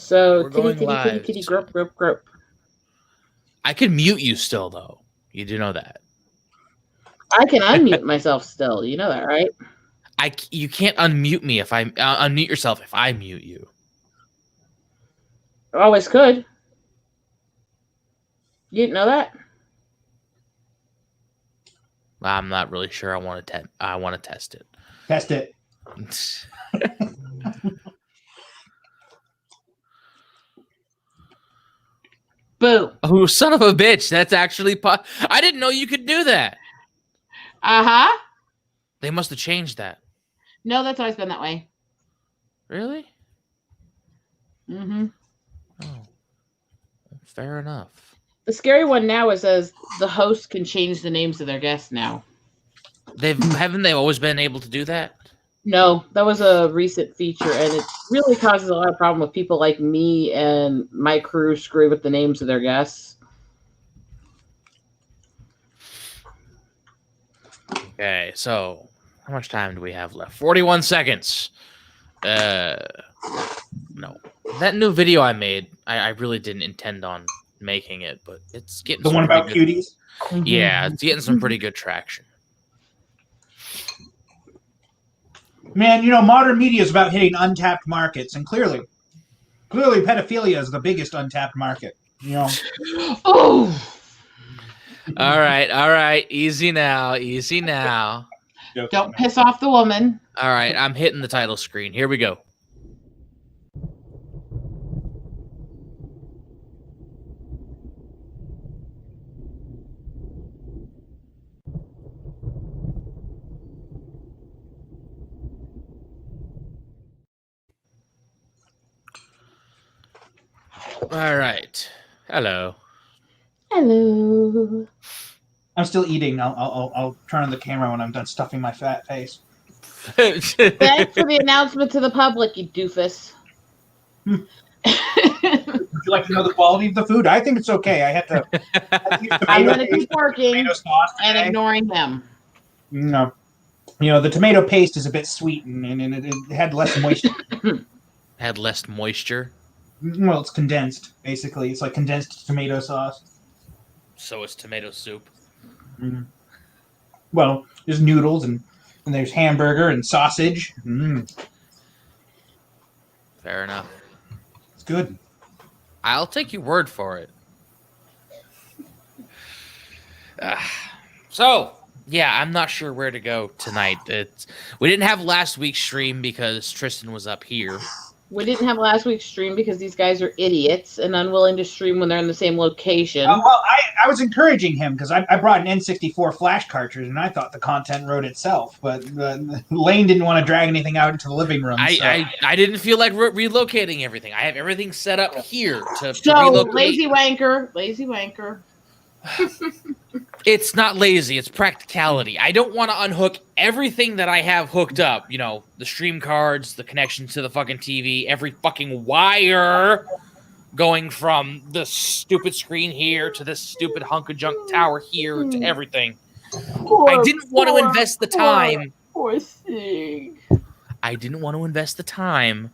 So, We're titty, going titty, titty, live titty, soon. grope, grope, grope. I could mute you still, though. You do know that. I can unmute myself still. You know that, right? You can't unmute me if I unmute yourself if I mute you. Always could. You didn't know that? I'm not really sure. I want to test it. Test it. Boo. Oh, son of a bitch! That's actually I didn't know you could do that. Uh-huh. They must have changed that. No, that's always been that way. Really? Mm-hmm. Oh, fair enough. The scary one now is as the host can change the names of their guests now. Haven't they always been able to do that? No, that was a recent feature, and it really causes a lot of problem with people like me and my crew screw with the names of their guests. Okay, so how much time do we have left? 41 seconds. No. That new video I made, I really didn't intend on making it, but it's getting the one about cuties. Yeah, it's getting some pretty good traction. Man, you know, modern media is about hitting untapped markets, and clearly pedophilia is the biggest untapped market. You know. Oh. All right. Easy now. Don't piss off the woman. All right, I'm hitting the title screen. Here we go. All right. Hello. Hello. I'm still eating. I'll turn on the camera when I'm done stuffing my fat face. Thanks for the announcement to the public, you doofus. Would you like to know the quality of the food? I think it's okay. I had to. I'm going to keep working and ignoring them. No. You know, the tomato paste is a bit sweet and it had less moisture. Had less moisture? Well, it's condensed, basically. It's like condensed tomato sauce. So it's tomato soup. Mm. Well, there's noodles and there's hamburger and sausage. Fair enough. It's good. I'll take your word for it. So, yeah, I'm not sure where to go tonight. We didn't have last week's stream because Tristan was up here. We didn't have last week's stream because these guys are idiots and unwilling to stream when they're in the same location. Well, I was encouraging him because I brought an N64 flash cartridge and I thought the content wrote itself. But Lane didn't want to drag anything out into the living room. I didn't feel like relocating everything. I have everything set up here to relocate. Lazy wanker. It's not lazy. It's practicality. I don't want to unhook everything that I have hooked up. You know, the stream cards, the connections to the fucking TV, every fucking wire going from the stupid screen here to this stupid hunk of junk tower here to everything. I didn't want to invest the time. Poor thing. I didn't want to invest the time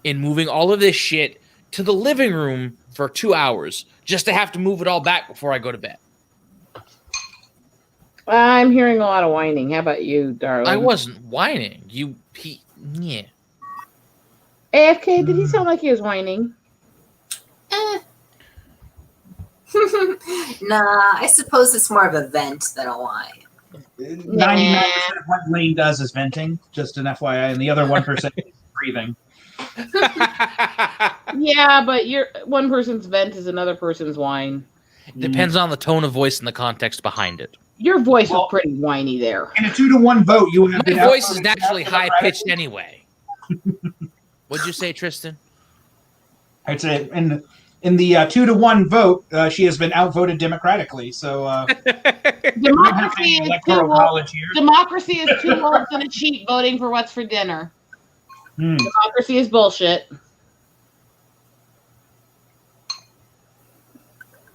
in moving all of this shit to the living room for 2 hours just to have to move it all back before I go to bed. I'm hearing a lot of whining. How about you, darling? I wasn't whining. Yeah. AFK, did he sound like he was whining? Nah, I suppose it's more of a vent than a whine. 99% of what Lane does is venting, just an FYI, and the other 1% is breathing. Yeah, but one person's vent is another person's whine. Depends on the tone of voice and the context behind it. Your voice was pretty whiny there. In a 2-to-1 vote, you would have been. My voice is naturally high pitched anyway. What'd you say, Tristan? I'd say in the 2-to-1 vote, she has been outvoted democratically. So democracy is two wolves and a cheat voting for what's for dinner. Democracy is bullshit.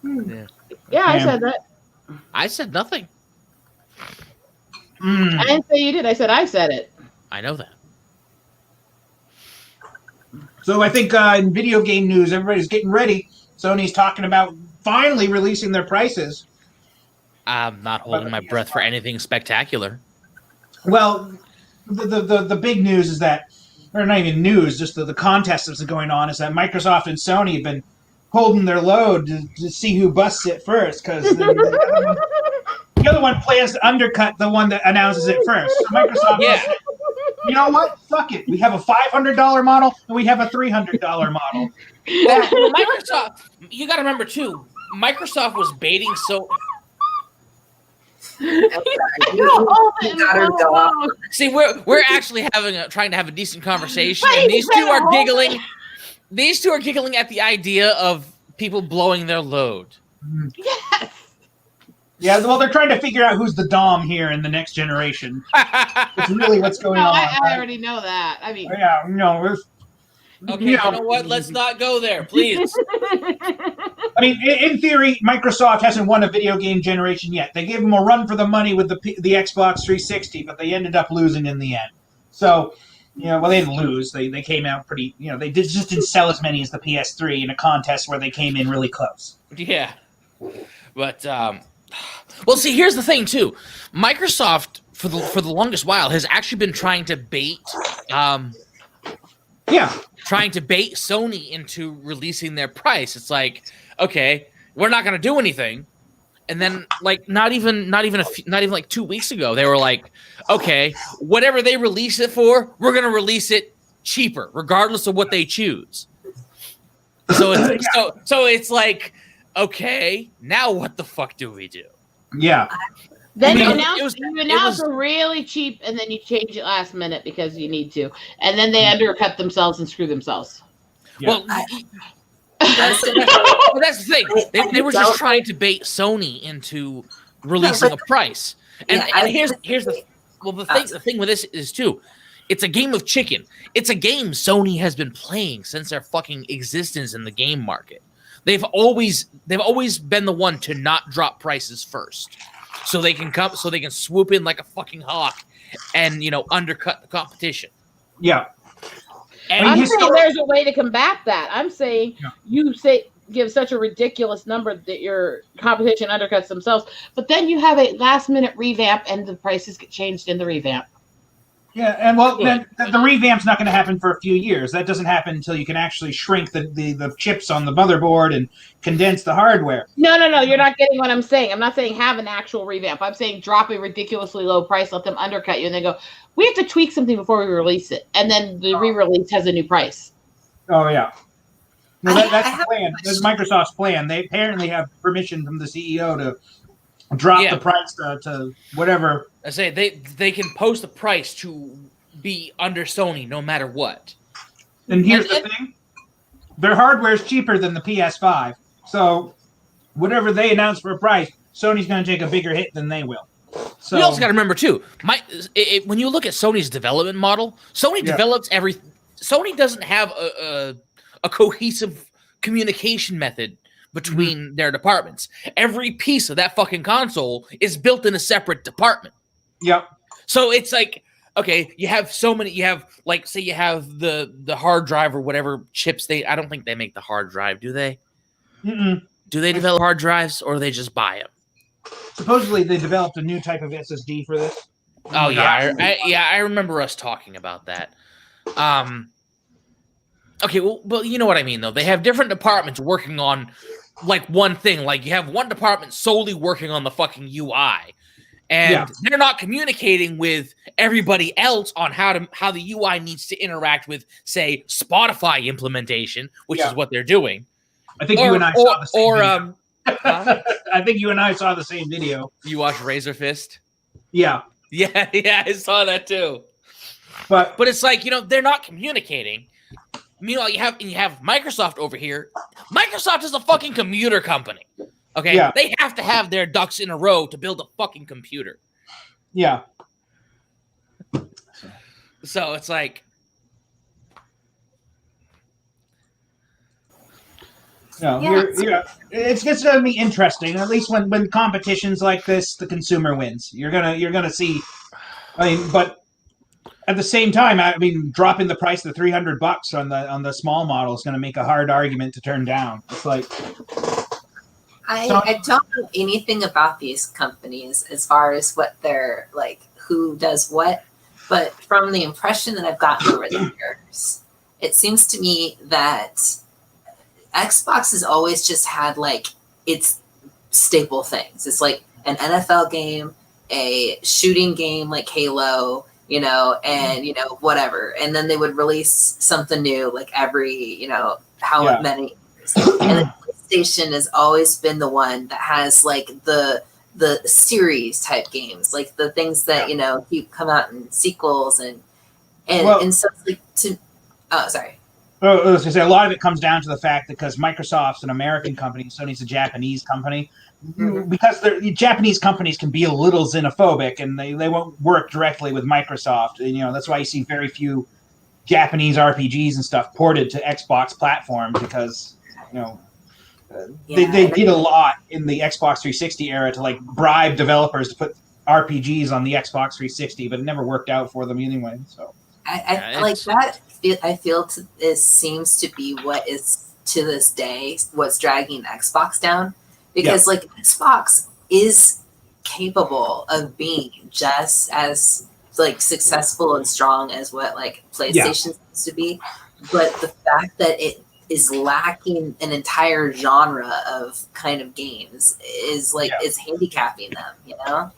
Yeah, I said that. I said nothing. I didn't say you did. I said it. I know that. So I think in video game news, everybody's getting ready. Sony's talking about finally releasing their prices. I'm not holding my breath for anything spectacular. Well, the big news is that, or not even news, just the contest that's going on is that Microsoft and Sony have been holding their load to see who busts it first, because the other one plans to undercut the one that announces it first. So Microsoft said, you know what? Fuck it. We have a $500 model and we have a $300 model. Well, Microsoft, you got to remember too, Microsoft was baiting See, we're actually trying to have a decent conversation, and these two are giggling. These two are giggling at the idea of people blowing their load. Yes. Yeah, well, they're trying to figure out who's the Dom here in the next generation. It's really what's going on. I already know that. I mean, yeah, no. Okay, you know what? Let's not go there, please. I mean, in theory, Microsoft hasn't won a video game generation yet. They gave them a run for the money with the Xbox 360, but they ended up losing in the end. So, well, they didn't lose. They came out pretty, they just didn't sell as many as the PS3 in a contest where they came in really close. Yeah. But, well, see, here's the thing, too. Microsoft, for the longest while, has actually been trying to bait... trying to bait Sony into releasing their price. It's like, okay, we're not going to do anything. And then, like, not even like 2 weeks ago, they were like, okay, whatever they release it for, we're going to release it cheaper, regardless of what they choose. So it's like, okay, now what the fuck do we do? Yeah. Then you announce a really cheap, and then you change it last minute because you need to, and then they undercut themselves and screw themselves. Yeah. Well, that's the thing. They were just trying to bait Sony into releasing a price. And here's the thing with this is too, it's a game of chicken. It's a game Sony has been playing since their fucking existence in the game market. They've always been the one to not drop prices first. So they can swoop in like a fucking hawk and, undercut the competition. Yeah. And I'm saying there's a way to combat that. I'm saying you give such a ridiculous number that your competition undercuts themselves, but then you have a last minute revamp and the prices get changed in the revamp. Yeah, and then the revamp's not going to happen for a few years. That doesn't happen until you can actually shrink the chips on the motherboard and condense the hardware. No, you're not getting what I'm saying. I'm not saying have an actual revamp. I'm saying drop a ridiculously low price, let them undercut you, and then go, we have to tweak something before we release it. And then the re-release has a new price. Oh, yeah. No, that's the plan. That's Microsoft's plan. They apparently have permission from the CEO to drop the price to whatever. I say they can post the price to be under Sony no matter what. And here's the thing. Their hardware is cheaper than the PS5. So whatever they announce for a price, Sony's going to take a bigger hit than they will. So you also got to remember too, when you look at Sony's development model, Sony develops everything. Sony doesn't have a cohesive communication method between their departments. Every piece of that fucking console is built in a separate department. Yep. So it's like, okay, you have so many. You have say you have the hard drive or whatever chips I don't think they make the hard drive, do they? Mm-mm. Do they develop hard drives or do they just buy them? Supposedly they developed a new type of SSD for this. Oh yeah, I remember us talking about that. Okay, well, you know what I mean though. They have different departments working on one thing. Like you have one department solely working on the fucking UI. And they're not communicating with everybody else on how the UI needs to interact with, say, Spotify implementation, which is what they're doing. I think you and I saw the same video. I think you and I saw the same video. You watched Razor Fist? Yeah. Yeah, I saw that too. But it's like, they're not communicating. Meanwhile, you have Microsoft over here. Microsoft is a fucking computer company. Okay, they have to have their ducks in a row to build a fucking computer. Yeah. So it's like, it's just gonna be interesting. At least when competitions like this, the consumer wins. You're gonna see. I mean, but at the same time, I mean, dropping the price to $300 on the small model is going to make a hard argument to turn down. It's like I don't know anything about these companies as far as what they're like, who does what, but from the impression that I've gotten over the years, it seems to me that Xbox has always just had like its staple things. It's like an NFL game, a shooting game like Halo, you know, and you know, whatever. And then they would release something new like every, you know, how many years. And then PlayStation has always been the one that has like the series type games, like the things that, you know, keep come out in sequels and so like sorry. Well, I was going to say, a lot of it comes down to the fact that because Microsoft's an American company, Sony's a Japanese company, because the Japanese companies can be a little xenophobic and they won't work directly with Microsoft. And, you know, that's why you see very few Japanese RPGs and stuff ported to Xbox platforms because, you know, they did a lot in the Xbox 360 era to like bribe developers to put RPGs on the Xbox 360, but it never worked out for them anyway. So I like that. I feel it seems to be what is to this day what's dragging Xbox down, because like Xbox is capable of being just as like successful and strong as what like PlayStation used to be, but the fact that it is lacking an entire genre of kind of games is like is handicapping them, you know.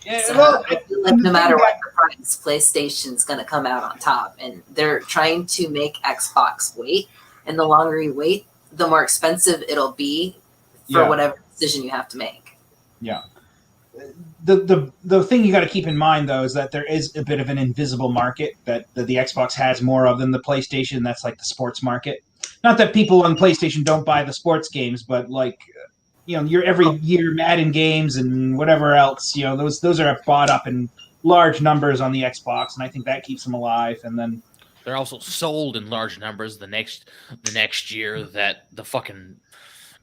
Yeah, so well, I feel like no matter what the price, PlayStation's going to come out on top, and they're trying to make Xbox wait. And the longer you wait, the more expensive it'll be for whatever decision you have to make. Yeah. The thing you got to keep in mind though is that there is a bit of an invisible market that the Xbox has more of than the PlayStation. That's like the sports market. Not that people on PlayStation don't buy the sports games, but like. You know, your every year Madden games and whatever else, you know, those are bought up in large numbers on the Xbox, and I think that keeps them alive. And then they're also sold in large numbers the next year that the fucking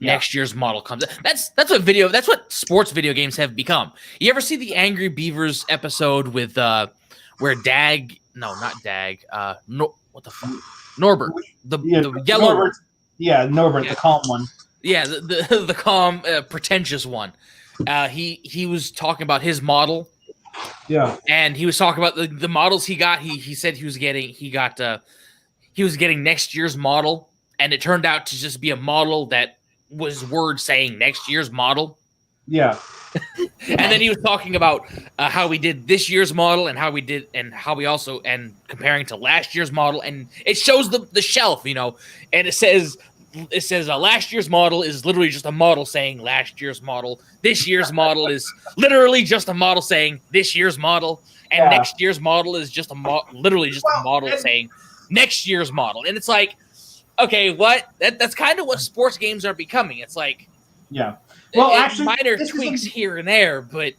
next year's model comes. That's what sports video games have become. You ever see the Angry Beavers episode with where Dag? No, not Dag. What the fuck? Norbert, the yellow. Norbert, Norbert, the calm one. Yeah, the calm, pretentious one. He was talking about his model. Yeah, and he was talking about the models he got. He said he was getting next year's model, and it turned out to just be a model that was word saying next year's model. Yeah, and then he was talking about how we did this year's model and how we also comparing to last year's model, and it shows the shelf, you know, and it says last year's model is literally just a model saying last year's model. This year's model is literally just a model saying this year's model. And next year's model is just literally just a model saying next year's model. And it's like, okay, what? That's kind of what sports games are becoming. It's like, actually, minor tweaks here and there, but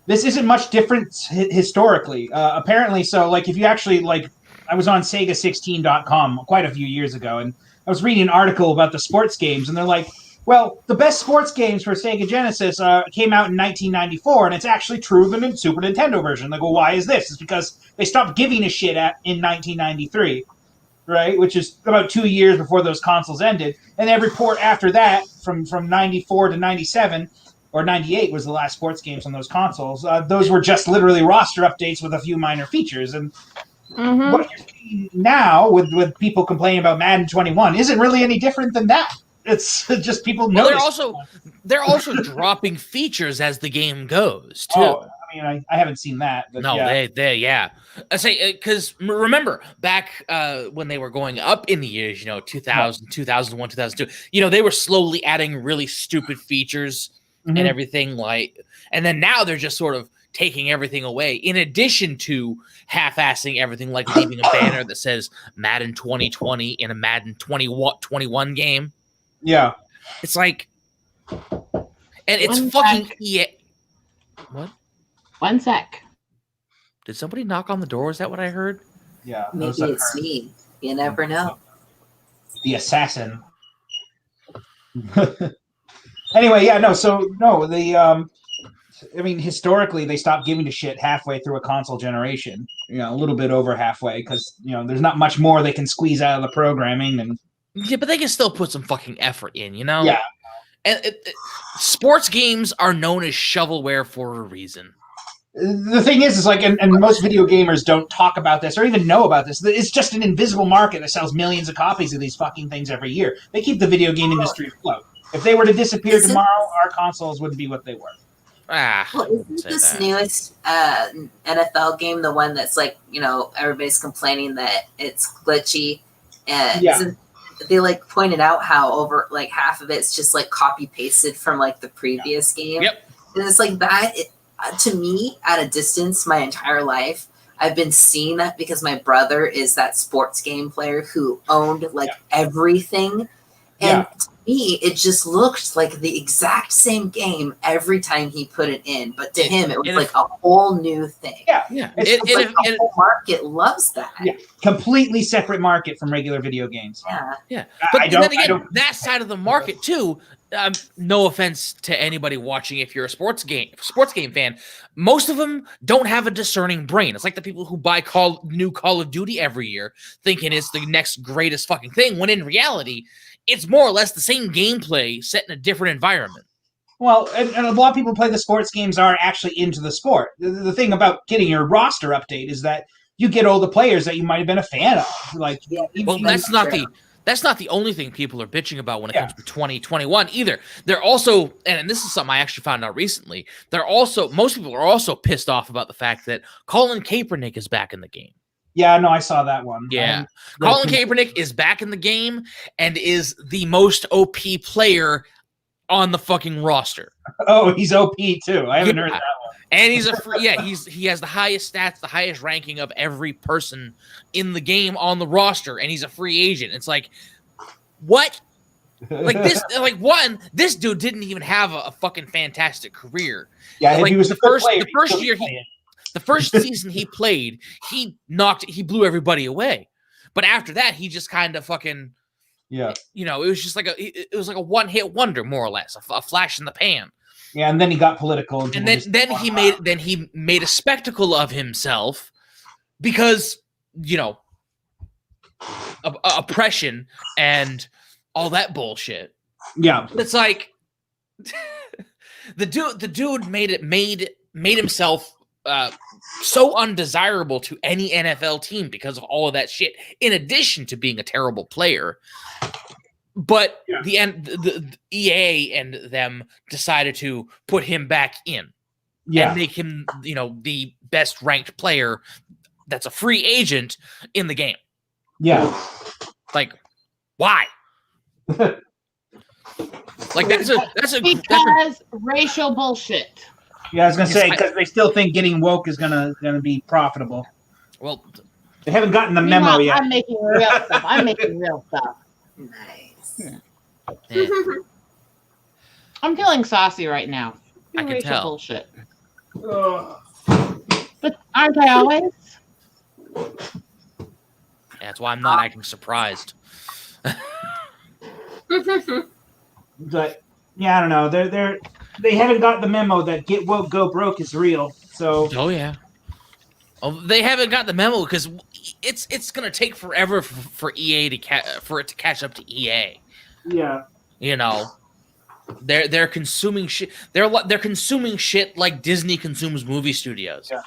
this isn't much different historically. Apparently, so like if you actually like, I was on Sega16.com quite a few years ago, and I was reading an article about the sports games, and they're like, well, the best sports games for Sega Genesis came out in 1994, and it's actually true of the Super Nintendo version. Like, well, why is this? It's because they stopped giving a shit in 1993, right? Which is about 2 years before those consoles ended. And every port after that, from 94 to 97, or 98 was the last sports games on those consoles, those were just literally roster updates with a few minor features. And what you're seeing now with people complaining about Madden 21 isn't really any different than that. It's just people know. They're also dropping features as the game goes too. Oh, I mean, I haven't seen that. But no, I say because remember back when they were going up in the years, you know, 2000, 2001, 2002. You know, they were slowly adding really stupid features and everything and then now they're just sort of taking everything away, in addition to half-assing everything, like leaving a banner that says Madden 2020 in a Madden 21 game. Yeah. It's like, and it's fucking EA. What? 1 sec. Did somebody knock on the door? Is that what I heard? Yeah. Maybe it's me. You never know. The assassin. Anyway, I mean, historically, they stopped giving a shit halfway through a console generation. A little bit over halfway, because there's not much more they can squeeze out of the programming. And yeah, but they can still put some fucking effort in, Yeah. And sports games are known as shovelware for a reason. The thing is like, and most video gamers don't talk about this or even know about this. It's just an invisible market that sells millions of copies of these fucking things every year. They keep the video game industry afloat. If they were to disappear tomorrow, our consoles wouldn't be what they were. Well, isn't this newest NFL game the one that's like, everybody's complaining that it's glitchy? And isn't they like pointed out how over like half of it's just like copy pasted from like the previous game? Yep. And it's like that. To me, at a distance, my entire life, I've been seeing that because my brother is that sports game player who owned like everything. And to me, it just looked like the exact same game every time he put it in. But to him, it was like a whole new thing. Yeah. It's like the whole market loves that. Yeah. Completely separate market from regular video games. Yeah. But then again, that side of the market too, no offense to anybody watching if you're a sports game fan, most of them don't have a discerning brain. It's like the people who buy new Call of Duty every year thinking it's the next greatest fucking thing, when in reality, it's more or less the same gameplay set in a different environment. Well, and a lot of people play the sports games aren't actually into the sport. The thing about getting your roster update is that you get all the players that you might have been a fan of. Like, that's not the only thing people are bitching about when it comes to 2021 either. They're also, and this is something I actually found out recently, most people are also pissed off about the fact that Colin Kaepernick is back in the game. Yeah, no, I saw that one. Yeah. Colin Kaepernick is back in the game and is the most OP player on the fucking roster. Oh, he's OP too. I haven't heard that one. And he has the highest stats, the highest ranking of every person in the game on the roster, and he's a free agent. It's like, what? Like this? This dude didn't even have a fucking fantastic career. Yeah, like, he was the first season he played, he blew everybody away. But after that, he just kind of fucking, it was just like a one-hit wonder, more or less, a flash in the pan. Yeah, and then he got political, and then he made a spectacle of himself because oppression and all that bullshit. Yeah, it's like the dude made himself so undesirable to any NFL team because of all of that shit. In addition to being a terrible player. But the EA and them decided to put him back in and make him, the best ranked player that's a free agent in the game. Yeah. Like, why? Like that's racial bullshit. Yeah, I was gonna say because they still think getting woke is gonna be profitable. Well, they haven't gotten the memo yet. I'm making real stuff. Nice. Yeah. I'm feeling saucy right now. I can tell. Bullshit. But aren't I always? That's why I'm not acting surprised. But yeah, I don't know. They haven't got the memo that get woke, go broke is real. So they haven't got the memo because it's gonna take forever for EA for it to catch up to EA. Yeah, they're consuming shit. They're consuming shit like Disney consumes movie studios. Yeah.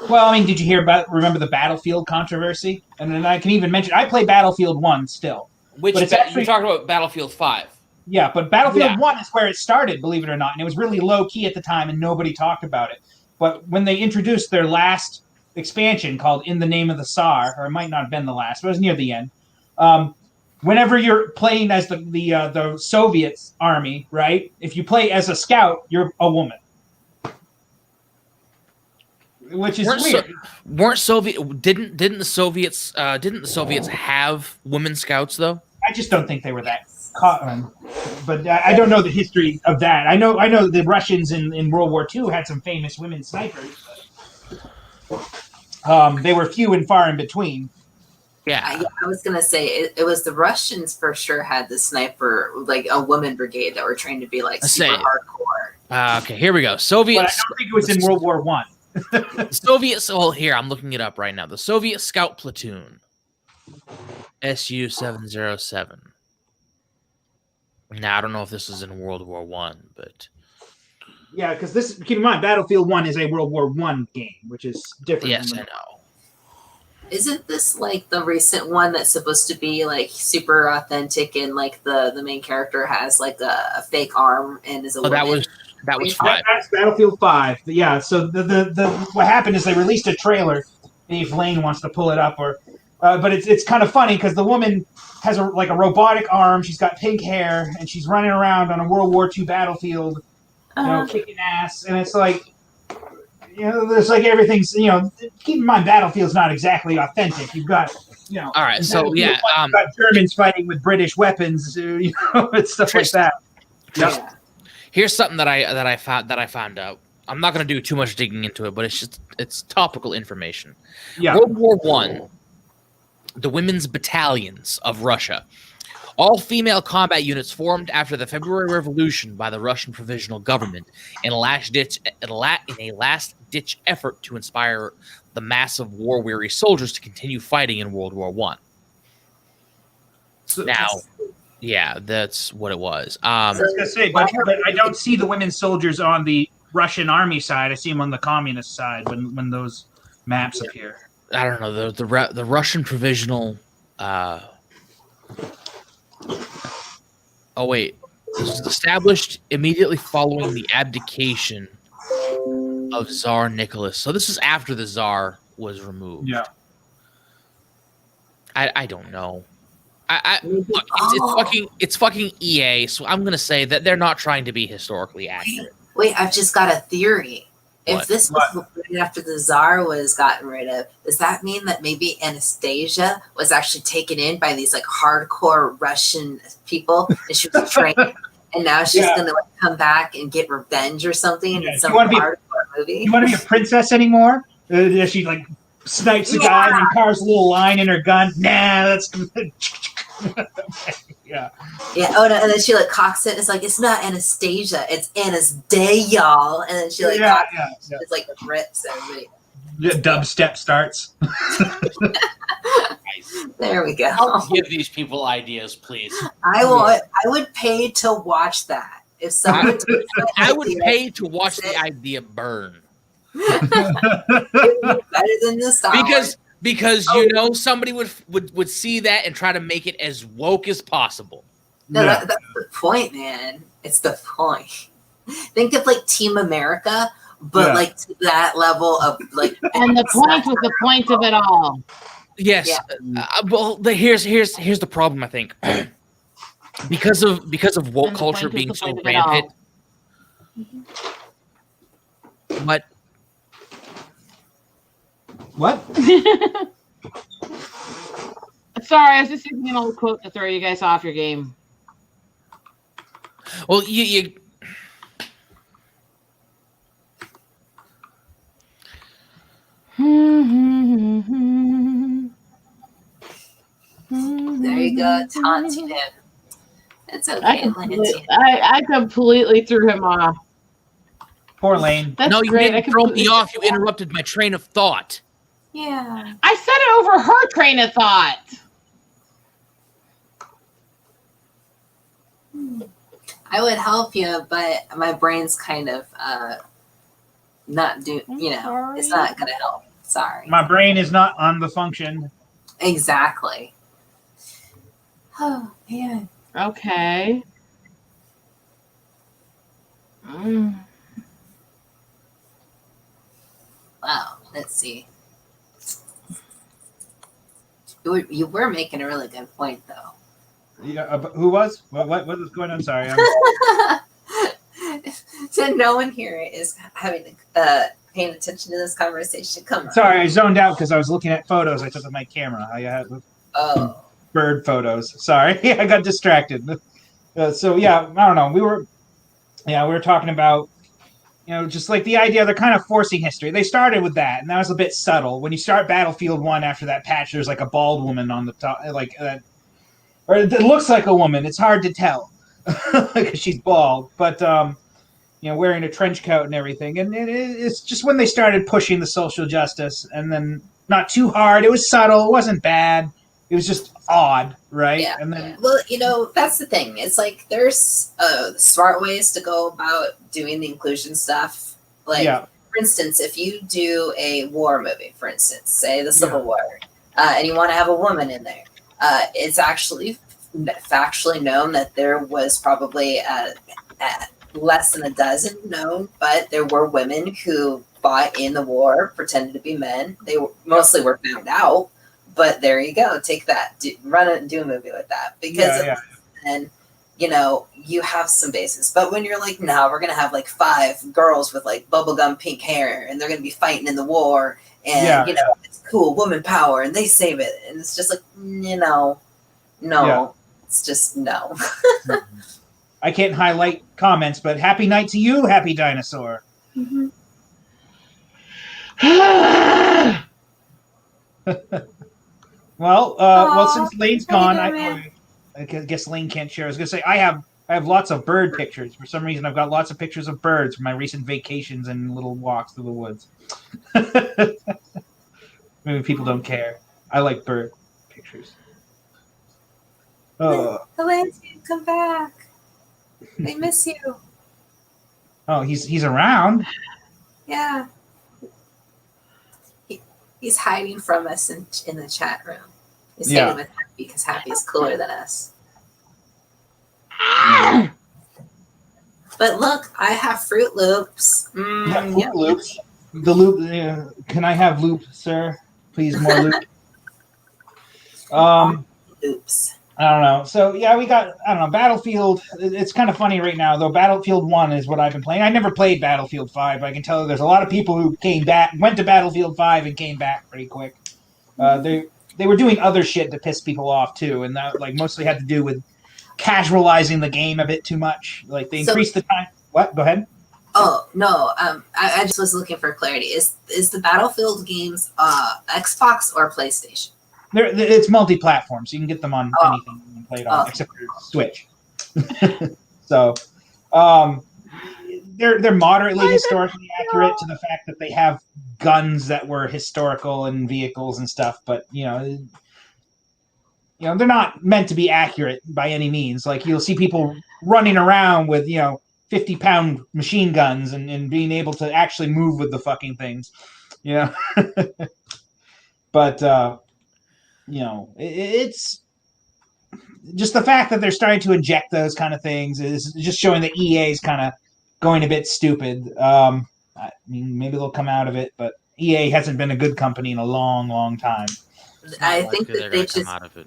Well, I mean, did you remember the Battlefield controversy? And then I can even mention I play Battlefield 1 still. You're talking about Battlefield 5. Yeah, but Battlefield 1 is where it started, believe it or not, and it was really low key at the time, and nobody talked about it. But when they introduced their last expansion called In the Name of the Tsar, or it might not have been the last, but it was near the end. Whenever you're playing as the Soviet army, right? If you play as a scout, you're a woman, which is weird. Didn't the Soviets have women scouts though? I just don't think they were that common. But I don't know the history of that. I know the Russians in World War II had some famous women snipers. But, they were few and far in between. Yeah, I was gonna say it was the Russians for sure had the sniper, like a woman brigade that were trained to be like super hardcore. War. Okay, here we go. Soviet. But I don't think it was in World War One. Soviet. So here, I'm looking it up right now. The Soviet Scout Platoon, SU-707. Now I don't know if this is in World War One, but Yeah, because this, keep in mind, Battlefield 1 is a World War One game, which is different. yes, I know. Isn't this like the recent one that's supposed to be like super authentic and like the main character has like a fake arm and is a woman? That was 5. That's Battlefield 5. Yeah, so the what happened is they released a trailer. Dave Lane wants to pull it up, but it's kind of funny because the woman has a robotic arm. She's got pink hair and she's running around on a World War II battlefield, kicking ass. And it's like, there's like everything's, keep in mind Battlefield's not exactly authentic. You've got, all right, so yeah, you've got Germans fighting with British weapons, and stuff like that. Yeah. Here's something that I found out. I'm not going to do too much digging into it, but it's topical information. Yeah. World War I, the women's battalions of Russia, all female combat units formed after the February Revolution by the Russian Provisional Government in a last-ditch effort to inspire the mass of war-weary soldiers to continue fighting in World War I. Now, yeah, that's what it was. I was going to say, but I don't see the women soldiers on the Russian army side. I see them on the communist side when those maps appear. I don't know, the Russian Provisional. Oh wait, this was established immediately following the abdication of Tsar Nicholas. So this is after the Tsar was removed. Yeah. I don't know. Look, it's fucking EA, so I'm gonna say that they're not trying to be historically accurate. Wait, I've just got a theory. What? If this was right after the Tsar was gotten rid of, does that mean that maybe Anastasia was actually taken in by these like hardcore Russian people and she was trained, and now she's gonna like come back and get revenge or something in some hardcore movie? You want to be a princess anymore? She like snipes a guy and then carves a little line in her gun. Nah, that's good. Yeah. Oh no, and then she like cocks it. And it's like, it's not Anastasia, it's Anastasia, y'all. And then she like cocks it. It's like rips everybody. Dubstep starts. There we go. I'll give these people ideas, please. I would pay to watch that. If someone I would pay to watch the idea burn. Better than the Star Because somebody would see that and try to make it as woke as possible. No, that's the point, man. It's the point. Think of like Team America, but like to that level of like. And the point was the point of it all. Yes. Yeah. Well, here's the problem. I think because of woke culture being so rampant. What? Sorry, I was just thinking an old quote to throw you guys off your game. Well, you There you go, taunting him. It's okay, I completely threw him off. Poor Lane. That's no, you great. didn't throw me off. You interrupted my train of thought. Yeah. I said it over her train of thought. I would help you, but my brain's kind of not do. It's not gonna help. Sorry. My brain is not on the function. Exactly. Oh man. Okay. Wow. Let's see. You were making a really good point, though. Yeah, who was? What was going on? Sorry. So no one here is having paying attention to this conversation. Come on. Sorry, I zoned out because I was looking at photos I took with my camera. I had bird photos. Sorry, I got distracted. So yeah, I don't know. We were talking about, just like the idea they're kind of forcing history. They started with that, and that was a bit subtle. When you start Battlefield 1 after that patch, there's like a bald woman on the top, or it looks like a woman. It's hard to tell because she's bald. But wearing a trench coat and everything. And it's just when they started pushing the social justice, and then not too hard. It was subtle. It wasn't bad. It was just odd, right? Yeah. And then, well, that's the thing. It's like there's smart ways to go about doing the inclusion stuff. Like, for instance, if you do a war movie, for instance, say the Civil War, and you want to have a woman in there, it's actually factually known that there was probably less than a dozen known, but there were women who fought in the war, pretended to be men. They mostly were found out, but there you go. Take that, run it and do a movie with that, because then you have some bases. But when you're like, no, we're gonna have like 5 girls with like bubblegum pink hair, and they're gonna be fighting in the war, and it's cool, woman power, and they save it, and it's just like, no, it's just no. I can't highlight comments, but happy night to you, Happy Dinosaur. Mm-hmm. Well, since Lane's gone, I guess Lane can't share. I was gonna say I have lots of bird pictures. For some reason, I've got lots of pictures of birds from my recent vacations and little walks through the woods. Maybe people don't care. I like bird pictures. Oh, Atlantean, come back. They miss you. Oh, he's around. Yeah. He's hiding from us in the chat room. He's staying with Happy because Happy is cooler than us. But look, I have Fruit Loops. Fruit Loops. The loop. Can I have loop, sir? Please, more loop. Oops. I don't know. So we got, I don't know, Battlefield. It's kind of funny right now, though. Battlefield 1 is what I've been playing. I never played Battlefield 5, but I can tell you there's a lot of people who went to Battlefield 5 and came back pretty quick. They were doing other shit to piss people off too, and that mostly had to do with casualizing the game a bit too much. Like they increased the time. What? Go ahead. Oh no, I just was looking for clarity. Is the Battlefield games Xbox or PlayStation? It's multi-platform, so you can get them on anything you can play it on, except for Switch. So, they're moderately historically accurate to the fact that they have guns that were historical and vehicles and stuff, but they're not meant to be accurate by any means. Like you'll see people running around with 50-pound machine guns and being able to actually move with the fucking things, but. It's just the fact that they're starting to inject those kind of things is just showing that EA is kind of going a bit stupid. I mean, maybe they'll come out of it, but EA hasn't been a good company in a long, long time. I think that they just come out of it.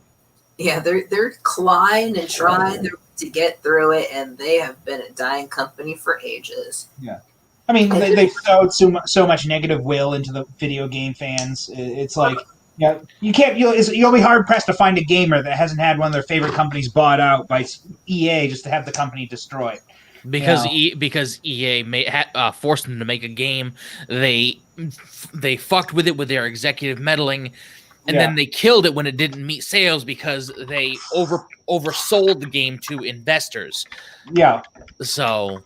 Yeah, they're clawing and trying to get through it, and they have been a dying company for ages. Yeah. I mean, they've sowed so much negative will into the video game fans. It's like... Yeah, you can't. You'll be hard pressed to find a gamer that hasn't had one of their favorite companies bought out by EA just to have the company destroyed. Because EA forced them to make a game, they fucked with it with their executive meddling, and then they killed it when it didn't meet sales because they oversold the game to investors. Yeah. So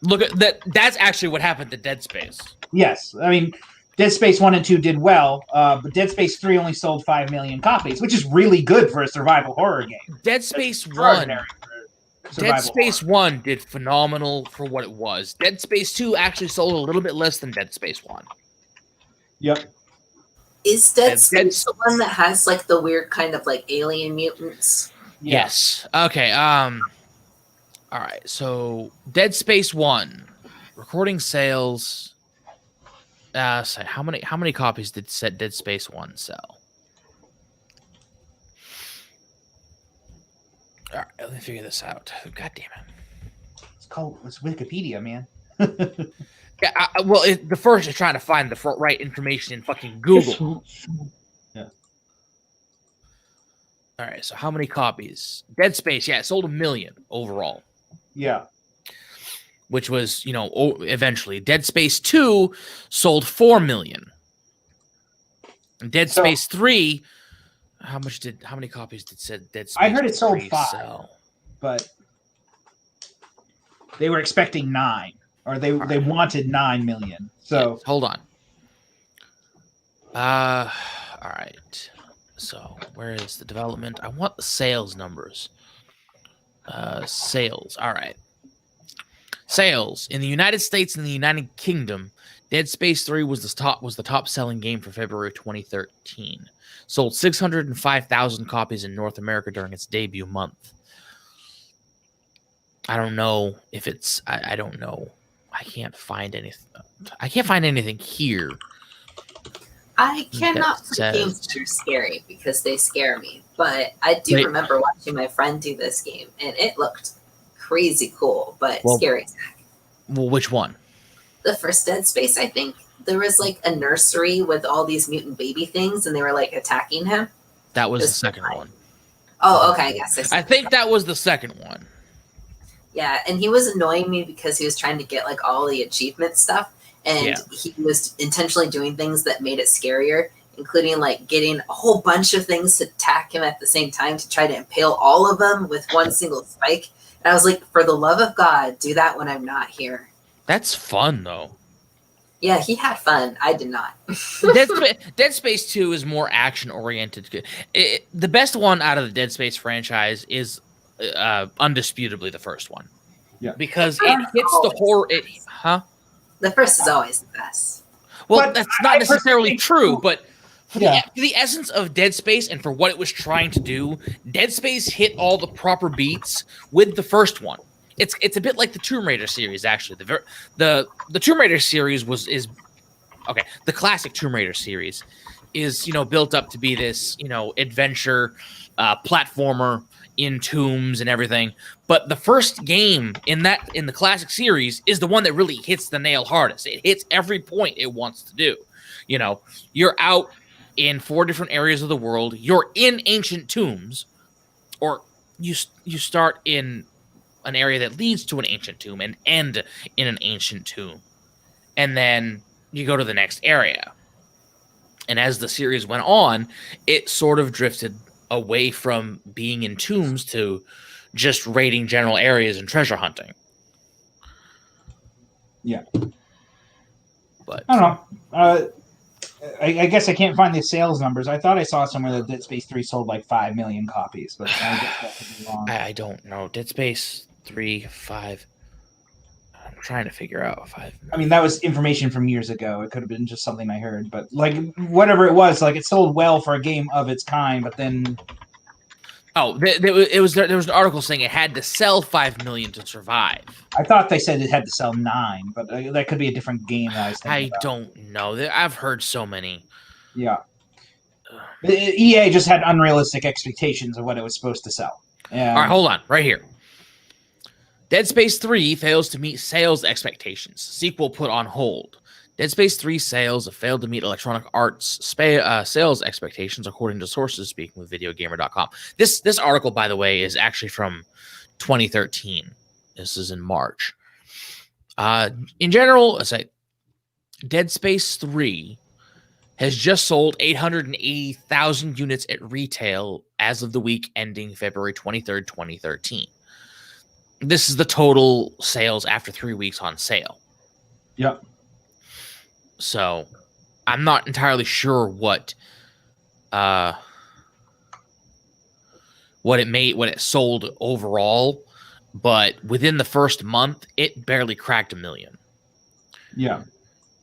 look at that. That's actually what happened to Dead Space. Yes, I mean. Dead Space 1 and 2 did well, but Dead Space 3 only sold 5 million copies, which is really good for a survival horror game. Dead Space 1 did phenomenal for what it was. Dead Space 2 actually sold a little bit less than Dead Space 1. Yep. Is Dead Space the one that has like the weird kind of like alien mutants? Yes. Okay. All right. So Dead Space 1 recording sales. So how many copies did Dead Space 1 sell? All right, let me figure this out. God damn it! It's Wikipedia, man. Yeah, the first is trying to find the right information in fucking Google. Yeah. All right, so how many copies? Dead Space, it sold 1 million overall. Yeah. Which was, eventually. Dead Space 2 sold 4 million. And Dead Space 3, how many copies did Dead Space I heard it sold 5, sell? but they were expecting 9. or they wanted 9 million. So yes, hold on. All right. So where is the development? I want the sales numbers. Sales. All right. Sales in the United States and the United Kingdom. Dead Space 3 was the top selling game for February 2013. Sold 605,000 copies in North America during its debut month. I don't know if it's. I don't know. I can't find anything. I can't find anything here. I cannot play games that are scary because they scare me. But I do remember watching my friend do this game, and it looked crazy cool, but scary. Well, which one? The first Dead Space, I think. There was like a nursery with all these mutant baby things, and they were like attacking him. That was the second one. Oh, okay. Yes, I think that was the second one. Yeah, and he was annoying me because he was trying to get like all the achievement stuff, and he was intentionally doing things that made it scarier, including like getting a whole bunch of things to attack him at the same time to try to impale all of them with one single spike. And I was like, for the love of God, do that when I'm not here. That's fun, though. Yeah, he had fun. I did not. Dead Space 2 is more action-oriented. The best one out of the Dead Space franchise is undisputably the first one. Yeah. Because it hits the horror... The first is always the best. Well, But that's not necessarily true, but for Yeah. the essence of Dead Space and for what it was trying to do, Dead Space hit all the proper beats with the first one. It's a bit like the Tomb Raider series, actually. The Tomb Raider series the classic Tomb Raider series is, built up to be this, adventure platformer in tombs and everything. But the first game in the classic series is the one that really hits the nail hardest. It hits every point it wants to do. You're out in 4 different areas of the world. You're in ancient tombs, or you start in an area that leads to an ancient tomb and end in an ancient tomb. And then you go to the next area. And as the series went on, it sort of drifted away from being in tombs to just raiding general areas and treasure hunting. Yeah. But I don't know. I guess I can't find the sales numbers. I thought I saw somewhere that Dead Space 3 sold like 5 million copies, but I guess that could be wrong. I don't know. Dead Space 3, 5. I'm trying to figure out 5 million. I mean, that was information from years ago. It could have been just something I heard, but like whatever it was, like it sold well for a game of its kind. But then, there was an article saying it had to sell 5 million to survive. I thought they said it had to sell 9, but that could be a different game that I was thinking about. Don't know. I've heard so many. Yeah. EA just had unrealistic expectations of what it was supposed to sell. All right, hold on. Right here. Dead Space 3 fails to meet sales expectations. Sequel put on hold. Dead Space 3 sales have failed to meet Electronic Arts sales expectations, according to sources speaking with VideoGamer.com. This article, by the way, is actually from 2013. This is in March. In general, Dead Space 3 has just sold 880,000 units at retail as of the week ending February 23rd, 2013. This is the total sales after 3 weeks on sale. Yep. So I'm not entirely sure what it sold overall, but within the first month, it barely cracked 1 million. Yeah.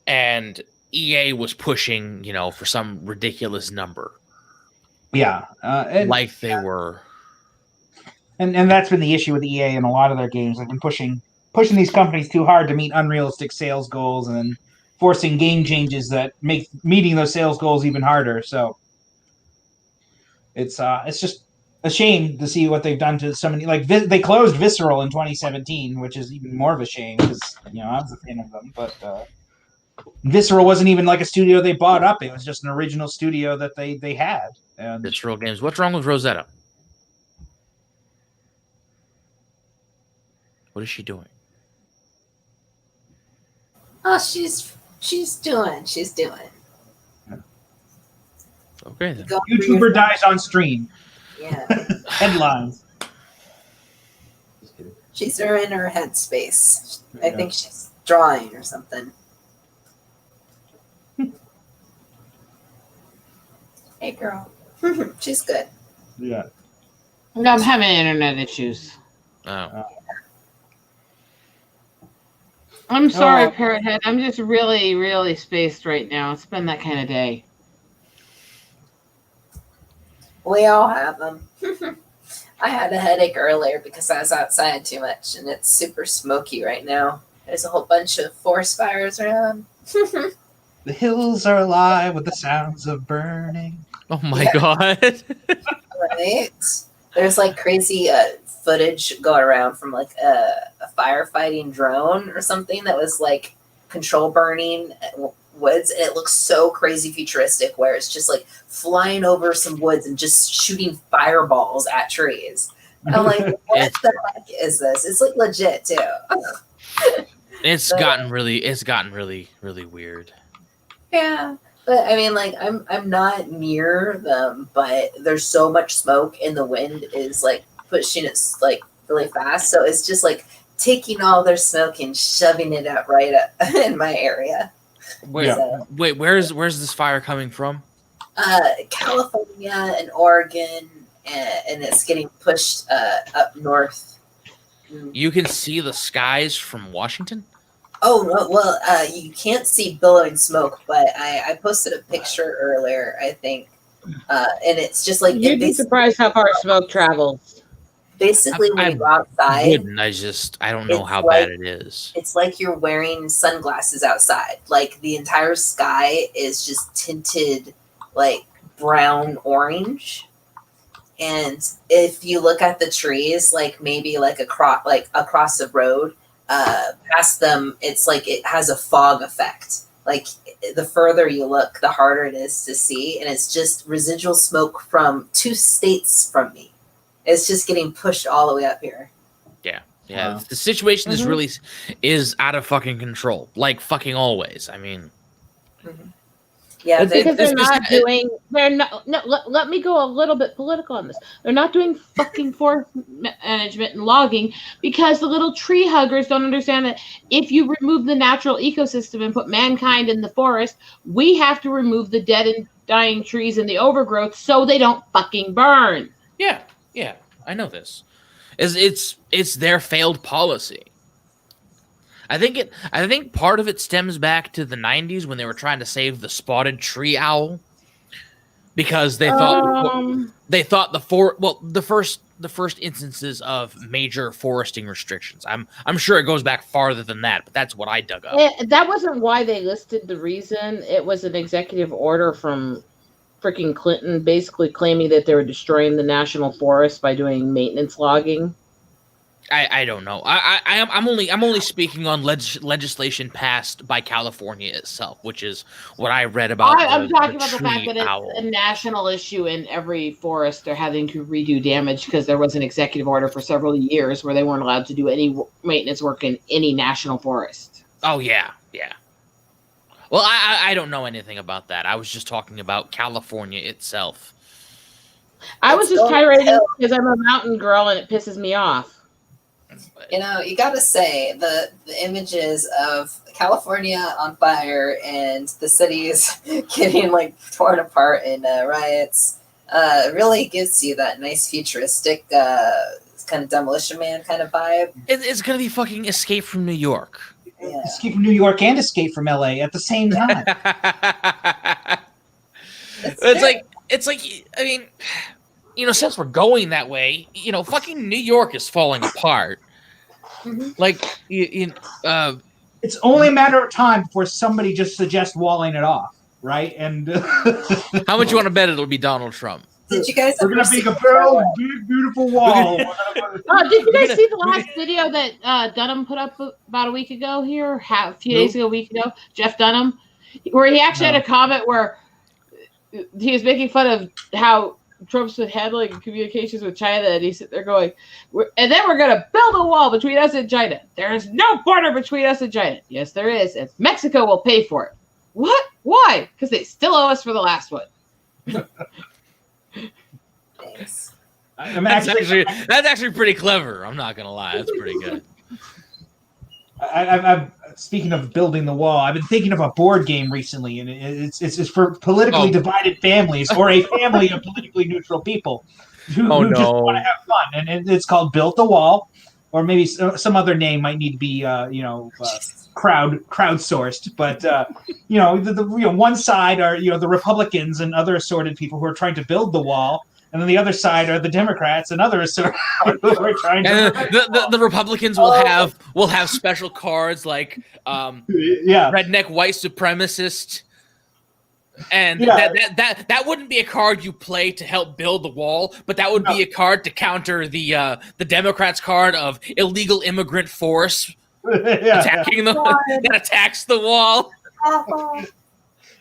And EA was pushing, for some ridiculous number. Yeah. Like they were. And that's been the issue with EA and a lot of their games. They've been pushing these companies too hard to meet unrealistic sales goals and then forcing game changes that make meeting those sales goals even harder. So it's just a shame to see what they've done to so many. Like they closed Visceral in 2017, which is even more of a shame because I was a fan of them. But Visceral wasn't even like a studio they bought up. It was just an original studio that they had. And Visceral Games. What's wrong with Rosetta? What is she doing? Oh, she's doing. Okay, then. YouTuber dies on stream. Yeah. Headlines. She's in her headspace. I think she's drawing or something. Hey, girl. She's good. Yeah. No, I'm having internet issues. Oh. I'm sorry, Parrot Head. I'm just really, really spaced right now. It's been that kind of day. We all have them. I had a headache earlier because I was outside too much, and it's super smoky right now. There's a whole bunch of forest fires around. The hills are alive with the sounds of burning. Oh my god. Right? There's like crazy footage going around from like a firefighting drone or something that was like control burning woods, and it looks so crazy futuristic where it's just like flying over some woods and just shooting fireballs at trees. And I'm like, what the heck is this? It's like legit too. It's gotten really weird. Yeah. But I mean, like, I'm not near them, but there's so much smoke, and the wind is like pushing it like really fast. So it's just like taking all their smoke and shoving it up right up in my area. Wait, where's this fire coming from? California and Oregon, and it's getting pushed up north. You can see the skies from Washington? Oh, no, well, you can't see billowing smoke, but I posted a picture earlier, I think, and it's just like... You'd be surprised how far smoke travels. Basically, when you go outside... I don't know how bad it is. It's like you're wearing sunglasses outside. Like, the entire sky is just tinted, like, brown-orange. And if you look at the trees, like, maybe, like, across the road, past them, it's like it has a fog effect. Like the further you look, the harder it is to see, and it's just residual smoke from 2 states from me. It's just getting pushed all the way up here. Yeah. Wow. The situation is out of fucking control, like fucking always. I mean, yeah, because let me go a little bit political on this. They're not doing fucking forest management and logging because the little tree huggers don't understand that if you remove the natural ecosystem and put mankind in the forest, we have to remove the dead and dying trees and the overgrowth so they don't fucking burn. Yeah, I know this. It's their failed policy. I think part of it stems back to the 90s when they were trying to save the spotted tree owl because they thought the first instances of major foresting restrictions. I'm sure it goes back farther than that, but that's what I dug up. That wasn't why they listed the reason. It was an executive order from freaking Clinton basically claiming that they were destroying the national forest by doing maintenance logging. I don't know. I'm only speaking on legislation passed by California itself, which is what I read about. I'm talking about the fact that it's a national issue in every forest. They're having to redo damage because there was an executive order for several years where they weren't allowed to do any maintenance work in any national forest. Oh yeah. Well, I don't know anything about that. I was just talking about California itself. I was just tirading because I'm a mountain girl and it pisses me off. You know, you got to say the images of California on fire and the cities getting like torn apart in riots really gives you that nice futuristic kind of Demolition Man kind of vibe. It's gonna be fucking Escape from New York. Yeah. Escape from New York and Escape from LA at the same time. It's like I mean, you know, since we're going that way, you know, fucking New York is falling apart. Like, it's only a matter of time before somebody just suggests walling it off, right? And how much you want to bet it'll be Donald Trump? Did you guys? We're gonna make a big, beautiful wall. Did you guys see the last video that Dunham put up about a week ago here, a few days ago, a week ago? Jeff Dunham, where he actually had a comment where he was making fun of how Trump's been handling communications with China, and he's there going, and then we're going to build a wall between us and China. There is no border between us and China. Yes, there is, and Mexico will pay for it. What? Why? Because they still owe us for the last one. Thanks. That's actually pretty clever. I'm not gonna lie, that's pretty good. I'm speaking of building the wall. I've been thinking of a board game recently, and it's for politically divided families or a family of politically neutral people who just want to have fun, and it's called Build the Wall, or maybe some other name might need to be crowdsourced. But the one side are the Republicans and other assorted people who are trying to build the wall. And then the other side are the Democrats and others who are trying to. The Republicans will have special cards like redneck white supremacist, and that wouldn't be a card you play to help build the wall, but that would be a card to counter the Democrats' card of illegal immigrant force attacking that attacks the wall.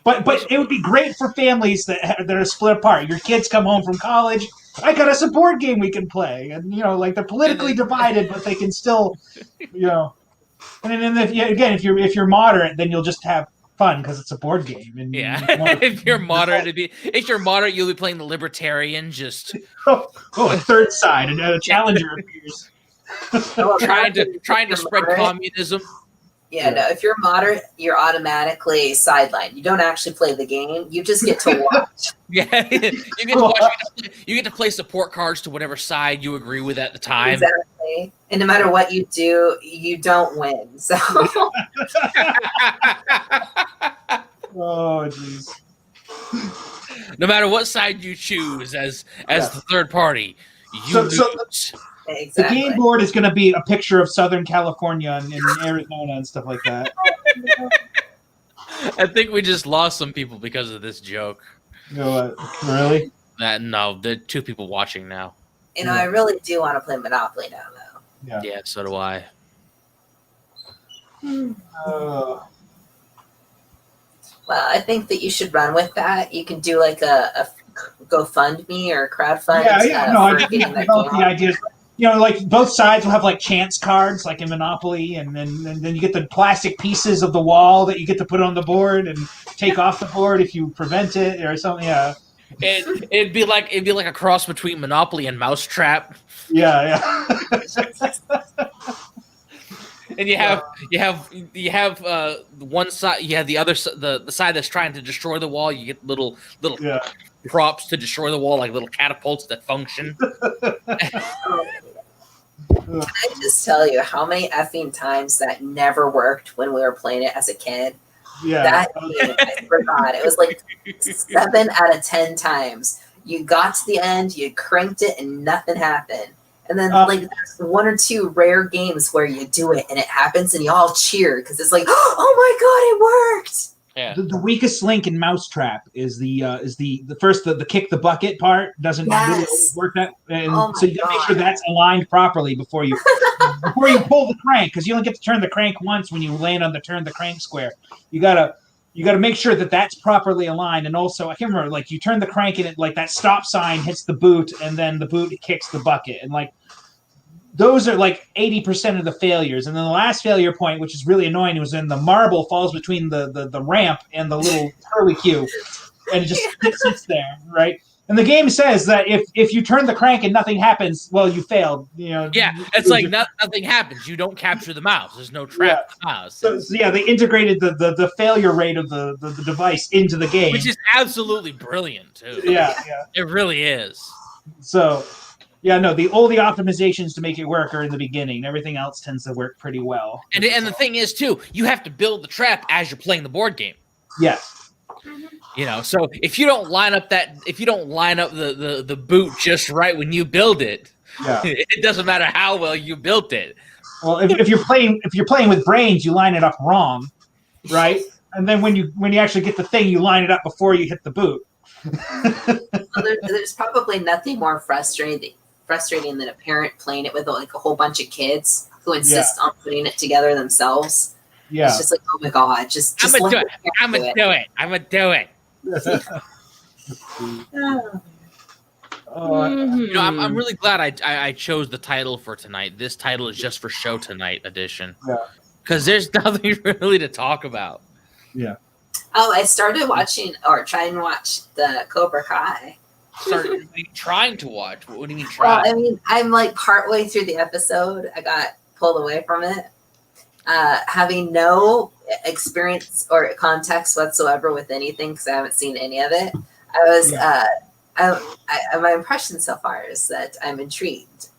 But it would be great for families that are split apart. Your kids come home from college. I got us a board game we can play, and they're politically divided, but they can still, And then if you're moderate, then you'll just have fun because it's a board game. And if you're moderate, you'll be playing the libertarian. Just a third side, and a challenger appears, trying to spread communism. Yeah, no, if you're moderate, you're automatically sidelined. You don't actually play the game. You just get to watch. You get to watch. You get to play support cards to whatever side you agree with at the time. Exactly. And no matter what you do, you don't win. So. Oh, jeez. No matter what side you choose as the third party, you lose. Exactly. The game board is going to be a picture of Southern California and Arizona and stuff like that. I think we just lost some people because of this joke. Really? No, there are 2 people watching now. I really do want to play Monopoly now, though. Yeah, so do I. Well, I think that you should run with that. You can do like a GoFundMe or crowdfund. I think the ideas. Like both sides will have like chance cards, like in Monopoly, and then you get the plastic pieces of the wall that you get to put on the board and take off the board if you prevent it or something. Yeah, it'd be like a cross between Monopoly and Mousetrap. Yeah. And you have one side. You have the other the side that's trying to destroy the wall. You get little props to destroy the wall, like little catapults that function. Can I just tell you how many effing times that never worked when we were playing it as a kid? Yeah. That game, I forgot. It was like 7 out of 10 times. You got to the end, you cranked it, and nothing happened. And then there's 1 or 2 rare games where you do it and it happens and you all cheer because it's like, oh my god, it worked. Yeah. The weakest link in Mousetrap is the first the kick the bucket part doesn't really work that, and so you gotta make sure that's aligned properly before you pull the crank, because you only get to turn the crank once when you land on the turn the crank square. You gotta make sure that that's properly aligned, and also I can't remember, like you turn the crank and it like that stop sign hits the boot and then the boot kicks the bucket, and like those are like 80% of the failures. And then the last failure point, which is really annoying, was when the marble falls between the ramp and the little curlicue, and it just sits there, right? And the game says that if you turn the crank and nothing happens, well, you failed. Yeah, it's like nothing happens. You don't capture the mouse. There's no trap the mouse. So they integrated the failure rate of the device into the game, which is absolutely brilliant too. Yeah, it really is. So. Yeah, no, all the optimizations to make it work are in the beginning. Everything else tends to work pretty well. And the thing is, too, you have to build the trap as you're playing the board game. Yes. So if you don't line up the boot just right when you build it, it doesn't matter how well you built it. Well, if you're playing with brains, you line it up wrong, right? And then when you actually get the thing, you line it up before you hit the boot. Well, there's probably nothing more frustrating than a parent playing it with like a whole bunch of kids who insist on putting it together themselves. Yeah, it's just like, oh my god, just I'm gonna do it. I'm really glad I chose the title for tonight. This title is just for Show Tonight edition. Yeah, because there's nothing really to talk about. Yeah. Oh, I started watching or trying to watch the Cobra Kai. Started trying to watch? What do you mean try? Well, I mean, I'm like partway through the episode. I got pulled away from it. having no experience or context whatsoever with anything because I haven't seen any of it. My impression so far is that I'm intrigued.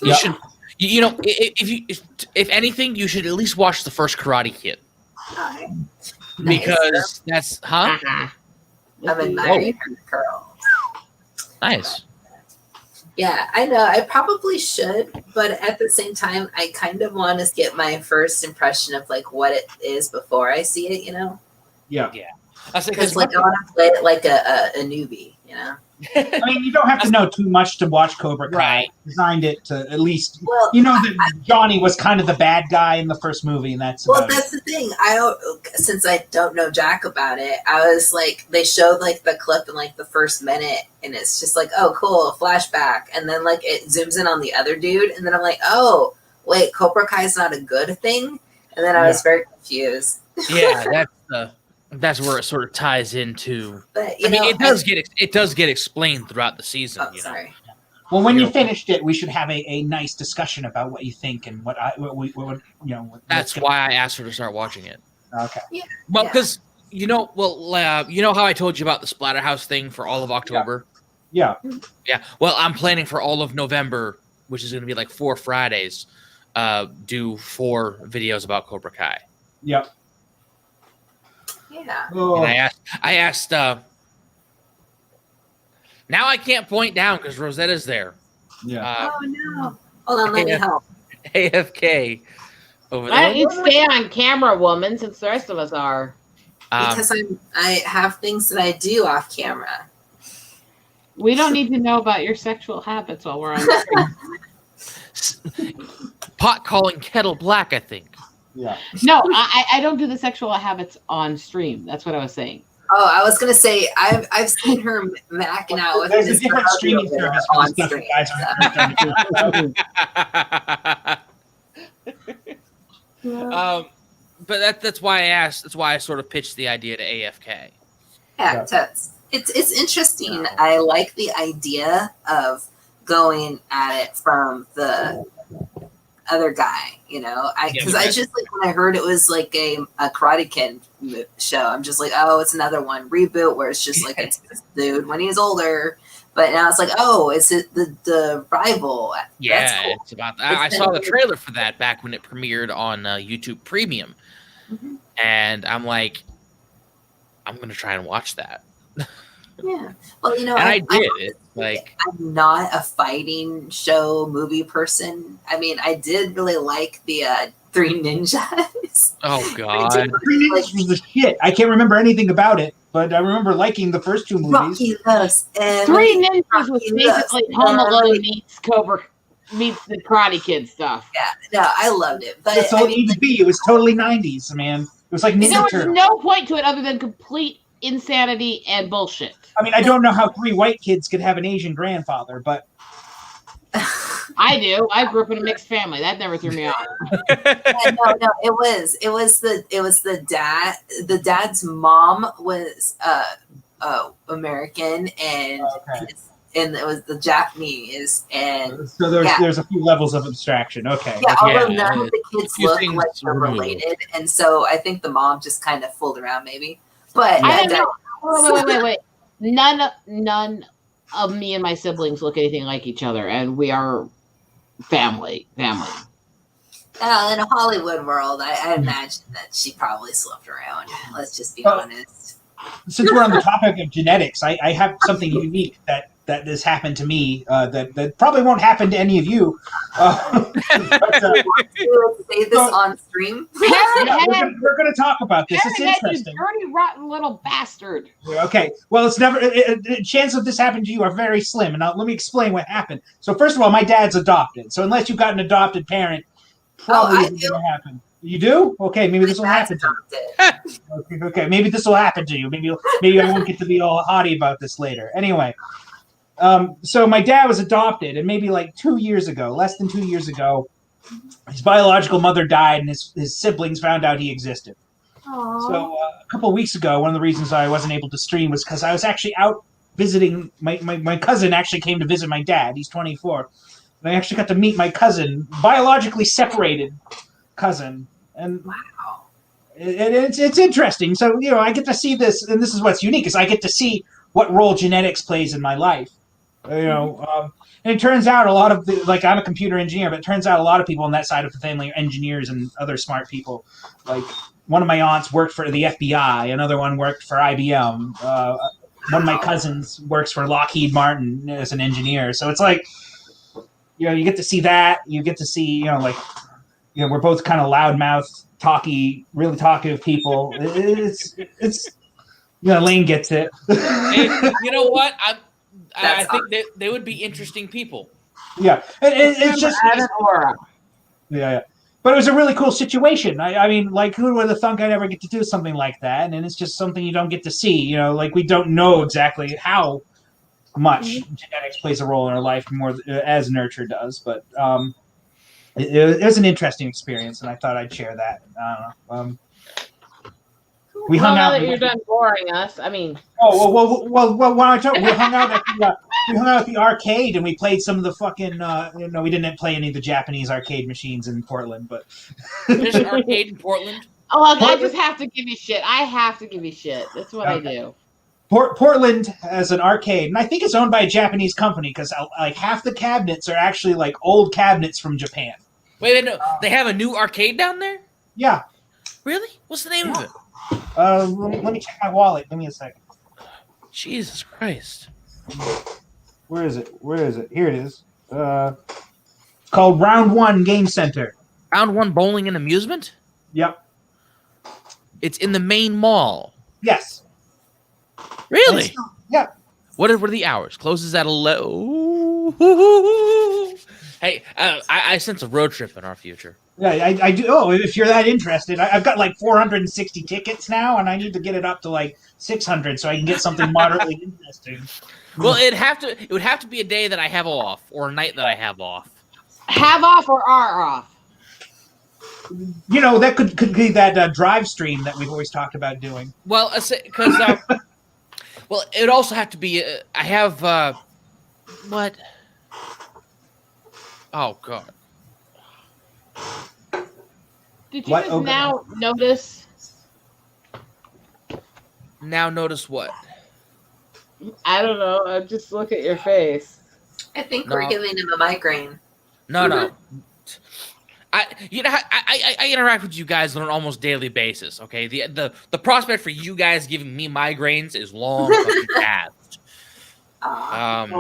You should, if anything, you should at least watch the first Karate Kid. Because that's I'm admiring her girl. Nice. Yeah, I know. I probably should, but at the same time, I kind of want to get my first impression of like what it is before I see it. Yeah. Because like I want to play it like a newbie. I mean, you don't have to know too much to watch Cobra Kai. Right. Designed it to at least, that Johnny was kind of the bad guy in the first movie, and that's the thing. Since I don't know jack about it, I was like, they showed like the clip in like the first minute, and it's just like, oh, cool, a flashback, and then like it zooms in on the other dude, and then I'm like, oh, wait, Cobra Kai is not a good thing, and then I was very confused. Yeah, that's where it sort of ties into. But it does get explained throughout the season. Oh, sorry. Well, when you finished it, we should have a nice discussion about what you think and what That's why I asked her to start watching it. Okay. Yeah. Well, because how I told you about the Splatterhouse thing for all of October. Yeah. Yeah. Well, I'm planning for all of November, which is going to be like 4 Fridays. Do 4 videos about Cobra Kai. Yep. Yeah. Oh. And I asked. Now I can't point down because Rosetta's there. Yeah. Oh no! Hold on, let me help. AFK over there. Why don't you stay on camera, woman? Since the rest of us are. Because I have things that I do off camera. We don't need to know about your sexual habits while we're on screen. Pot calling kettle black, I think. Yeah. No, I don't do the sexual habits on stream. That's what I was saying. Oh, I was gonna say I've seen her macking out with There's a different streaming service for on the stuff stream. you guys are But that's why I asked. That's why I sort of pitched the idea to AFK. Yeah, it's interesting. I like the idea of going at it from the other guy, because I just like when I heard it was like a Karate Kid show, I'm just like, oh, it's another one reboot where it's just like it's this dude when he's older, but now it's like, oh, it's the rival. Yeah, that's cool. it's about that. I saw the trailer for that back when it premiered on YouTube Premium, and I'm like, I'm gonna try and watch that. Yeah, well, and I did. I'm not a fighting show movie person. I mean, I did really like the Three Ninjas. Oh God, Three Ninjas was the shit. I can't remember anything about it, but I remember liking the first 2 movies. Three Ninjas was basically Home Alone meets the Karate Kid stuff. Yeah, no, I loved it. But That's all it needed to be. It was totally 90s, man. It was like Ninja Turtles. There was no point to it other than complete insanity and bullshit. I mean, I don't know how 3 white kids could have an Asian grandfather, but I do. I grew up in a mixed family. That never threw me off. No, it was the dad. The dad's mom was American, and it was the Japanese, and so there's a few levels of abstraction. Okay. Yeah, although none of the kids look like they're related, and so I think the mom just kind of fooled around, maybe. But I don't know. Wait. None of me and my siblings look anything like each other, and we are family. In a Hollywood world, I imagine that she probably slipped around. Let's just be honest. Since we're on the topic of genetics, I have something unique that has happened to me that probably won't happen to any of you. But, say this on stream. We're going to talk about this. It's interesting. You dirty, rotten little bastard. Okay. Well, it's never. Chance of this happening to you are very slim, and let me explain what happened. So, first of all, my dad's adopted. So, unless you've got an adopted parent, probably isn't going to happen. You do? Okay, maybe this will happen to you. Okay, maybe this will happen to you. Maybe I won't get to be all haughty about this later. Anyway. So my dad was adopted, and maybe like 2 years ago, less than 2 years ago, his biological mother died, and his siblings found out he existed. Aww. So a couple of weeks ago, one of the reasons I wasn't able to stream was because I was actually out visiting. My cousin actually came to visit my dad. He's 24. And I actually got to meet my cousin, biologically separated cousin. And Wow. it's interesting. So I get to see this, and this is what's unique is I get to see what role genetics plays in my life. And it turns out a lot of I'm a computer engineer, but it turns out a lot of people on that side of the family are engineers and other smart people. Like one of my aunts worked for the FBI, another one worked for IBM. One of my cousins works for Lockheed Martin as an engineer. So it's like, you get to see that. You get to see, we're both kind of loudmouth, really talkative people. It's Lane gets it. Hey, you know what? I think they would be interesting people. Yeah, it's just added aura. Yeah. But it was a really cool situation. I mean, who would have thunk I'd ever get to do something like that? And it's just something you don't get to see. We don't know exactly how much genetics plays a role in our life more as nurture does. But it was an interesting experience, and I thought I'd share that. I don't know. We hung out. Now that you're done boring us, I mean. Oh well. When I talk, we hung out at the arcade and we played some of the fucking. We didn't play any of the Japanese arcade machines in Portland, but there's an arcade in Portland. Oh, I just have to give you shit. I have to give you shit. That's what I do. Portland has an arcade, and I think it's owned by a Japanese company because half the cabinets are actually old cabinets from Japan. Wait, no, they have a new arcade down there? Yeah. Really? What's the name of it? Let me check my wallet. Give me a second. Jesus Christ. Where is it? Here it is. It's called Round 1 Game Center. Round 1 Bowling and Amusement? Yep. It's in the main mall. Yes. Really? Yeah. What are the hours? Closes at 11. Hey, I sense a road trip in our future. Yeah, I do. Oh, if you're that interested, I've got 460 tickets now, and I need to get it up to 600 so I can get something moderately interesting. Well, it would have to be a day that I have off, or a night that I have off. Have off or are off? That could be that drive stream that we've always talked about doing. Well, because well, it would also have to be. I have what? Oh God. Did you just now notice? Now notice what? I don't know. Just look at your face. I think we're giving him a migraine. No. I interact with you guys on an almost daily basis. Okay, the prospect for you guys giving me migraines is long fucking past. And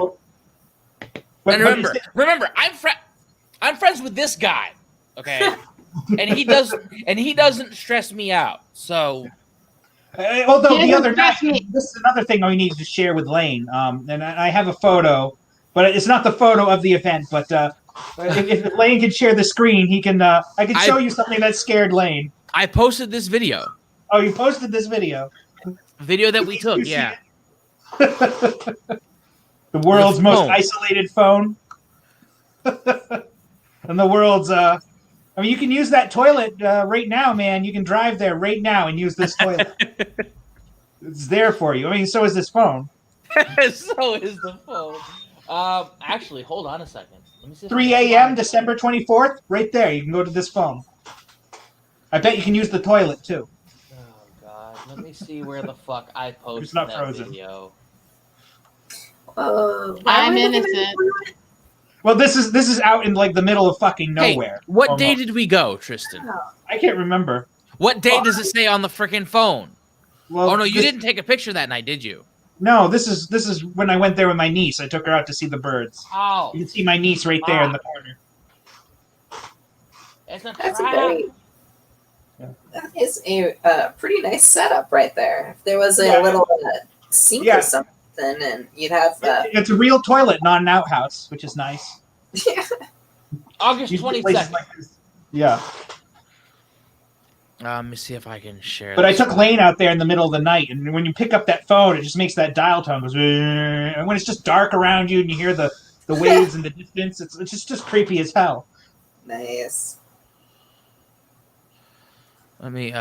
remember, I'm friends with this guy. Okay. And he doesn't stress me out. So, although the other night, this is another thing we need to share with Lane. And I have a photo, but it's not the photo of the event. But if Lane can share the screen, he can. I can show you something that scared Lane. I posted this video. Oh, you posted this video? Video that we took, yeah. The world's most isolated phone, and the world's. You can use that toilet right now, man. You can drive there right now and use this toilet. It's there for you. So is this phone. So is the phone. Actually, hold on a second. Let me see 3 a.m. December 24th, right there. You can go to this phone. I bet you can use the toilet, too. Oh, God. Let me see where the fuck I posted it's not that frozen. video. I'm innocent. Well, this is out in the middle of fucking nowhere. Hey, what day did we go, Tristan? I can't remember. What day does it say on the freaking phone? Well, no, you didn't take a picture that night, did you? No, this is when I went there with my niece. I took her out to see the birds. Oh, you can see my niece right there in the corner. That's great. Yeah. That is a pretty nice setup right there. If there was a little sink or something. And you'd have it's a real toilet, not an outhouse, which is nice. Yeah. August 22nd. Yeah. Let me see if I can share. But I took Lane out there in the middle of the night, and when you pick up that phone, it just makes that dial tone goes. And when it's just dark around you and you hear the waves in the distance, it's just creepy as hell. Nice. Let me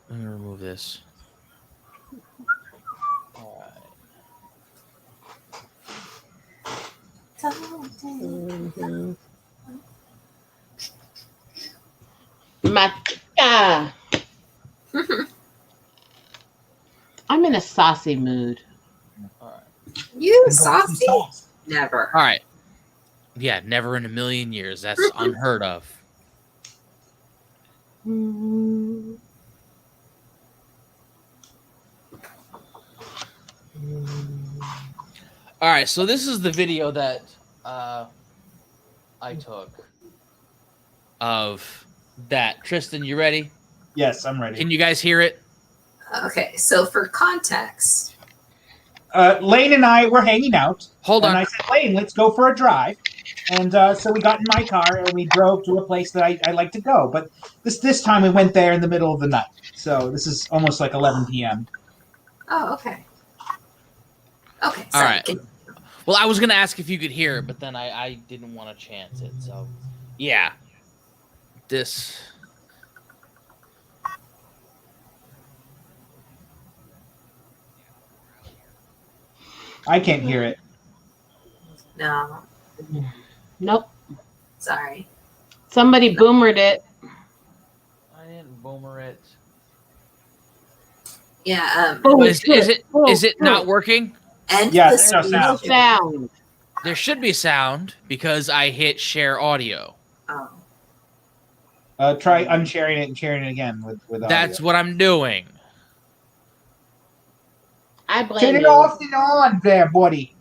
remove this. Yeah. I'm in a saucy mood. You saucy? Never. All right. Yeah, never in a million years. That's unheard of. All right, so this is the video that I took of that. Tristan, you ready? Yes, I'm ready. Can you guys hear it? Okay, so for context, Lane and I were hanging out. Hold on. And I said, Lane, let's go for a drive. And so we got in my car and we drove to a place that I like to go. But this time we went there in the middle of the night. So this is almost like 11 p.m. oh, okay. Okay, All sorry. right. Well, I was going to ask if you could hear it, but then I didn't want to chance it. So, yeah. This... I can't hear it. No, Nope. sorry. Somebody boomered it. I didn't boomer it. Yeah, Oh, Is it not working? end Yeah, the there's no stream. sound. Sound. There should be sound because I hit share audio. Oh. Try unsharing it and sharing it again with audio. That's what I'm doing. I blame Turn it you. off and on there, buddy.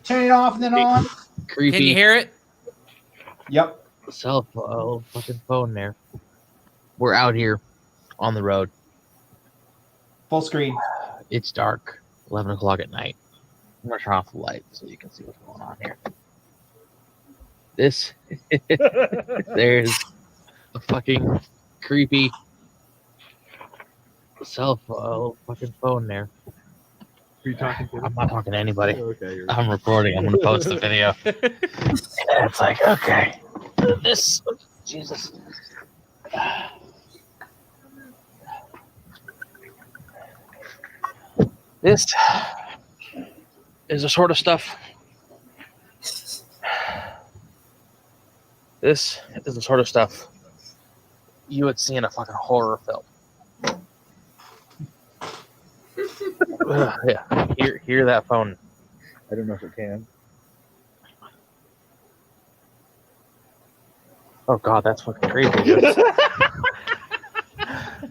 Turn it off and then on. Creepy. Can you hear it? Yep. Cell phone, fucking phone there. We're out here on the road. Full screen. It's dark. 11 o'clock at night. I'm gonna turn off the light so you can see what's going on here. This, there's a fucking creepy cell phone, fucking phone there. Who are you talking to? I'm not talking to anybody. Okay, you're I'm recording. I'm gonna post the video. And it's like, okay, this, Jesus. This is the sort of stuff. This is the sort of stuff you would see in a fucking horror film. Yeah, hear that phone. I don't know if it can. Oh god, that's fucking creepy, dude.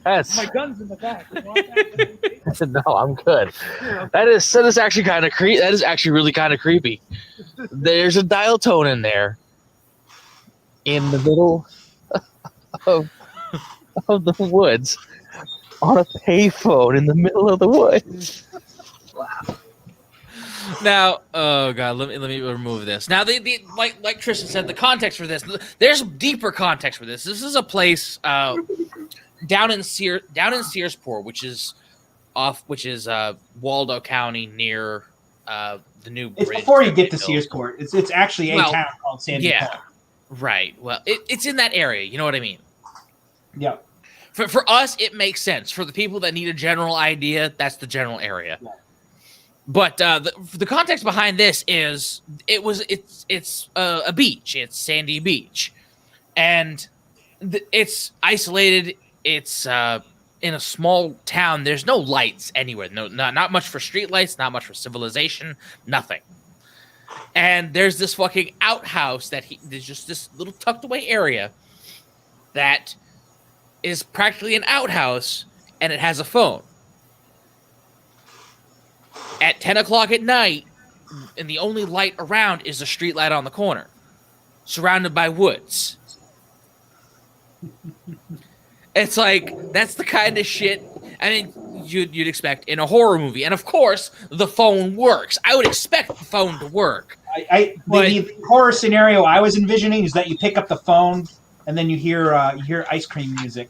That's My gun's in the back. no, I'm good. That is actually kind of creepy. That is actually really kind of creepy. There's a dial tone in there, in the middle of the woods, on a payphone in the middle of the woods. Now, oh god, let me remove this. Now, the like Tristan said, the context for this, there's deeper context for this. This is a place down in Searsport, which is Waldo County near the new bridge. It's before you get to they built. Searsport. It's actually a town called Sandy Yeah, Point. right. Well, it's in that area. You know what I mean? Yep. For us, it makes sense. For the people that need a general idea, that's the general area. Yeah. But the context behind this is it's a beach. It's Sandy Beach, and it's isolated. It's in a small town. There's no lights anywhere. No, not much for street lights. Not much for civilization. Nothing. And there's this fucking outhouse there's just this little tucked away area that is practically an outhouse, and it has a phone. At 10 o'clock at night, and the only light around is a street light on the corner, surrounded by woods. It's like, that's the kind of shit, I mean, you'd expect in a horror movie. And of course, the phone works. I would expect the phone to work. The horror scenario I was envisioning is that you pick up the phone and then you hear ice cream music.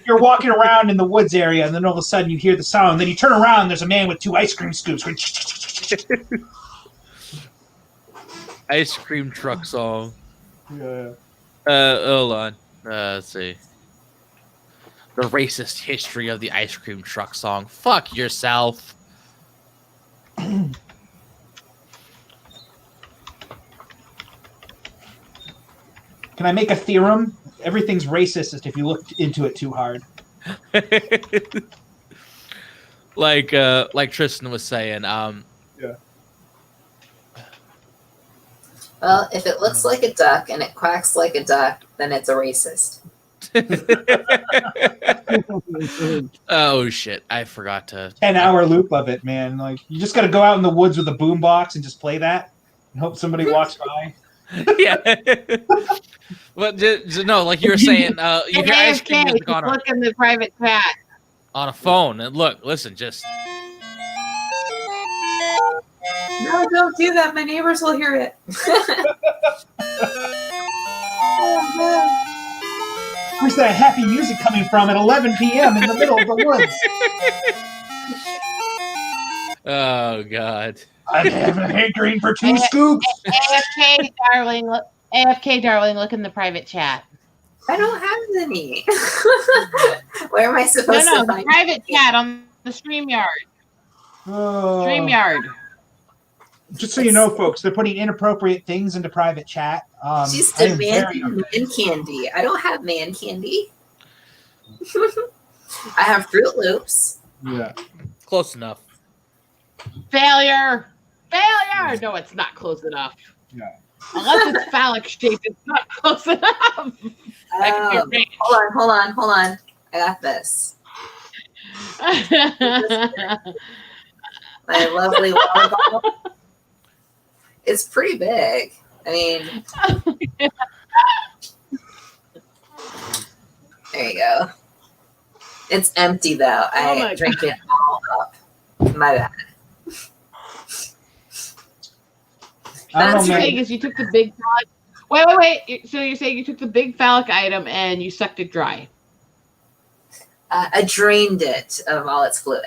You're walking around in the woods area, and then all of a sudden you hear the sound. Then you turn around, and there's a man with 2 ice cream scoops. Ice cream truck song. Yeah. Hold on. Let's see. The racist history of the ice cream truck song. Fuck yourself. Can I make a theorem? Everything's racist if you look into it too hard. like Tristan was saying. Yeah. Well, if it looks like a duck and it quacks like a duck, then it's a racist. Oh shit! I forgot to 10-hour loop of it, man. Like you just got to go out in the woods with a boombox and just play that and hope somebody walks by. Yeah. But no, like you were saying, you hear ice cream music look in the private chat on a phone, and listen, just. No, don't do that. My neighbors will hear it. Where's that happy music coming from at 11 p.m. in the middle of the woods? Oh God! I have a hankering for 2 scoops. AFK darling, look in the privite chat. I don't have any. Where am I supposed to the find private chat on the StreamYard. StreamYard. Just so you know, folks, they're putting inappropriate things into private chat. She's demanding man candy. I don't have man candy. I have Fruit Loops. Yeah. Close enough. Failure. No, it's not close enough. Yeah. Unless it's phallic shaped, it's not close enough. Hold on. I got this. My lovely water bottle. It's pretty big. I mean, there you go. It's empty though. I drink it all up. My bad. That's the thing is you took the big phallic. Wait. So you're saying you took the big phallic item and you sucked it dry? I drained it of all its fluid.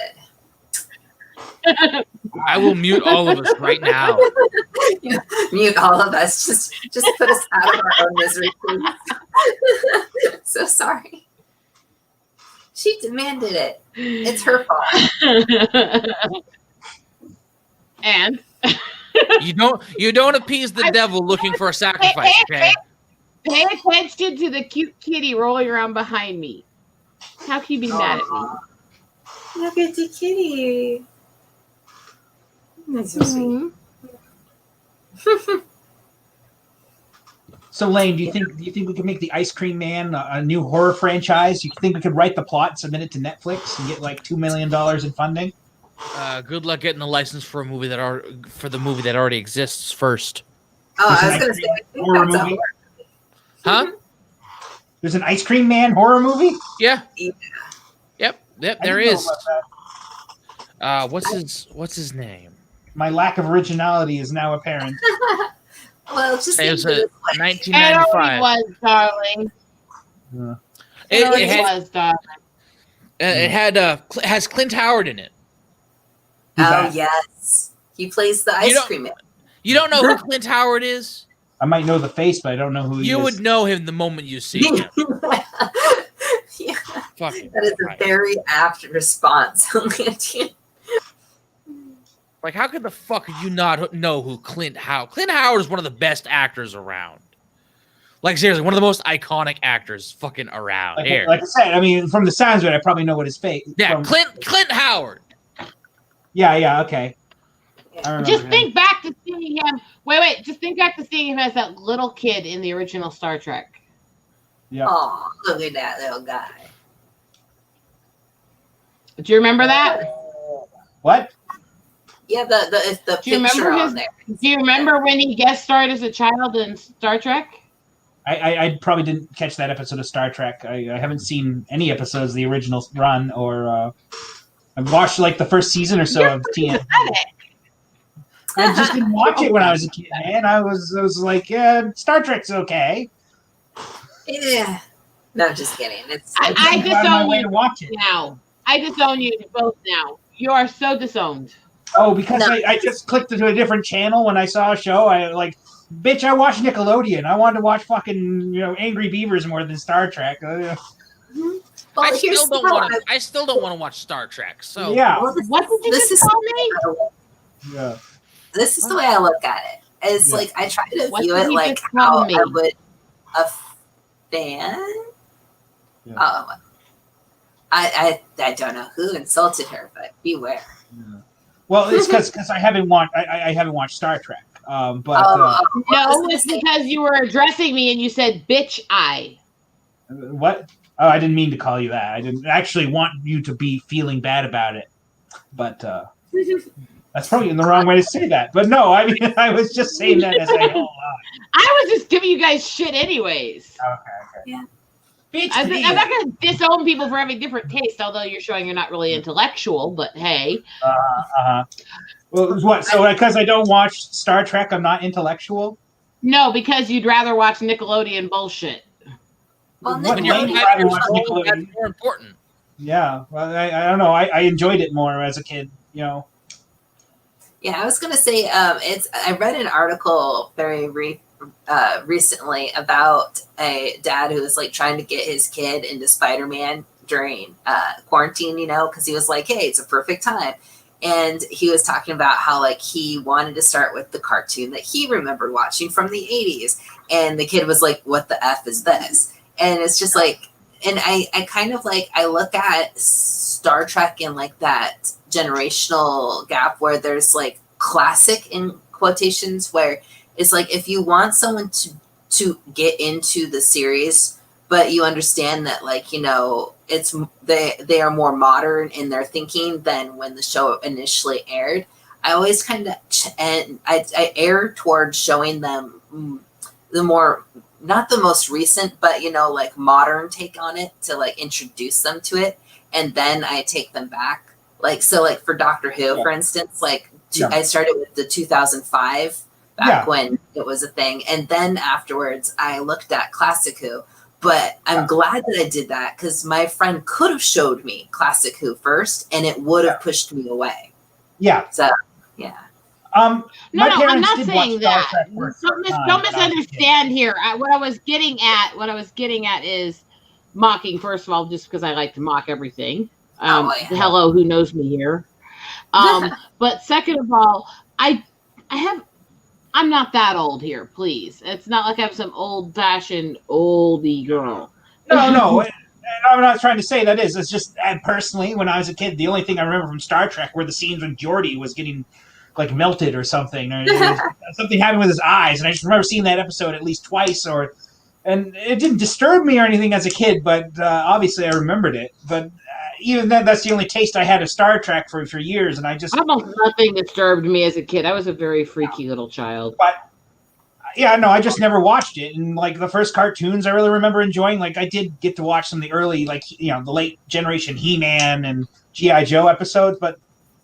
I will mute all of us right now. Mute all of us. Just put us out of our own misery, please. So sorry. She demanded it. It's her fault. And you don't appease the devil looking for a sacrifice, okay? Pay attention to the cute kitty rolling around behind me. How can you be mad at me? Look at the kitty. That's so sweet. So, Lane, do you think we could make the Ice Cream Man a new horror franchise? You think we could write the plot, and submit it to Netflix, and get like $2 million in funding? Good luck getting the license for the movie that already exists first. Oh, I was going to say, horror movie. Huh? There's an Ice Cream Man horror movie? Yeah. Yep. There is. What's his name? My lack of originality is now apparent. Well, just it was 1995. It already was, darling. It has Clint Howard in it. Oh yes, he plays the ice cream man. You don't know who Clint Howard is? I might know the face, but I don't know who he is. You would know him the moment you see him. Yeah. Fucking that is a very apt response, Atlantean. Like, how could the fuck you not know who Clint Howard? Clint Howard is one of the best actors around. Like, seriously, one of the most iconic actors fucking around here. Like I said, I mean, from the sounds of it, I probably know what his face. Yeah, Clint Howard. Yeah, okay. Just think back to seeing him. Wait. Just think back to seeing him as that little kid in the original Star Trek. Yeah. Oh, look at that little guy. Do you remember that? What? Yeah, the do you picture remember on there. Do you remember when he guest starred as a child in Star Trek? I probably didn't catch that episode of Star Trek. I haven't seen any episodes of the original run, or I've watched like the first season or so of TNG. I just didn't watch it when I was a kid, man. I was like, yeah, Star Trek's okay. Yeah. No, I'm just kidding. I disown you to watch it now. I disown you both now. You are so disowned. Oh, because I just clicked into a different channel when I saw a show. I bitch, I watched Nickelodeon. I wanted to watch fucking, Angry Beavers more than Star Trek. Well, I still don't want to watch Star Trek. So yeah. Well, what did you just tell me? Yeah. This is the way I look at it. It's like I try to view it like how I would a fan. Yeah. Oh, I don't know who insulted her, but beware. Yeah. Well, it's because I haven't watched Star Trek. But what No, was it's this? because you were addressing me and you said bitch I. what? Oh, I didn't mean to call you that. I didn't actually want you to be feeling bad about it. But that's probably the wrong way to say that. But no, I mean I was just saying that as I go along. I was just giving you guys shit anyways. Okay. Yeah. Bitch, I'm please. not going to disown people for having different tastes, although you're showing you're not really intellectual, but hey. Well, what? So because I don't watch Star Trek, I'm not intellectual? No, because you'd rather watch Nickelodeon bullshit. Well, What When you're lady Nickelodeon- rather 5 years watch old, that's Nickelodeon? more important. Yeah, well, I don't know. I enjoyed it more as a kid, you know. Yeah, I was gonna say I read an article very recently about a dad who was like trying to get his kid into Spider-Man during quarantine, because he was like, hey, it's a perfect time. And he was talking about how like he wanted to start with the cartoon that he remembered watching from the 80s. And the kid was like, what the F is this? And it's just like, and I kind of like, I look at Star Trek in like that generational gap where there's like classic in quotations, where it's like, if you want someone to get into the series, but you understand that like, it's they are more modern in their thinking than when the show initially aired. I always kind of, and I err towards showing them the more, not the most recent, but like modern take on it to like introduce them to it, and then I take them back. Like so, like for Doctor Who, for instance, like I started with the 2005 back when it was a thing, and then afterwards I looked at Classic Who. But I'm glad that I did that because my friend could have showed me Classic Who first, and it would have pushed me away. Yeah. So yeah. No, I'm not did saying watch Star that. Trek for Don't a time, don't but I was a misunderstand here. What I was getting at is mocking. First of all, just because I like to mock everything. Hello, who knows me here? But second of all, I'm not that old here. Please, it's not like I'm some old-fashioned oldie girl. No, and I'm not trying to say that is. It's just personally, when I was a kid, the only thing I remember from Star Trek were the scenes when Geordi was getting like melted or something, or something happened with his eyes, and I just remember seeing that episode at least twice. And it didn't disturb me or anything as a kid, but obviously I remembered it. But even then, that's the only taste I had of Star Trek for years, and I just almost nothing disturbed me as a kid. I was a very freaky little child. But yeah, no, I just never watched it. And like the first cartoons I really remember enjoying, like I did get to watch some of the early, like, the late generation He-Man and G.I. Joe episodes. But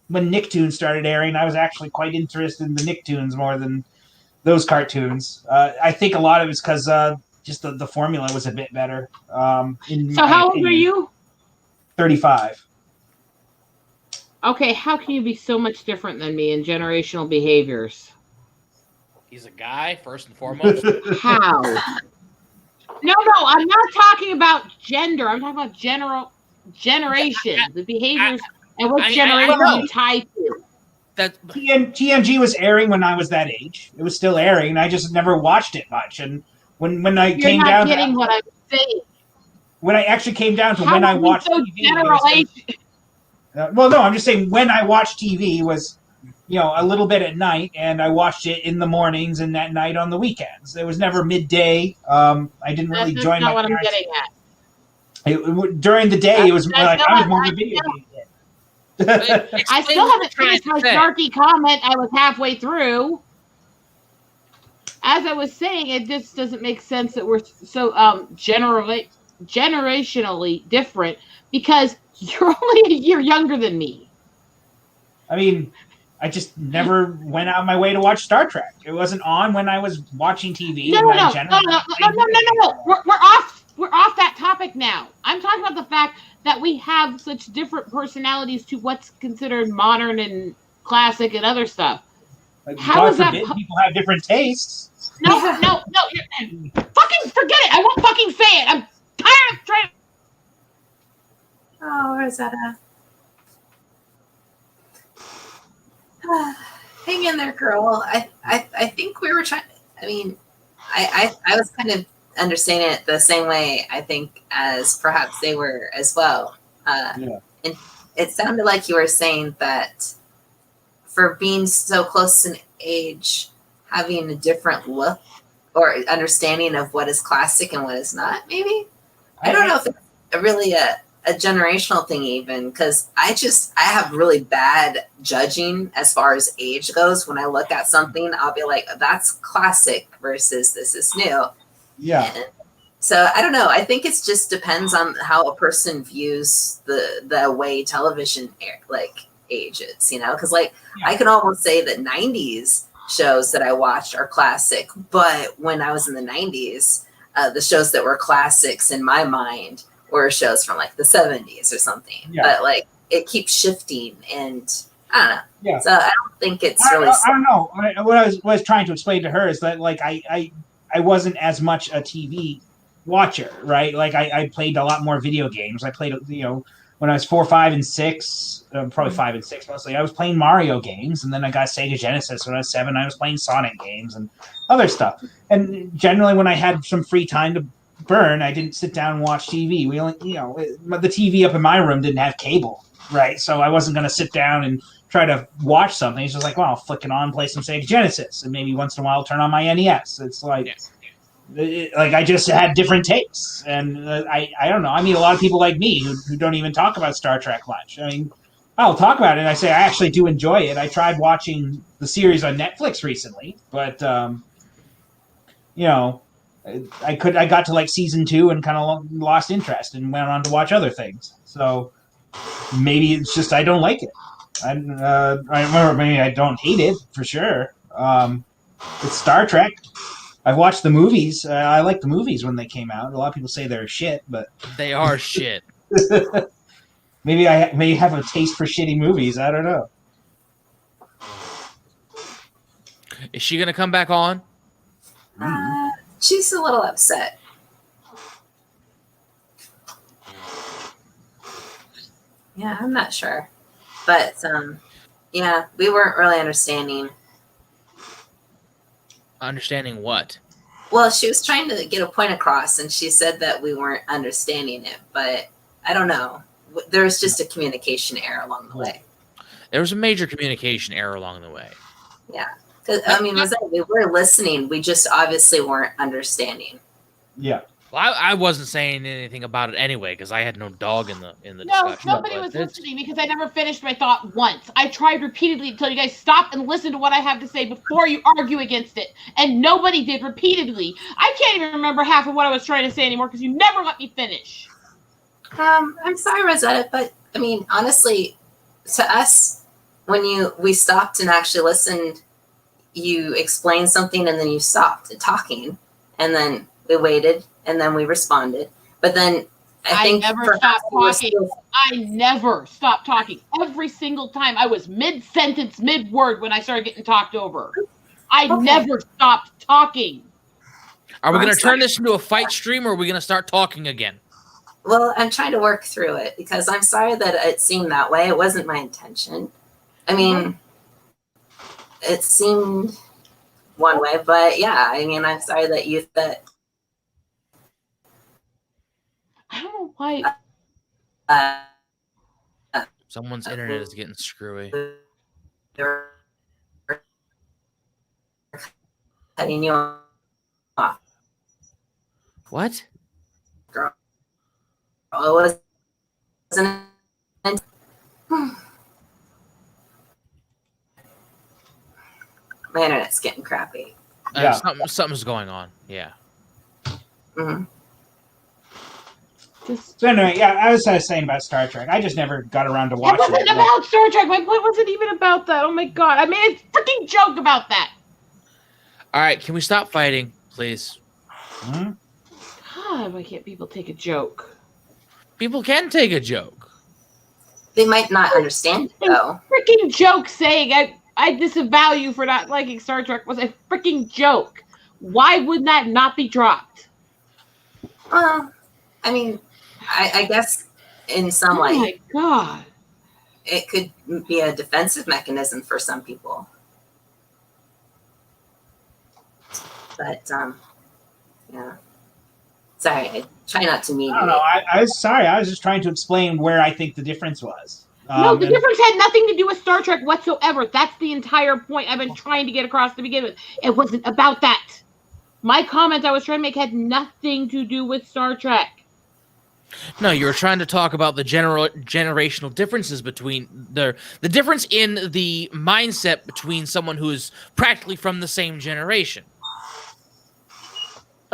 when Nicktoons started airing, I was actually quite interested in the Nicktoons more than those cartoons. I think a lot of it's because just the formula was a bit better. So how old are you? 35. Okay, how can you be so much different than me in generational behaviors? He's a guy, first and foremost. How? No, I'm not talking about gender. I'm talking about generation, the behaviors, and what generation you tie to. That TNG was airing when I was that age. It was still airing. I just never watched it much. And when I You're came not down getting to what I'm saying. when I actually came down to How when I are we watched so TV, well, no, I'm just saying when I watched TV was, a little bit at night, and I watched it in the mornings and at night on the weekends. It was never midday. I didn't really join. That's not my what I'm parents. getting at. During the day, it was like I was more of a video game kid. I still haven't finished my snarky comment. I was halfway through. As I was saying, it just doesn't make sense that we're so generationally different because you're only a year younger than me. I mean, I just never went out of my way to watch Star Trek. It wasn't on when I was watching TV. No. We're off that topic now. I'm talking about the fact that we have such different personalities to what's considered modern and classic and other stuff. How is that? People have different tastes. No. Fucking forget it. I won't fucking say it. I'm tired of trying. Oh, where's that at? Hang in there, girl. I think we were trying. I mean, I was kind of understanding it the same way, I think, as perhaps they were as well. And it sounded like you were saying that for being so close in age, having a different look or understanding of what is classic and what is not, maybe. I don't know if it's really a generational thing even, because I have really bad judging as far as age goes. When I look at something, I'll be like, that's classic versus this is new. Yeah. And so I don't know. I think it just depends on how a person views the way television ages, because I can almost say that 90s shows that I watched are classic, but when I was in the 90s, the shows that were classics in my mind were shows from like the 70s or something. Yeah. But it keeps shifting, and I don't know. Yeah. So I don't think it's really. I don't know. What I was trying to explain to her is that I wasn't as much a TV watcher, right? Like I played a lot more video games. I played, when I was 4, 5, and 6, probably 5 and 6 mostly, I was playing Mario games, and then I got Sega Genesis when I was 7. I was playing Sonic games and other stuff. And generally, when I had some free time to burn, I didn't sit down and watch TV. We only, the TV up in my room didn't have cable, right? So I wasn't going to sit down and try to watch something. It's just like, well, I'll flick it on, play some Sega Genesis, and maybe once in a while turn on my NES. It's like. Yeah. I just had different tastes, and I don't know. I mean, a lot of people like me who don't even talk about Star Trek much. I mean, I'll talk about it, and I say I actually do enjoy it. I tried watching the series on Netflix recently, but I got to like season 2 and kind of lost interest and went on to watch other things. So maybe it's just I don't like it. I remember maybe I don't hate it for sure. It's Star Trek. I've watched the movies. I like the movies when they came out. A lot of people say they're shit, but they are shit. Maybe I may have a taste for shitty movies. I don't know. Is she gonna come back on? She's a little upset. Yeah, I'm not sure, but yeah, we weren't really understanding. Understanding what? Well, she was trying to get a point across, and she said that we weren't understanding it, but I don't know. There was just a communication error along the way. There was a major communication error along the way. Yeah. I mean, we were listening. We just obviously weren't understanding. Yeah. Well, I wasn't saying anything about it anyway because I had no dog in the discussion. No, nobody was listening because I never finished my thought once. I tried repeatedly until you guys stop and listen to what I have to say before you argue against it, and nobody did repeatedly. I can't even remember half of what I was trying to say anymore because you never let me finish. I'm sorry, Rosetta, but I mean, honestly, to us, when we stopped and actually listened, you explained something and then you stopped talking, and then we waited. And then we responded. But then I never stopped talking. I never stopped talking. Every single time I was mid-sentence, mid-word when I started getting talked over. I never stopped talking. Are we going to turn this into a fight stream, or are we going to start talking again? Well, I'm trying to work through it because I'm sorry that it seemed that way. It wasn't my intention. I mean, it seemed one way, but yeah, I mean, I'm sorry that you thought. I don't know why. Someone's internet is getting screwy. Cutting you off. What? Girl. It wasn't. My internet's getting crappy. Yeah. Something's going on. Yeah. Mm-hmm. So anyway, yeah, I was saying about Star Trek. I just never got around to watching it. It wasn't about Star Trek. My point wasn't even about that. Oh my god. I made a freaking joke about that. All right, can we stop fighting, please? God, why can't people take a joke? People can take a joke. They might not understand it, though. Freaking joke saying I disavow you for not liking Star Trek was a freaking joke. Why would that not be dropped? Well, I mean, I guess in some way. Oh my god. It could be a defensive mechanism for some people. But, yeah. Sorry, I try not to mean. I don't know. I was sorry. I was just trying to explain where I think the difference was. No, the difference had nothing to do with Star Trek whatsoever. That's the entire point I've been trying to get across to begin with. It wasn't about that. My comment I was trying to make had nothing to do with Star Trek. No, you were trying to talk about the generational differences between the difference in the mindset between someone who is practically from the same generation.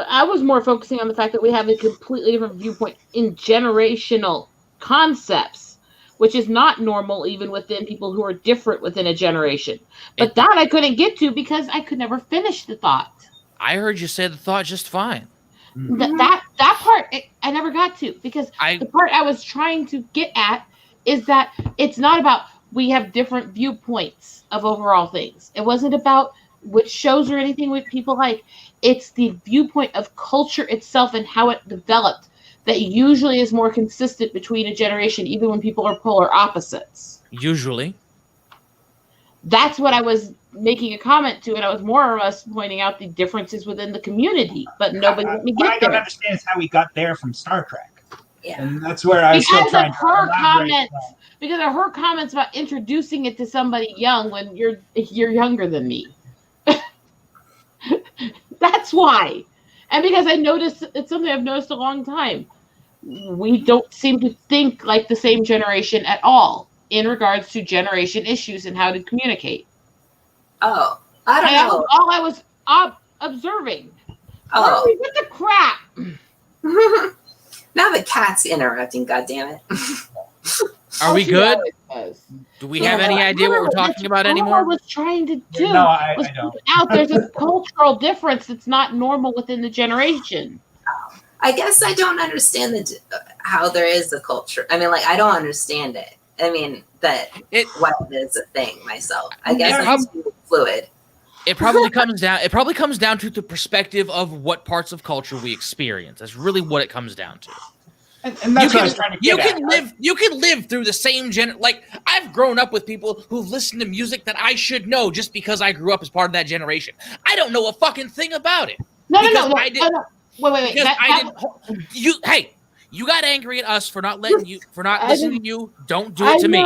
I was more focusing on the fact that we have a completely different viewpoint in generational concepts, which is not normal even within people who are different within a generation. But that I couldn't get to because I could never finish the thought. I heard you say the thought just fine. That part I never got to because the part I was trying to get at is that it's not about we have different viewpoints of overall things. It wasn't about which shows or anything with people like. It's the viewpoint of culture itself and how it developed that usually is more consistent between a generation, even when people are polar opposites. Usually. That's what I was making a comment to, and I was more or less pointing out the differences within the community, but nobody let me get there. What I don't understand is how we got there from Star Trek. Yeah. And that's where I was still trying to elaborate. Because of her comments about introducing it to somebody young when you're younger than me. That's why. And because I noticed, it's something I've noticed a long time. We don't seem to think like the same generation at all in regards to generation issues and how to communicate. Oh, I don't know. All I was observing. Oh. What the crap? Now the cat's interrupting, goddammit. Are we good? Do we have any idea what we're talking about anymore? All I was trying to do No, I don't. There's a cultural difference that's not normal within the generation. I guess I don't understand how there is a culture. I mean, like, I don't understand it. I mean, what is a thing myself. I guess it's fluid. It probably comes down. It probably comes down to the perspective of what parts of culture we experience. That's really what it comes down to. And that's what I was trying to get at. You can live through the same like I've grown up with people who've listened to music that I should know just because I grew up as part of that generation. I don't know a fucking thing about it. No. Wait. Hey, you got angry at us for not listening to you. Don't do it to me.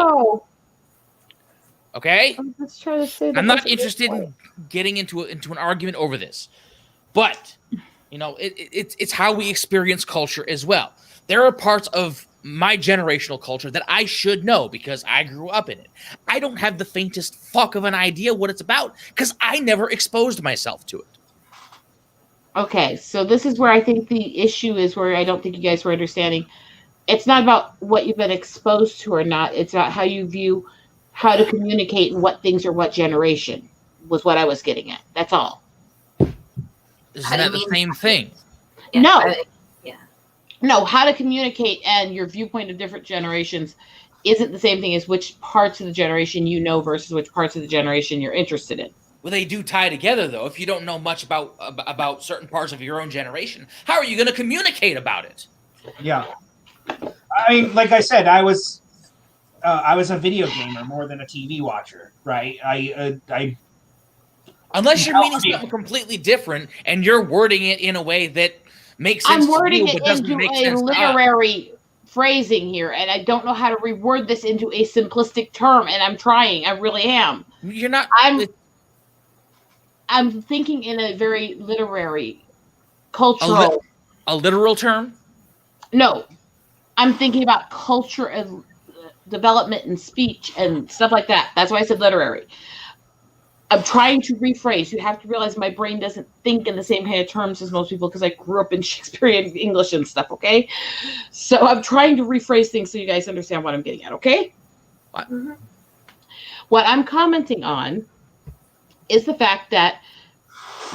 Okay? I'm just trying to say that I'm not interested in getting into an argument over this. But, it's how we experience culture as well. There are parts of my generational culture that I should know because I grew up in it. I don't have the faintest fuck of an idea what it's about because I never exposed myself to it. Okay, so this is where I think the issue is where I don't think you guys were understanding. It's not about what you've been exposed to or not. It's about how you view how to communicate and what things are what generation was what I was getting at. That's all. Isn't that the same thing? Yeah, no. No, how to communicate and your viewpoint of different generations isn't the same thing as which parts of the generation you know versus which parts of the generation you're interested in. Well, they do tie together, though. If you don't know much about certain parts of your own generation, how are you going to communicate about it? Yeah. I mean, like I said, I was a video gamer more than a TV watcher, right? Unless you're meaning something completely different and you're wording it in a way that makes sense. I'm wording to you, it into a literary phrasing here, and I don't know how to reword this into a simplistic term, and I'm trying. I really am. You're not. I'm thinking in a very literary, cultural. A literal term? No, I'm thinking about culture and development and speech and stuff like that. That's why I said literary. I'm trying to rephrase. You have to realize my brain doesn't think in the same kind of terms as most people because I grew up in Shakespearean English and stuff, okay? So I'm trying to rephrase things so you guys understand what I'm getting at, okay? Mm-hmm. What I'm commenting on is the fact that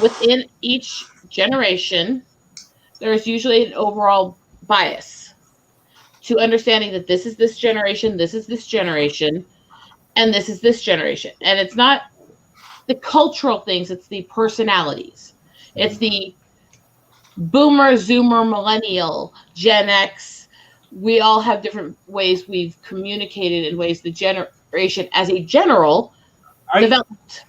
within each generation, there's usually an overall bias to understanding that this is this generation, this is this generation, and this is this generation. And it's not the cultural things, it's the personalities. It's the boomer, zoomer, millennial, Gen X. We all have different ways we've communicated in ways the generation as a general developed.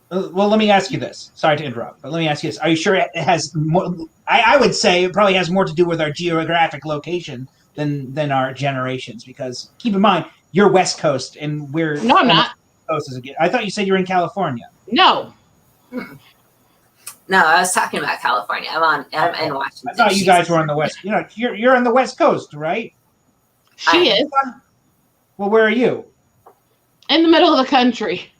Well, let me ask you this. Sorry to interrupt, but let me ask you this. Are you sure it has more, I would say it probably has more to do with our geographic location than our generations. Because keep in mind, you're West Coast, and we're No, I'm not. Coast as I thought you said you're in California. No. No, I was talking about California. I'm in Washington. I thought you guys were on the West. You're on the West Coast, right? She is. Well, where are you? In the middle of the country.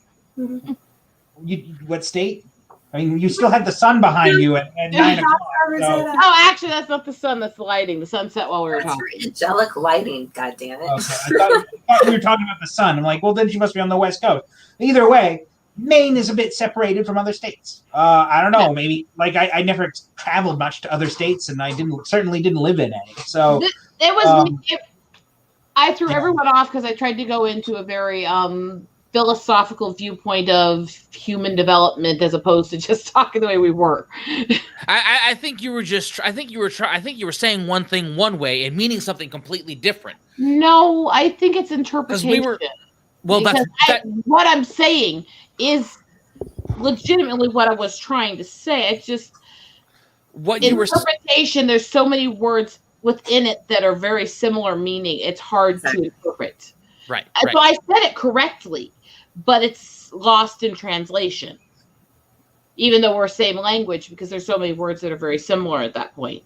What state? I mean, you still had the sun behind you at 9 o'clock. So. Oh, actually, that's not the sun. That's the lighting. The sunset while we were talking. Angelic lighting, goddammit. Okay. I thought we were talking about the sun. I'm like, well, then she must be on the West Coast. Either way, Maine is a bit separated from other states. I don't know. Maybe like I never traveled much to other states, and I certainly didn't live in any. So it was. I threw everyone off because I tried to go into a very philosophical viewpoint of human development as opposed to just talking the way we were. I think you were just. I think you were saying one thing one way and meaning something completely different. No, I think it's interpretation. We were. Well, what I'm saying is legitimately what I was trying to say. It's just what you were interpretation. There's so many words within it that are very similar meaning. It's hard to interpret. Right. So I said it correctly, but it's lost in translation. Even though we're same language, because there's so many words that are very similar at that point.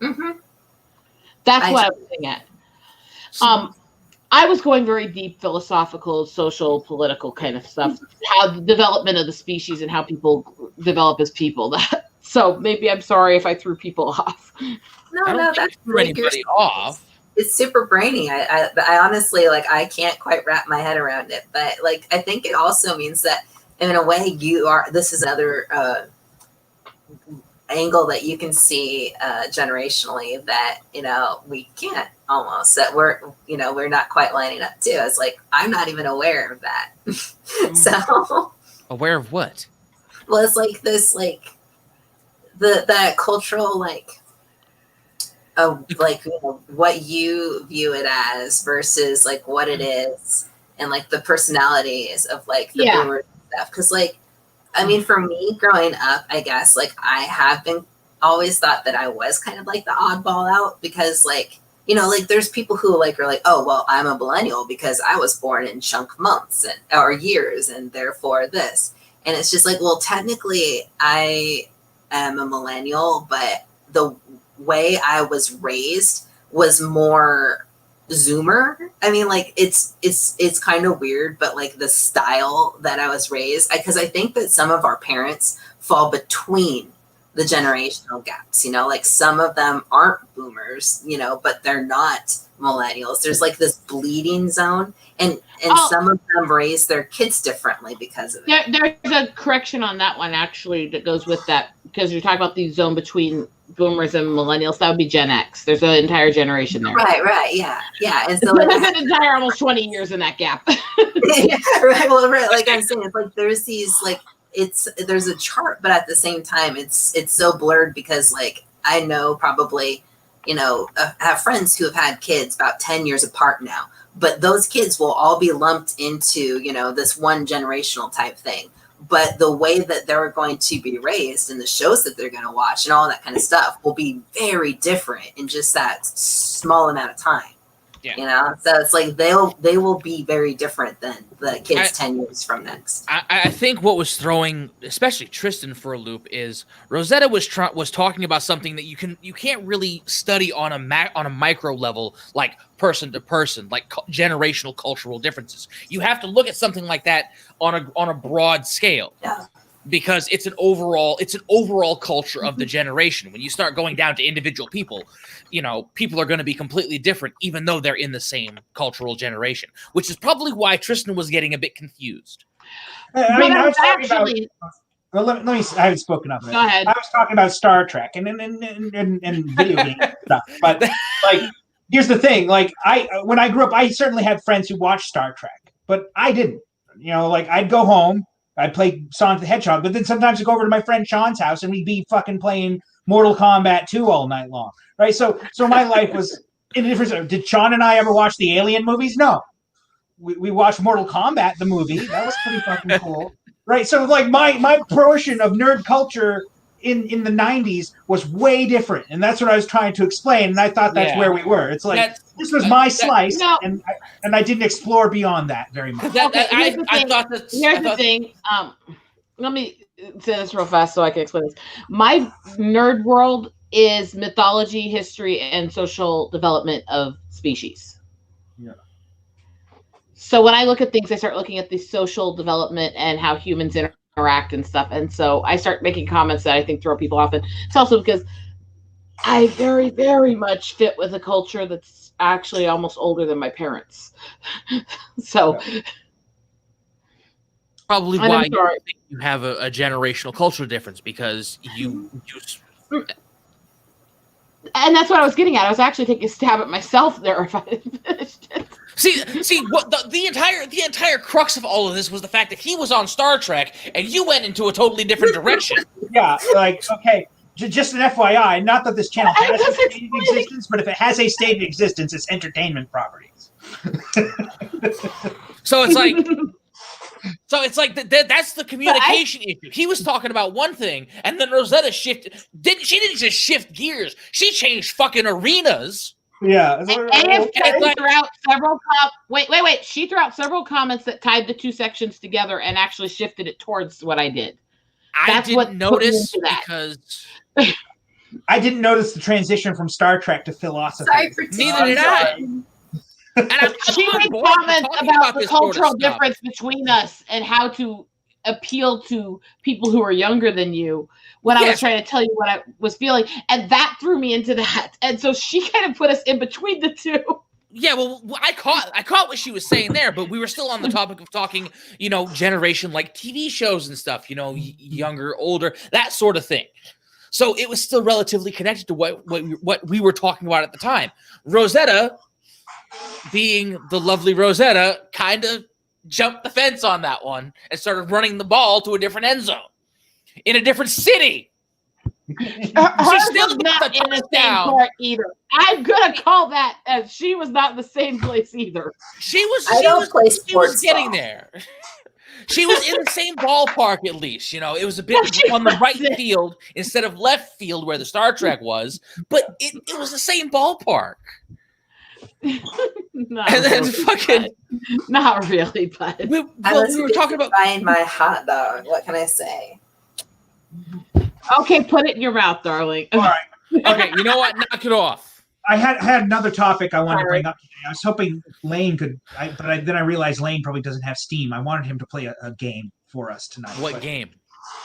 Mm-hmm. That's what I'm looking at. I was going very deep philosophical, social, political kind of stuff. How the development of the species and how people develop as people. So maybe I'm sorry if I threw people off. No, that's anybody off. It's super brainy. I honestly I can't quite wrap my head around it, but I think it also means that in a way this is another angle that you can see generationally that we can't almost, that we're not quite lining up to. It's I'm not even aware of that. So aware of what? Well, it's this that cultural what you view it as versus what it is, and the personalities of the boomers and stuff. Because I mean, for me growing up, I guess I have been always thought that I was kind of the oddball out, because there's people who are oh well, I'm a millennial because I was born in chunk months or years, and therefore this. And it's just well, technically I am a millennial, but the way I was raised was more Zoomer. I mean, it's kind of weird, but the style that I was raised, because I think that some of our parents fall between the generational gaps. Some of them aren't boomers, but they're not millennials. There's this bleeding zone, and some of them raise their kids differently because of it. There's a correction on that one actually that goes with that, because you're talking about the zone between boomers and millennials. That would be Gen X. There's an entire generation there. Right, yeah. And so there's an entire almost 20 years in that gap. Yeah, right. Well, right. I'm saying, it's there's these there's a chart, but at the same time, it's so blurred because I know probably I have friends who have had kids about 10 years apart now, but those kids will all be lumped into this one generational type thing. But the way that they're going to be raised and the shows that they're going to watch and all that kind of stuff will be very different in just that small amount of time. Yeah. So it's they will be very different than the kids 10 years from next. I think what was throwing especially Tristan for a loop is Rosetta was talking about something that you can't really study on a micro level, person to person, generational cultural differences. You have to look at something like that on a broad scale. Yeah. Because it's an overall culture of the generation. When you start going down to individual people, people are going to be completely different, even though they're in the same cultural generation, which is probably why Tristan was getting a bit confused. I mean, I was talking about. Well, let me. I haven't spoken up. Go ahead. I was talking about Star Trek and video game stuff, but here's the thing. When I grew up, I certainly had friends who watched Star Trek, but I didn't. I'd go home. I'd play Sonic the Hedgehog, but then sometimes I'd go over to my friend Sean's house and we'd be fucking playing Mortal Kombat 2 all night long, right? So my life was in a different zone. Did Sean and I ever watch the Alien movies? No. We watched Mortal Kombat, the movie. That was pretty fucking cool, right? So my portion of nerd culture in the 90s was way different, and that's what I was trying to explain, and I thought that's where we were. It's like this was my slice, and I didn't explore beyond that very much. Here's the thing. Let me say this real fast so I can explain this. My nerd world is mythology, history, and social development of species. Yeah. So when I look at things, I start looking at the social development and how humans interact and stuff. And so I start making comments that I think throw people off. And it's also because I very, very much fit with a culture that's actually almost older than my parents. So probably why you have a generational cultural difference, because you and that's what I was getting at. I was actually taking a stab at myself there if I didn't finish it. See what the entire crux of all of this was the fact that he was on Star Trek and you went into a totally different direction. Yeah, like, okay, just an FYI, not that this channel has a stated existence, but if it has a stated existence, it's entertainment properties. So it's like that's the communication issue. He was talking about one thing, and then Rosetta shifted. She didn't just shift gears; she changed fucking arenas. Yeah. And AFK threw out several wait. She threw out several comments that tied the two sections together and actually shifted it towards what I did. I didn't notice because I didn't notice the transition from Star Trek to philosophy. Neither did I. And she made comments about the cultural difference between us and how to appeal to people who are younger than you when I was trying to tell you what I was feeling. And that threw me into that. And so she kind of put us in between the two. Yeah, well, I caught what she was saying there, but we were still on the topic of talking, generation like TV shows and stuff, younger, older, that sort of thing. So it was still relatively connected to what we were talking about at the time. Rosetta, being the lovely Rosetta, kind of jumped the fence on that one and started running the ball to a different end zone in a different city. She still not in the same part either. I'm gonna call that as she was not in the same place either. She was getting there. She was in the same ballpark at least. It was a bit on the right field instead of left field where the Star Trek was, but it was the same ballpark. Not really, but we were talking about buying my hot dog. What can I say? Okay, put it in your mouth, darling. All right. Okay, you know what? Knock it off. I had another topic I wanted to bring up today. I was hoping Lane could, but then I realized Lane probably doesn't have Steam. I wanted him to play a game for us tonight. What game?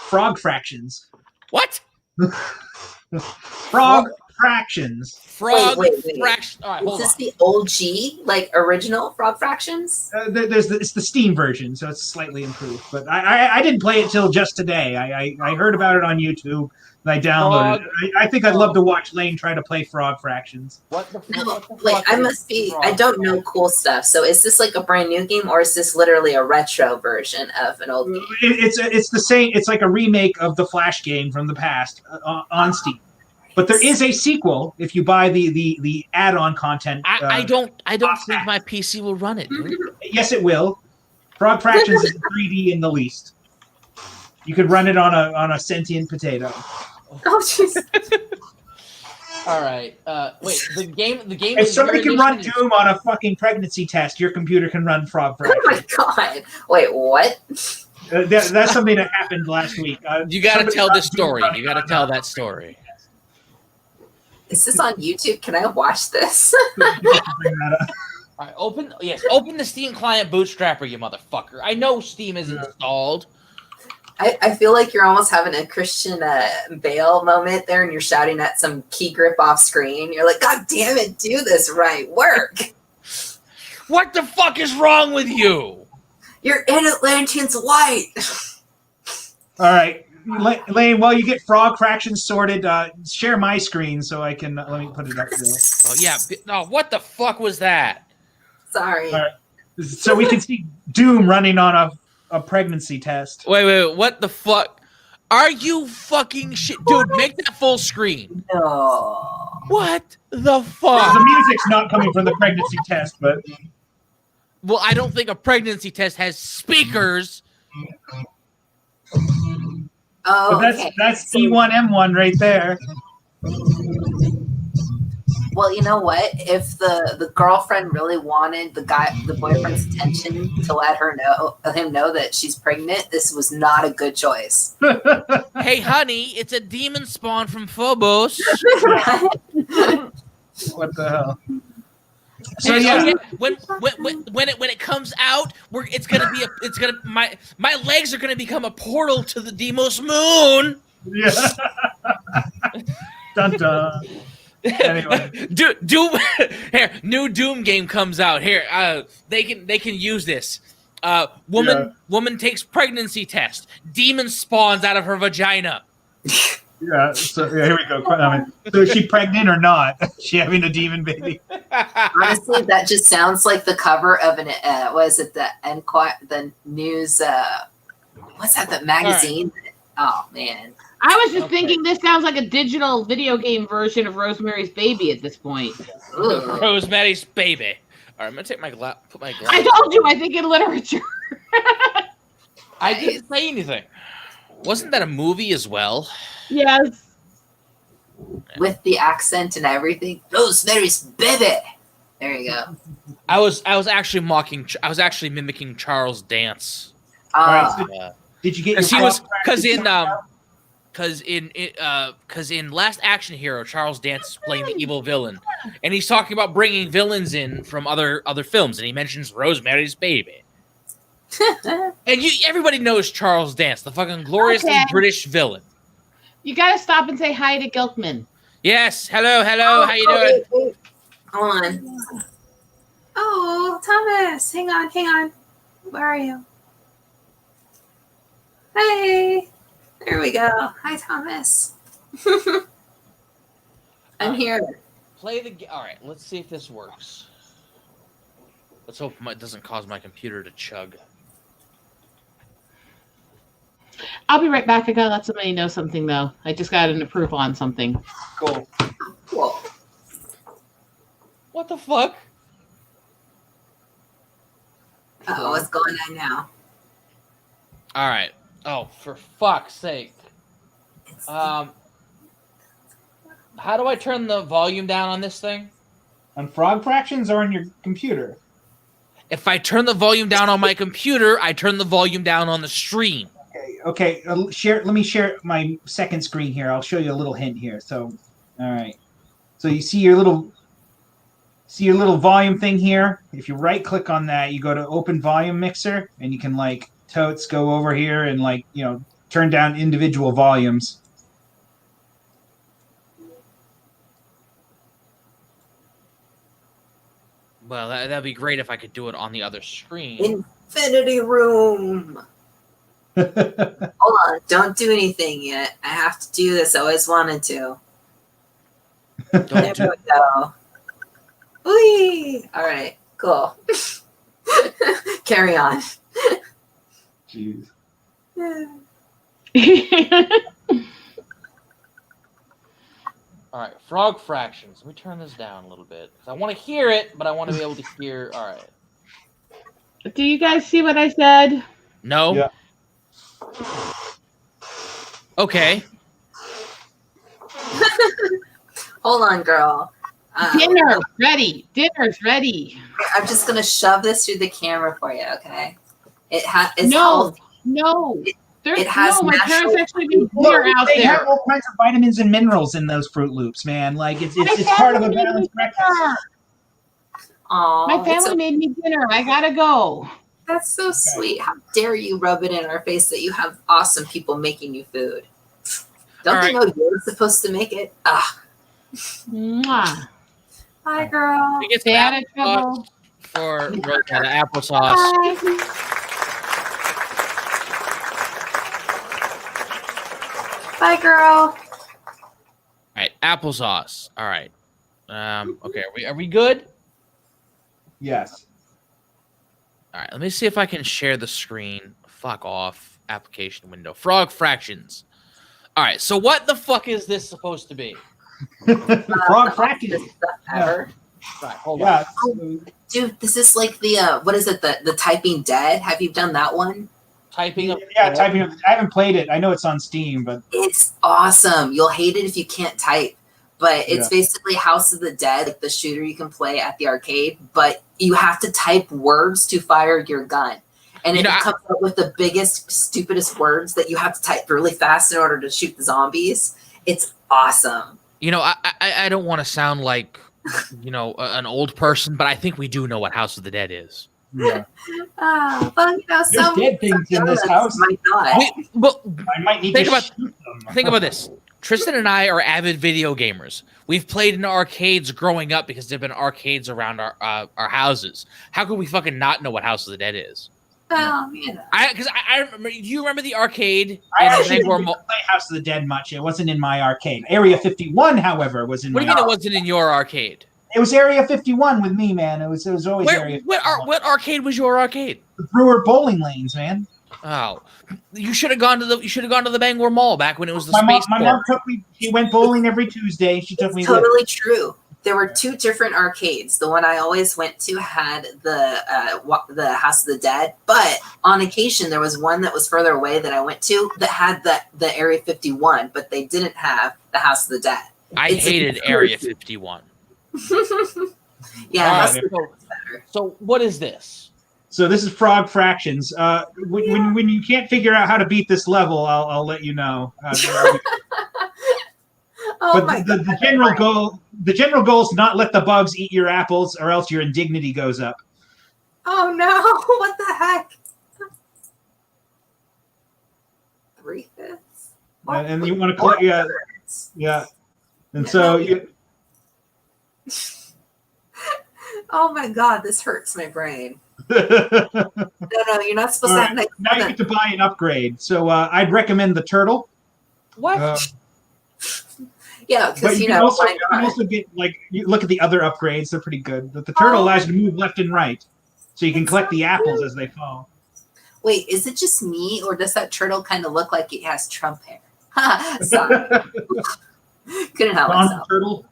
Frog Fractions. What? Frog Fractions. Fractions. All right, hold on. Is this the OG, like original Frog Fractions? It's the Steam version, so it's slightly improved. But I didn't play it till just today. I heard about it on YouTube and I downloaded it. I think I'd love to watch Lane try to play Frog Fractions. I don't know cool stuff. So is this like a brand new game, or is this literally a retro version of an old game? It's the same. It's like a remake of the Flash game from the past on Steam. But there is a sequel if you buy the add-on content. I don't think my PC will run it. Dude. Yes, it will. Frog Fractions is 3D in the least. You could run it on a sentient potato. Oh jeez. All right. Wait. The game. If somebody can run Doom on a fucking pregnancy test, your computer can run Frog Fractions. Oh my god! Wait, what? That's something that happened last week. You got to tell this story. You got to tell that story. Is this on YouTube? Can I watch this? All right, open the Steam client bootstrapper, you motherfucker. I know Steam is installed. I feel like you're almost having a Christian Bale moment there, and you're shouting at some key grip off screen. You're like, God damn it, do this right. Work. What the fuck is wrong with you? You're in Atlantean's white. All right. Lane, while you get Frog Fractions sorted, share my screen so I can let me put it up there. Oh yeah. No, what the fuck was that? Sorry. All right. So we can see Doom running on a pregnancy test. Wait. What the fuck? Are you fucking shit, dude? Make that full screen. No. What the fuck? The music's not coming from the pregnancy test, but well, I don't think a pregnancy test has speakers. Oh, But okay. that's E1M1 right there. Well, you know what? If the girlfriend really wanted the boyfriend's attention to let him know that she's pregnant, this was not a good choice. Hey, honey, it's a demon spawn from Phobos. What the hell? So yeah, when it comes out, my legs are gonna become a portal to the Deimos moon. Yeah. Dun dun. Anyway, Doom. Here, new Doom game comes out. Here, they can use this. Woman takes pregnancy test. Demon spawns out of her vagina. Yeah. So here we go. So is she pregnant or not? Is she having a demon baby? Honestly, that just sounds like the cover of an the news. What's that? The magazine. Right. Oh man. I was just thinking this sounds like a digital video game version of Rosemary's Baby at this point. Rosemary's Baby. All right, I'm gonna take put my glass. I told you, I think in literature. I didn't say anything. Wasn't that a movie as well? Yes. With the accent and everything. Rosemary's Baby. There you go. I was actually mimicking Charles Dance. Right, so did you get? Because in Last Action Hero, Charles Dance is playing the evil villain, and he's talking about bringing villains in from other films, and he mentions Rosemary's Baby. And everybody knows Charles Dance, the fucking gloriously British villain. You gotta stop and say hi to Gilkman. Yes, hello, how you doing? Wait. Hold on. Oh, Thomas, hang on. Where are you? Hey. There we go. Hi, Thomas. I'm here. All right, let's see if this works. Let's hope it doesn't cause my computer to chug. I'll be right back. I gotta let somebody know something, though. I just got an approval on something. Cool. What the fuck? Uh-oh, what's going on now? All right. Oh, for fuck's sake. How do I turn the volume down on this thing? On Frog Fractions or on your computer? If I turn the volume down on my computer, I turn the volume down on the stream. Okay. Let me share my second screen here. I'll show you a little hint here. So, all right. So you see your little volume thing here. If you right click on that, you go to Open Volume Mixer, and you can totes go over here and turn down individual volumes. Well, that'd be great if I could do it on the other screen. Infinity Room. Hold on, don't do anything yet. I have to do this. I always wanted to. There we go. Whee! All right, cool. Carry on. Jeez. All right, Frog Fractions. Let me turn this down a little bit. I want to hear it, but I want to be able to hear. All right. Do you guys see what I said? No? Yeah. Okay. Hold on, girl. Dinner's ready. I'm just going to shove this through the camera for you, okay? It's No. My parents actually do dinner out they there. have all kinds of vitamins and minerals in those Fruit Loops, man. It's part of a balanced breakfast. Aww, My family made me dinner. I gotta go. That's so sweet. How dare you rub it in our face that you have awesome people making you food? Don't you know you're supposed to make it? Mwah. Bye, girl. We get Stay out of trouble. For applesauce. Bye. Bye, girl. All right, applesauce. All right. Okay, are we good? Yes. All right, let me see if I can share the screen. Fuck off. Application window. Frog Fractions. All right, so what the fuck is this supposed to be? Frog Fractions. Ever. Right, hold on. Dude, this is like the what is it? The Typing Dead. Have you done that one? Typing of typing. I haven't played it. I know it's on Steam, but it's awesome. You'll hate it if you can't type, but it's basically House of the Dead, like the shooter you can play at the arcade, but you have to type words to fire your gun. And it comes up with the biggest, stupidest words that you have to type really fast in order to shoot the zombies. It's awesome. I don't want to sound like, an old person, but I think we do know what House of the Dead is. Yeah. Well, There's dead things in this house. I might need to shoot them. Think about this. Tristan and I are avid video gamers. We've played in arcades growing up because there've been arcades around our houses. How could we fucking not know what House of the Dead is? Well, I remember. Do you remember the arcade? I actually didn't play House of the Dead much. It wasn't in my arcade. Area 51, however, was in. What do you mean it wasn't in your arcade? It was Area 51 with me, man. It was always Area 51. What arcade was your arcade? The Brewer bowling lanes, man. Oh, you should have gone to the Bangor Mall back when it was the my mom took me. She went bowling every Tuesday. She took me. Totally true. There were two different arcades. The one I always went to had the House of the Dead, but on occasion there was one that was further away that I went to that had the Area 51, but they didn't have the House of the Dead. I hated Area 51. Yeah. So what is this? So this is Frog Fractions. When you can't figure out how to beat this level, I'll let you know. But the general goal is to not let the bugs eat your apples, or else your indignity goes up. Oh no! What the heck? 3/5. And you want to collect, yeah. And so you. Oh my god! This hurts my brain. No, you're not supposed to have. Now you get to buy an upgrade. So I'd recommend the turtle. What? Yeah, because you can also get you look at the other upgrades; they're pretty good. But the turtle allows you to move left and right, so you can collect the apples as they fall. Wait, is it just me, or does that turtle kind of look like it has Trump hair? Sorry, couldn't help myself. Turtle,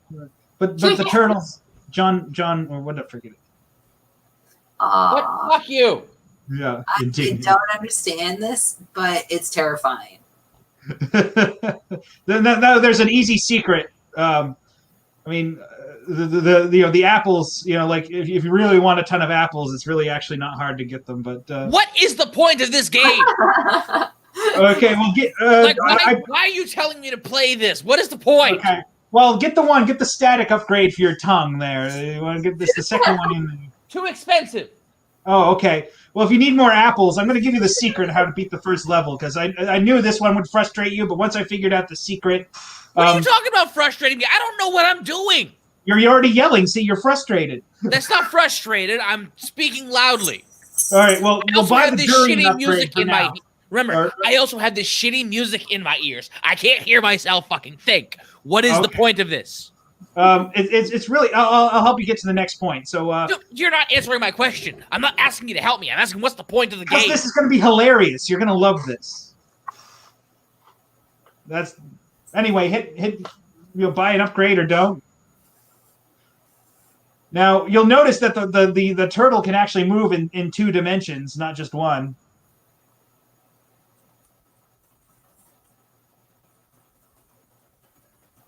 but the turtles, John, or what? I forget it. What? Fuck you. Yeah, I don't understand this, but it's terrifying. There's an easy secret. I mean, the apples. Like if you really want a ton of apples, it's really actually not hard to get them. But what is the point of this game? Okay, well why are you telling me to play this? What is the point? Okay, well get the static upgrade for your tongue there. You want to get the second one in there. Too expensive. Oh, okay. Well, if you need more apples, I'm going to give you the secret how to beat the first level, because I knew this one would frustrate you, but once I figured out the secret... What are you talking about frustrating me? I don't know what I'm doing. You're already yelling. See, you're frustrated. That's not frustrated. I'm speaking loudly. All right, well, we'll buy the shitty music in my... Remember, Or- I also have this shitty music in my ears. I can't hear myself fucking think. What is the point of this? It's really... I'll help you get to the next point. So, You're not answering my question. I'm not asking you to help me. I'm asking what's the point of the game. this is going to be hilarious. You're going to love this. Anyway, hit buy an upgrade or don't. Now, you'll notice that the turtle can actually move in 2 dimensions, not just one.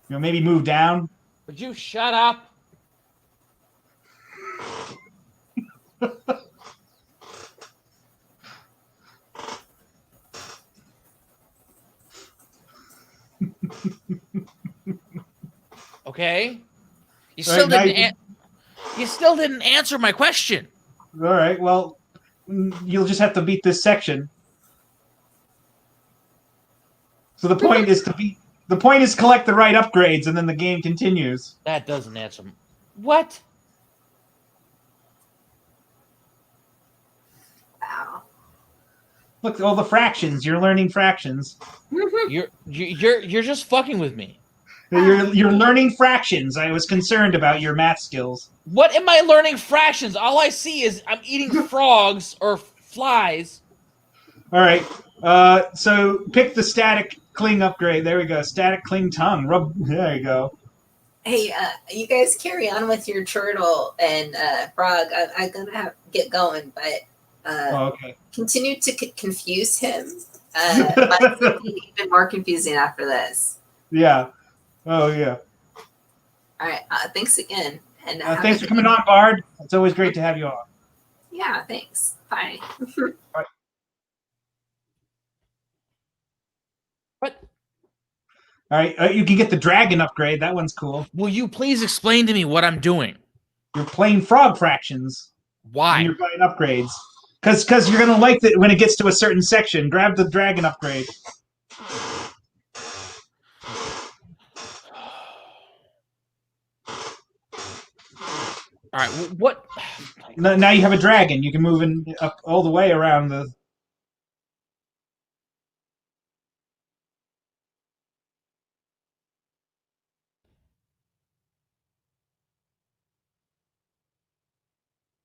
Maybe move down. Would you shut up? Okay. You still didn't answer my question. All right. Well, you'll just have to beat this section. So the point is collect the right upgrades, and then the game continues. That doesn't answer. What? Wow. Look, all the fractions. You're learning fractions. You're just fucking with me. You're learning fractions. I was concerned about your math skills. What am I learning fractions? All I see is I'm eating frogs or flies. All right. So pick the static cling upgrade. There we go. Static cling tongue. There you go. Hey, you guys carry on with your turtle and frog. I'm gonna have to get going, but Okay. continued to confuse him. But it's something even more confusing after this. Yeah. Oh, yeah. All right. Thanks again. And Thanks for coming on, Bard. It's always great to have you on. Yeah, thanks. Bye. What? All right. You can get the dragon upgrade. That one's cool. Will you please explain to me what I'm doing? You're playing frog fractions. Why? And you're buying upgrades. Because you're going to like it when it gets to a certain section. Grab the dragon upgrade. All right. What? Now you have a dragon. You can move up all the way around the...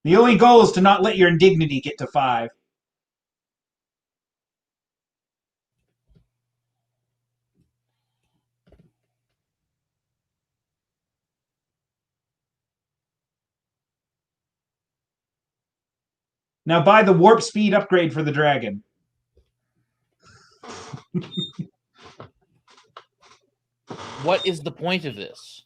The only goal is to not let your indignity get to 5. Now buy the warp speed upgrade for the dragon. What is the point of this?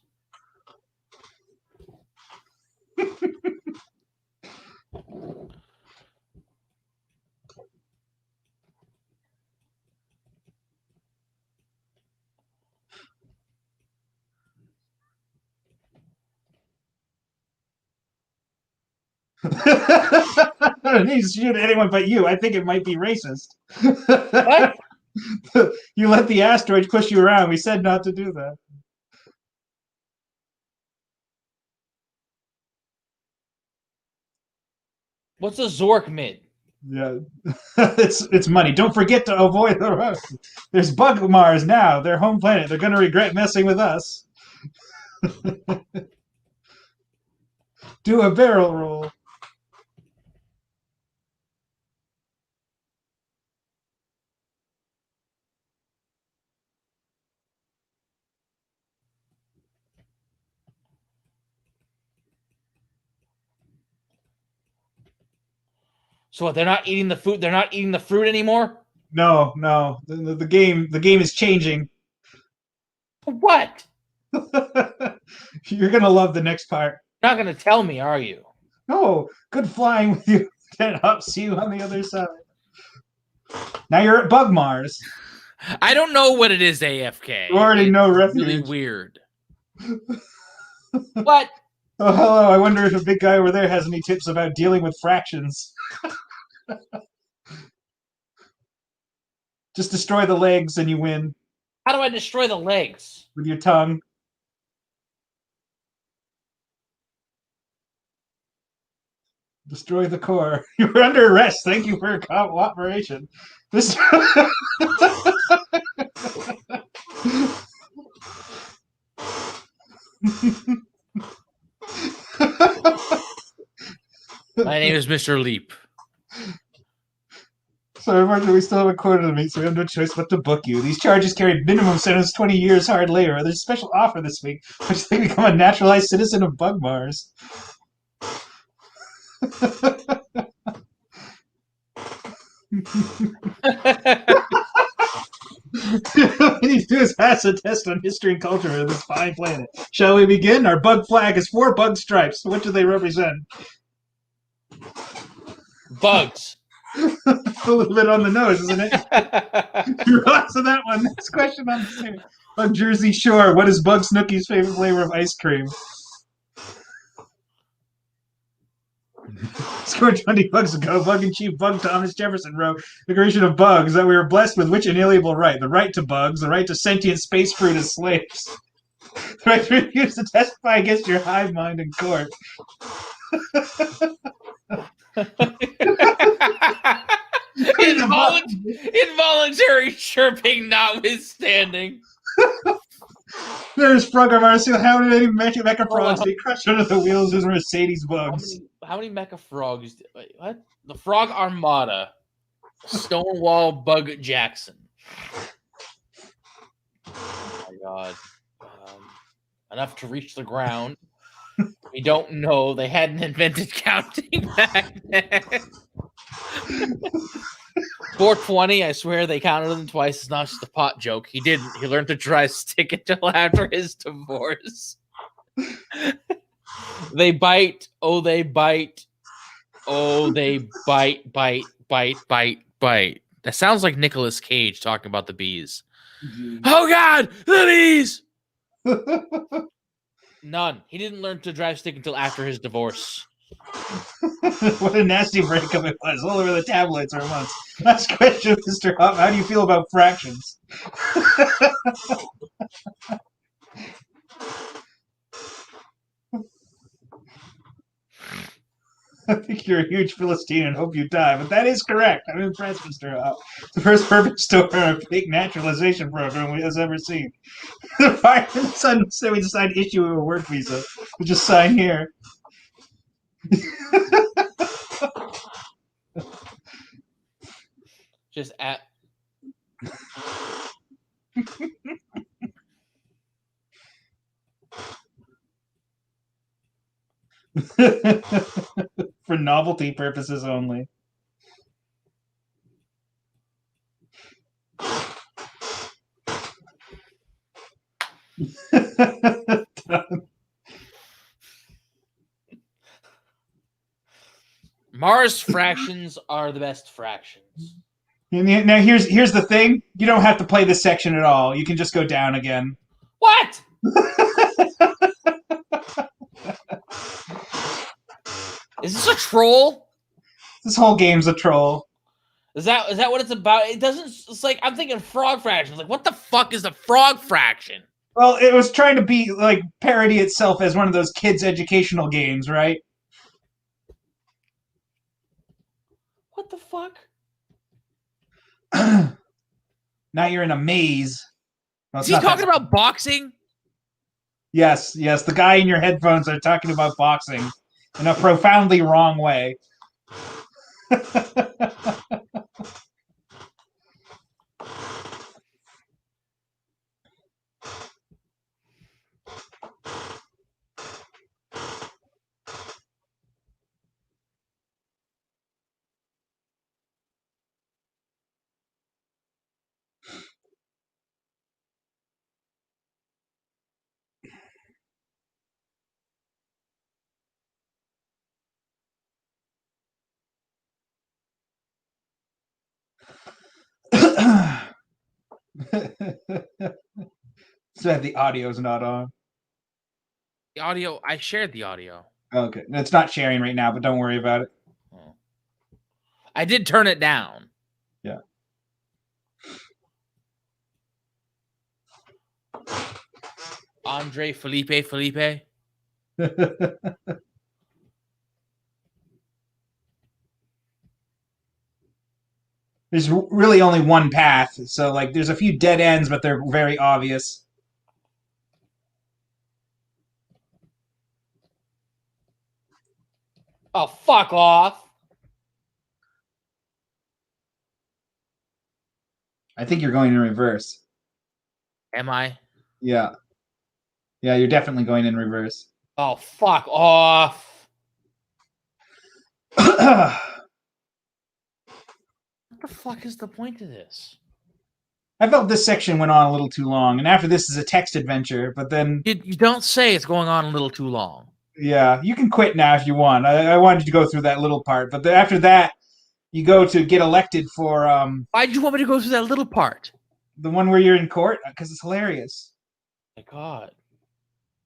I don't need to shoot at anyone but you. I think it might be racist. What? You let the asteroids push you around. We said not to do that. What's a Zork mid? Yeah, it's money. Don't forget to avoid the road. There's Bug Mars now. Their home planet. They're gonna regret messing with us. Do a barrel roll. So what? They're not eating the food. They're not eating the fruit anymore. No. The game is changing. What? You're gonna love the next part. You're not gonna tell me, are you? Oh, good flying with you. Then I'll see you on the other side. Now you're at Bug Mars. I don't know what it is, AFK. You already know refuge. Really weird. What? Oh, hello. I wonder if a big guy over there has any tips about dealing with fractions. Just destroy the legs and you win. How do I destroy the legs? With your tongue. Destroy the core. You're under arrest. Thank you for your cooperation. This. My name is Mr. Leap. So unfortunately, we still have a quarter to meet, so we have no choice but to book you. These charges carry minimum sentence 20 years hard labor. There's a special offer this week, which they become a naturalized citizen of Bug Mars. What we need to do is pass a test on history and culture of this fine planet. Shall we begin? Our bug flag is 4 bug stripes. What do they represent? Bugs. A little bit on the nose, isn't it? Relax on that one. Next question on the same. On Jersey Shore, what is Bug Snooky's favorite flavor of ice cream? Scored 20 bucks ago, Bug and Chief Bug Thomas Jefferson wrote the creation of bugs that we were blessed with which inalienable right? The right to bugs, the right to sentient space fruit as slaves. The right to refuse to testify against your hive mind in court. Involuntary chirping notwithstanding. There's Frog Marcio. How many mecha frogs be crushed under the wheels of Mercedes bugs? How many mecha frogs? Wait, what? The Frog Armada. Stonewall Bug Jackson. Oh my god. Enough to reach the ground. We don't know. They hadn't invented counting back then. 420, I swear they counted him twice. It's not just a pot joke. He didn't. He learned to drive stick until after his divorce. They bite. Oh, they bite. Oh, they bite, bite, bite, bite, bite. That sounds like Nicolas Cage talking about the bees. Oh, God, the bees! None. He didn't learn to drive stick until after his divorce. What a nasty breakup it was. All over the tabloids for months. Last question, Mr. Huff. How do you feel about fractions? I think you're a huge Philistine and hope you die, but that is correct. I'm impressed, Mr. Huff. It's the first perfect storm or fake naturalization program we has ever seen. The father and son said we decide to issue a work visa. We just sign here. Just at. For novelty purposes only. Mars fractions are the best fractions. Now here's the thing. You don't have to play this section at all. You can just go down again. What? Is this a troll? This whole game's a troll. Is that what it's about? It doesn't. It's like I'm thinking frog fractions. Like, what the fuck is a frog fraction? Well, it was trying to be like parody itself as one of those kids' educational games, right? What the fuck? Now you're in a maze. Well, Is he talking about boxing? Yes. The guy in your headphones are talking about boxing in a profoundly wrong way. So the audio's not on. The audio. I shared the audio. Okay, it's not sharing right now, but don't worry about it. Oh. I did turn it down. Yeah. Andre Felipe. There's really only one path, so like there's a few dead ends, but they're very obvious. Oh, fuck off. I think you're going in reverse. Am I? Yeah. Yeah, you're definitely going in reverse. Oh, fuck off. I What the fuck is the point of this? felt this section went on a little too long, and after this is a text adventure, but then... You don't say it's going on a little too long. Yeah, you can quit now if you want. I wanted to go through that little part, but after that, you go to get elected for... Why'd you want me to go through that little part? the one where you're in court, because it's hilarious. My God.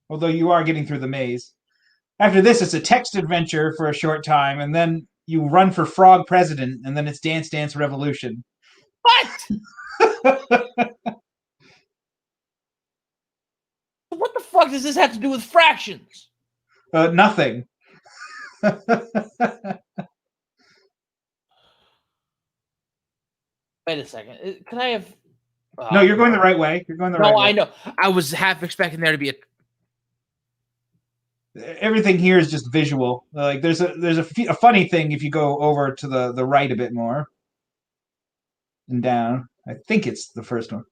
Although you are getting through the maze. After this, it's a text adventure for a short time, and then you run for frog president, and then it's Dance Dance Revolution. What? What the fuck does this have to do with fractions? Nothing. Wait a second. Can I have... No, you're going the right way. You're going the right way. No, I know. I was half expecting there to be a... Everything here is just visual. Like there's a funny thing if you go over to the right a bit more and down. I think it's the first one.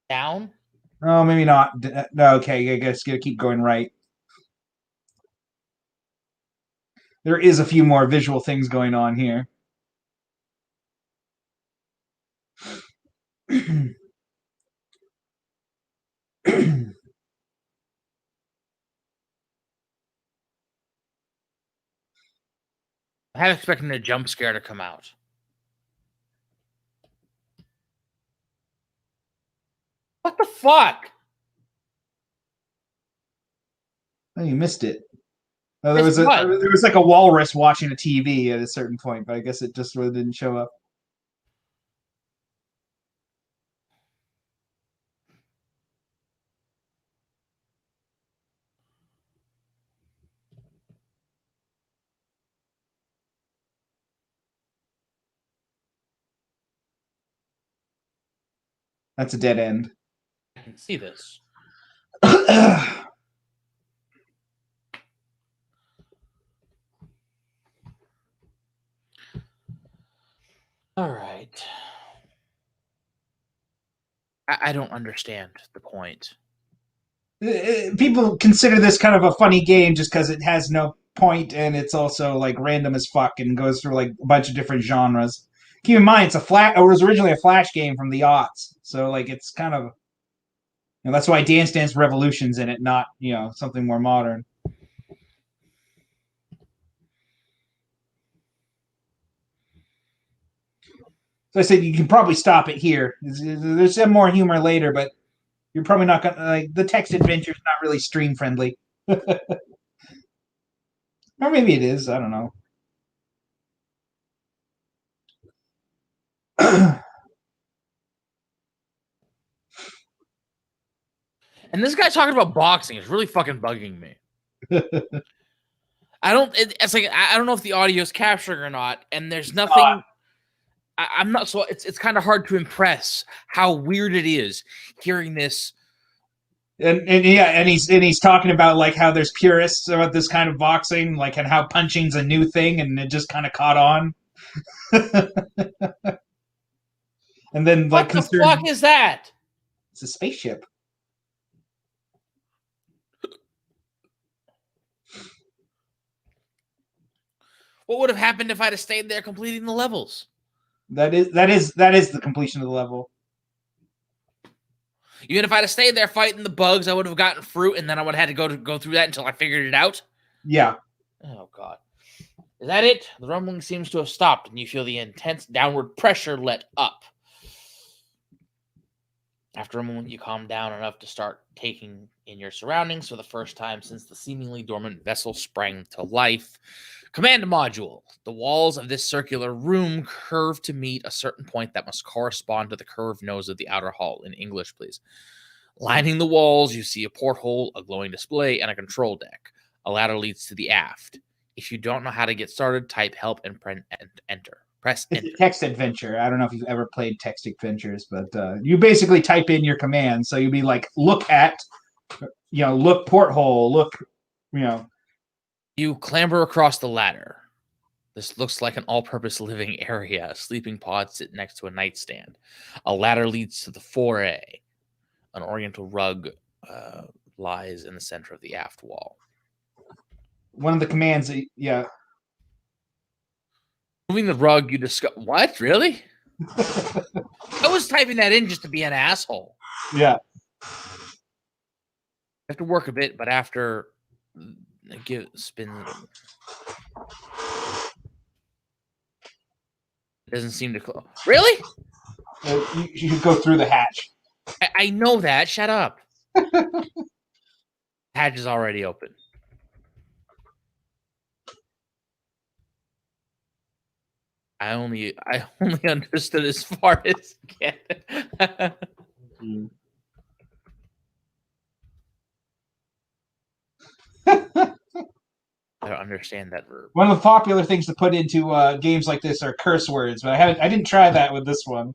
Down? Oh, maybe not. No, okay, I guess you gotta keep going right. there is a few more visual things going on here. I have expecting a jump scare to come out. What the fuck? Oh, you missed it. Oh, there was Missed like a walrus watching a TV at a certain point, but I guess it just really didn't show up. That's a dead end. I can see this. All right. I don't understand the point. People consider this kind of a funny game just because it has no point and it's also like random as fuck and goes through like a bunch of different genres. Keep in mind, it was originally a Flash game from the aughts, so like it's kind of, that's why Dance Dance Revolution's in it, not something more modern. So I said you can probably stop it here. There's some more humor later, but you're probably not gonna like the text adventure is not really stream friendly. Or maybe it is. I don't know. And this guy talking about boxing is really fucking bugging me. It's like I don't know if the audio is capturing or not, and there's nothing. I'm not so. It's kind of hard to impress how weird it is hearing this. And he's talking about like how there's purists about this kind of boxing, like and how punching's a new thing, and it just kind of caught on. And then like, what the fuck is that? It's a spaceship. What would have happened if I'd have stayed there completing the levels? That is the completion of the level. Even if I'd have stayed there fighting the bugs, I would have gotten fruit, and then I would have had to go through that until I figured it out. Yeah. Oh god. Is that it? The rumbling seems to have stopped, and you feel the intense downward pressure let up. After a moment, you calm down enough to start taking in your surroundings for the first time since the seemingly dormant vessel sprang to life. Command module. The walls of this circular room curve to meet a certain point that must correspond to the curved nose of the outer hull. In English, please. Lining the walls, you see a porthole, a glowing display, and a control deck. A ladder leads to the aft. If you don't know how to get started, type help and enter. Press enter. It's a text adventure. I don't know if you've ever played text adventures, but you basically type in your commands. So you'll be like, look at, look porthole, look, You clamber across the ladder. This looks like an all-purpose living area. A sleeping pod sits next to a nightstand. A ladder leads to the foray. An oriental rug lies in the center of the aft wall. One of the commands, yeah. Moving the rug, you discover... What? Really? I was typing that in just to be an asshole. Yeah. I have to work a bit, but after... spin... It doesn't seem to close. Really? You should go through the hatch. I know that. Shut up. Hatch is already open. I only understood as far as I can. I don't understand that verb. One of the popular things to put into games like this are curse words, but I didn't try that with this one.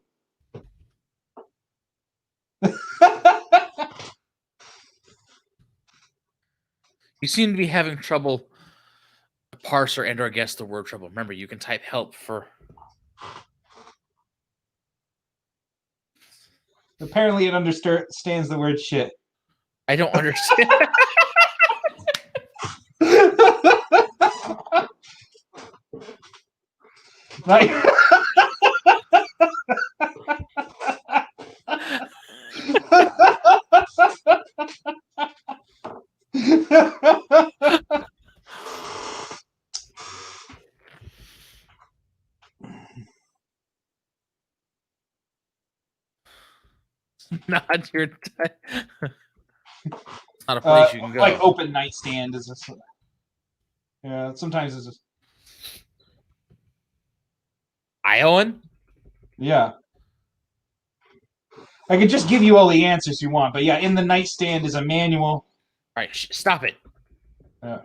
You seem to be having trouble to parse or and or guess the word trouble. Remember, you can type help for... Apparently it understands the word shit. I don't understand. Like, Not your time. It's not a place you can go. like open nightstand is just. Yeah, sometimes it's just. Iowan? Yeah. I could just give you all the answers you want, but yeah, in the nightstand is a manual. All right, stop it. Yeah.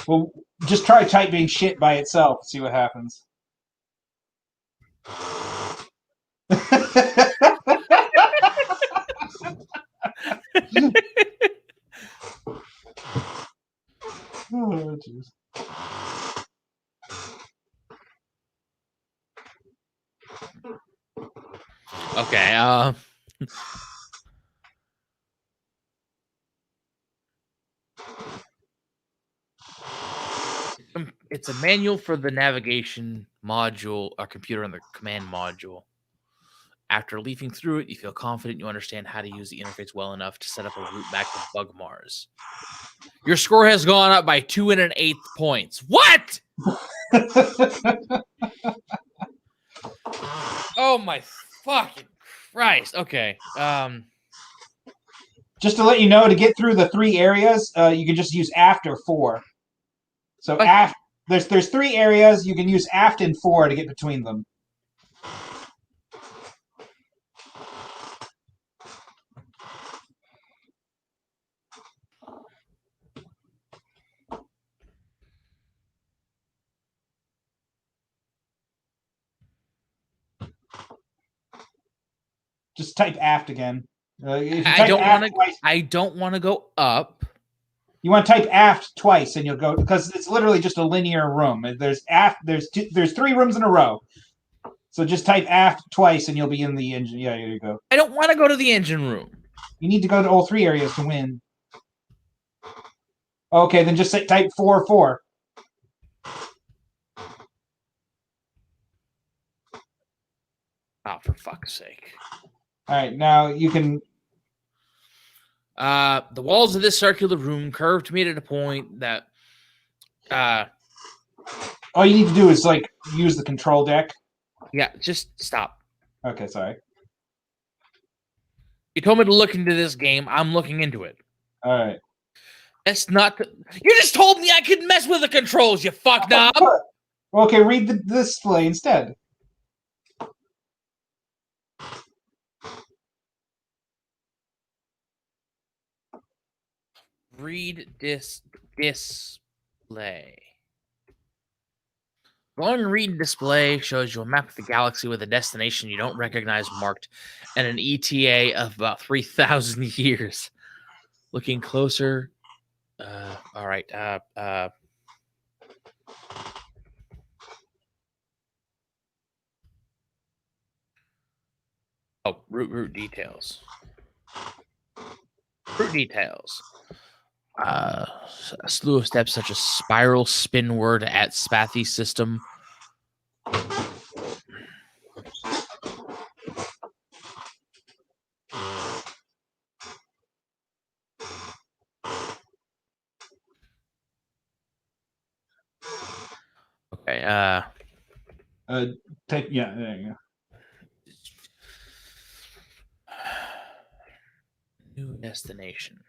Well, just try typing shit by itself. See what happens. Oh, jeez. Okay. It's a manual for the navigation module or computer on the command module. After leafing through it, you feel confident you understand how to use the interface well enough to set up a route back to Bug Mars. Your score has gone up by 2 1/8 points. What? Oh my fucking Christ. Okay. Just to let you know, to get through the 3 areas, you can just use aft or 4. So What? aft, there's 3 areas. You can use aft and 4 to get between them. Just type aft again. If you type aft twice, I don't want to go up. you want to type aft twice, and you'll go, because it's literally just a linear room. There's aft. There's 3 rooms in a row. So just type aft twice, and you'll be in the engine. Yeah, there you go. I don't want to go to the engine room. You need to go to all 3 areas to win. Okay, then just type 4 4. Oh, for fuck's sake. All right, now you can. The walls of this circular room curve to meet at a point that. All you need to do is like use the control deck. Yeah, just stop. Okay, sorry. You told me to look into this game. I'm looking into it. All right. That's not. You just told me I could mess with the controls. You fuck knob. Okay, read the display instead. Read display. Going and read display shows you a map of the galaxy with a destination you don't recognize marked and an ETA of about 3,000 years. Looking closer. All right. Oh, route details. Route details. A slew of steps such as spiral spinward at Spathy system. Okay. Yeah, there you go. New destination.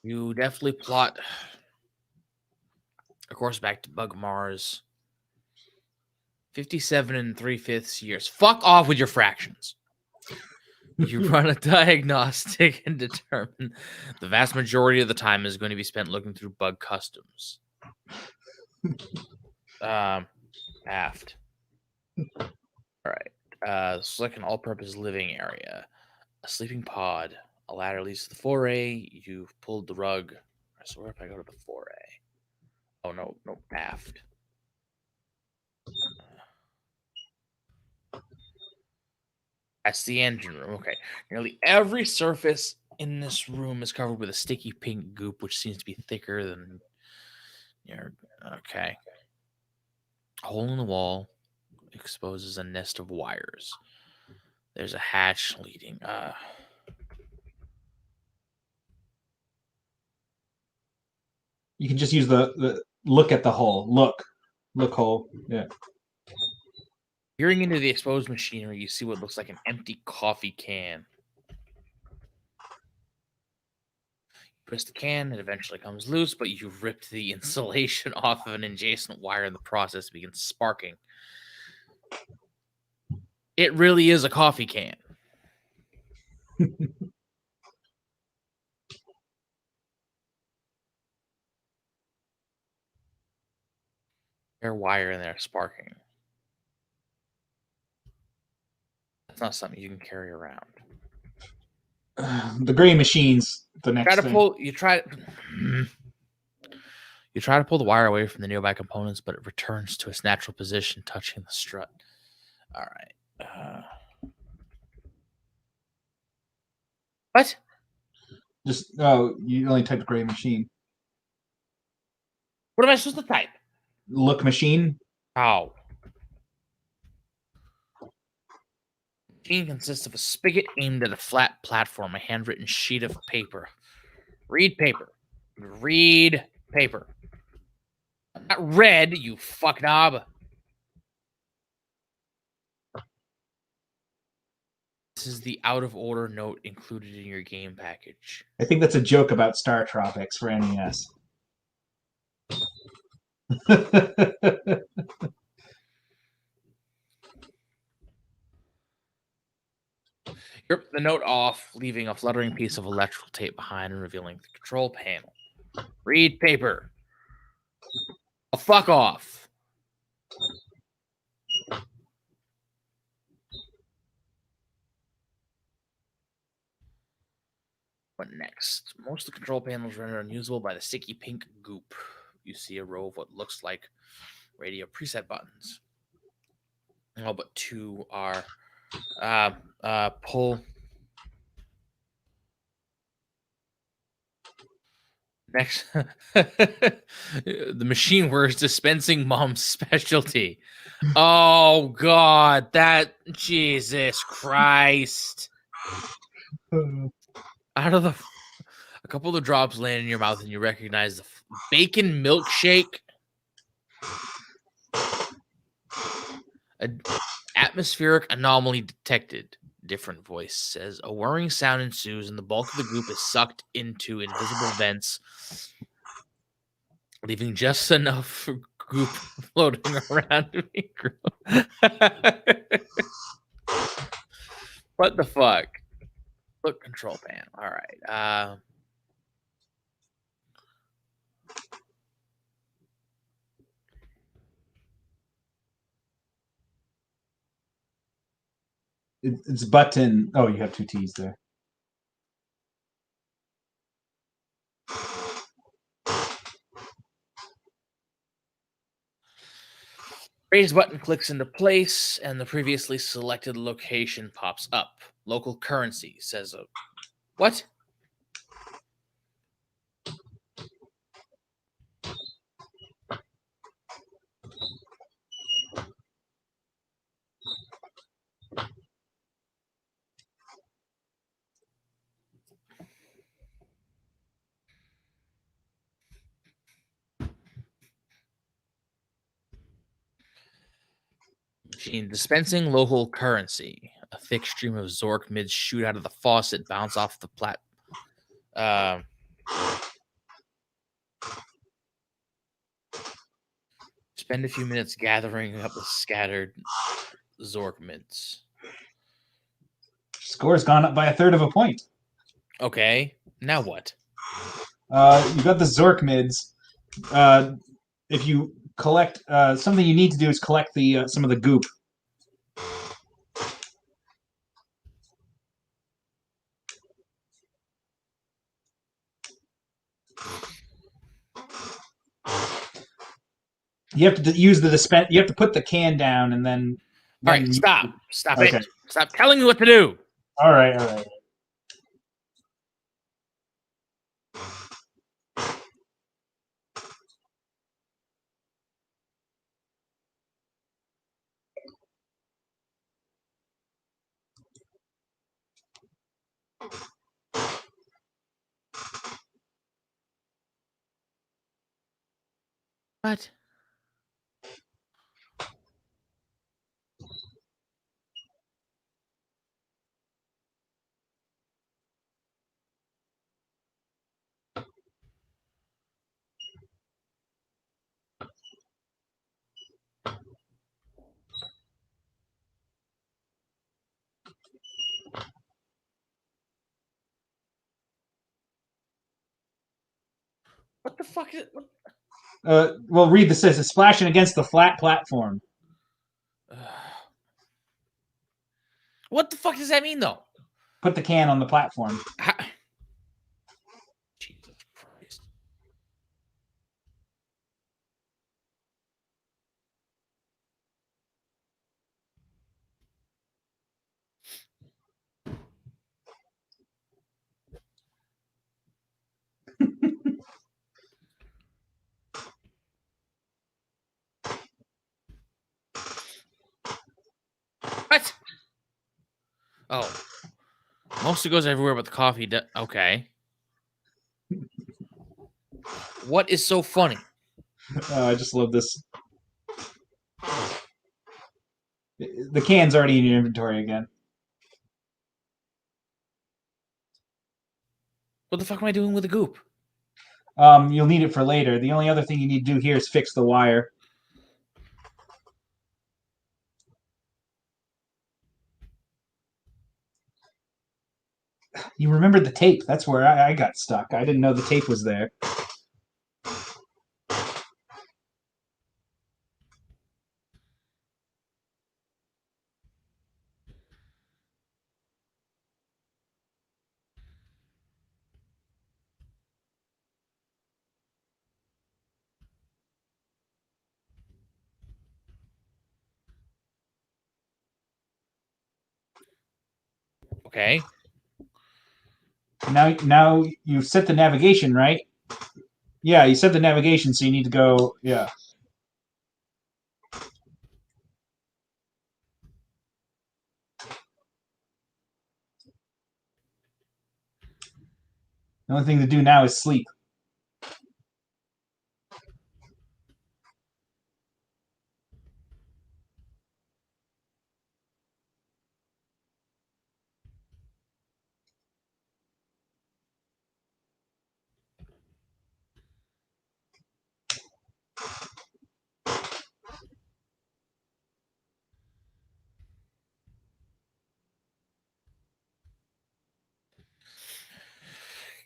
You definitely plot a course back to Bug Mars. 57 3/5 years. Fuck off with your fractions. You run a diagnostic and determine the vast majority of the time is going to be spent looking through bug customs. Aft. All right. Select an all-purpose living area. A sleeping pod. A ladder leads to the foray. You've pulled the rug. So where if I go to the foray? Oh no, aft. That's the engine room. Okay. Nearly every surface in this room is covered with a sticky pink goop, which seems to be thicker than your. Okay. A hole in the wall exposes a nest of wires. There's a hatch leading. You can just use the look at the hole. Look hole. Yeah. Peering into the exposed machinery, you see what looks like an empty coffee can. Twist the can, it eventually comes loose, but you've ripped the insulation off of an adjacent wire in the process, begins sparking. It really is a coffee can. There's wire in there sparking. That's not something you can carry around. The gray machine's the next thing. You try to pull the wire away from the nearby components, but it returns to its natural position, touching the strut. All right. What? You only typed gray machine. What am I supposed to type? Look machine. How? The machine consists of a spigot aimed at a flat platform, a handwritten sheet of paper. Read paper. Read paper. Not red, you fuck knob. This is the out of order note included in your game package. I think that's a joke about Star Tropics for NES. You rip the note off, leaving a fluttering piece of electrical tape behind and revealing the control panel. Read paper. Oh, fuck off. What next? Most of the control panels are rendered unusable by the sticky pink goop. You see a row of what looks like radio preset buttons. All but two are pull. Next, the machine where it's dispensing mom's specialty. Oh God, Jesus Christ! Out of a couple of the drops land in your mouth, and you recognize the bacon milkshake. An atmospheric anomaly detected. Different voice says a whirring sound ensues, and the bulk of the goop is sucked into invisible vents, leaving just enough goop floating around to be grown. What the fuck? Look, control panel. All right. It's button. Oh, you have two T's there. Raise button clicks into place, and the previously selected location pops up. Local currency says, what? Machine dispensing local currency. A thick stream of Zork mids shoot out of the faucet, bounce off the plat. Spend a few minutes gathering up the scattered Zork mids. Score's gone up by 1/3 of a point. Okay, now what? You got the Zork mids. If you collect something, you need to do is collect the some of the goop. You have to use the dispense. You have to put the can down and then. All right, stop Okay. it. Stop telling me what to do. All right. What? What the fuck is it? Well, read this. Says it's splashing against the flat platform. What the fuck does that mean, though? Put the can on the platform. Jesus Christ. What? Oh. Mostly goes everywhere but the coffee. Okay. What is so funny? I just love this. The can's already in your inventory again. What the fuck am I doing with the goop? You'll need it for later. The only other thing you need to do here is fix the wire. You remembered the tape. That's where I got stuck. I didn't know the tape was there. Okay. Now you set the navigation, right? Yeah, you set the navigation, so you need to go. Yeah. The only thing to do now is sleep.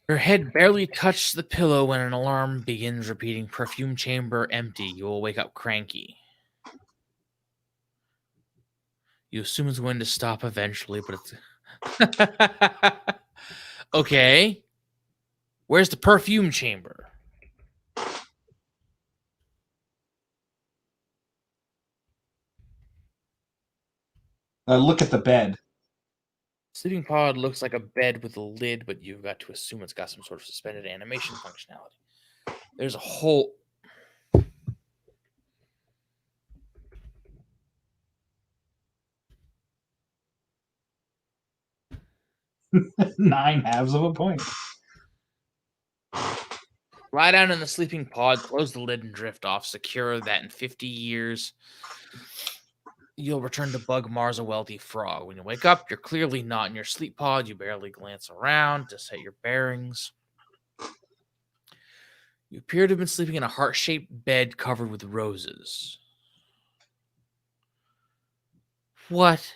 Your head barely touches the pillow when an alarm begins repeating perfume chamber empty. You will wake up cranky. You assume it's going to stop eventually, but it's... Okay. Where's the perfume chamber? Look at the bed. Sleeping pod looks like a bed with a lid, but you've got to assume it's got some sort of suspended animation functionality. There's a whole... 9 halves of a point. Lie down in the sleeping pod, close the lid, and drift off. Secure that in 50 years, you'll return to Bug Mars, a wealthy frog. When you wake up, you're clearly not in your sleep pod. You barely glance around to set your bearings. You appear to have been sleeping in a heart-shaped bed covered with roses. What?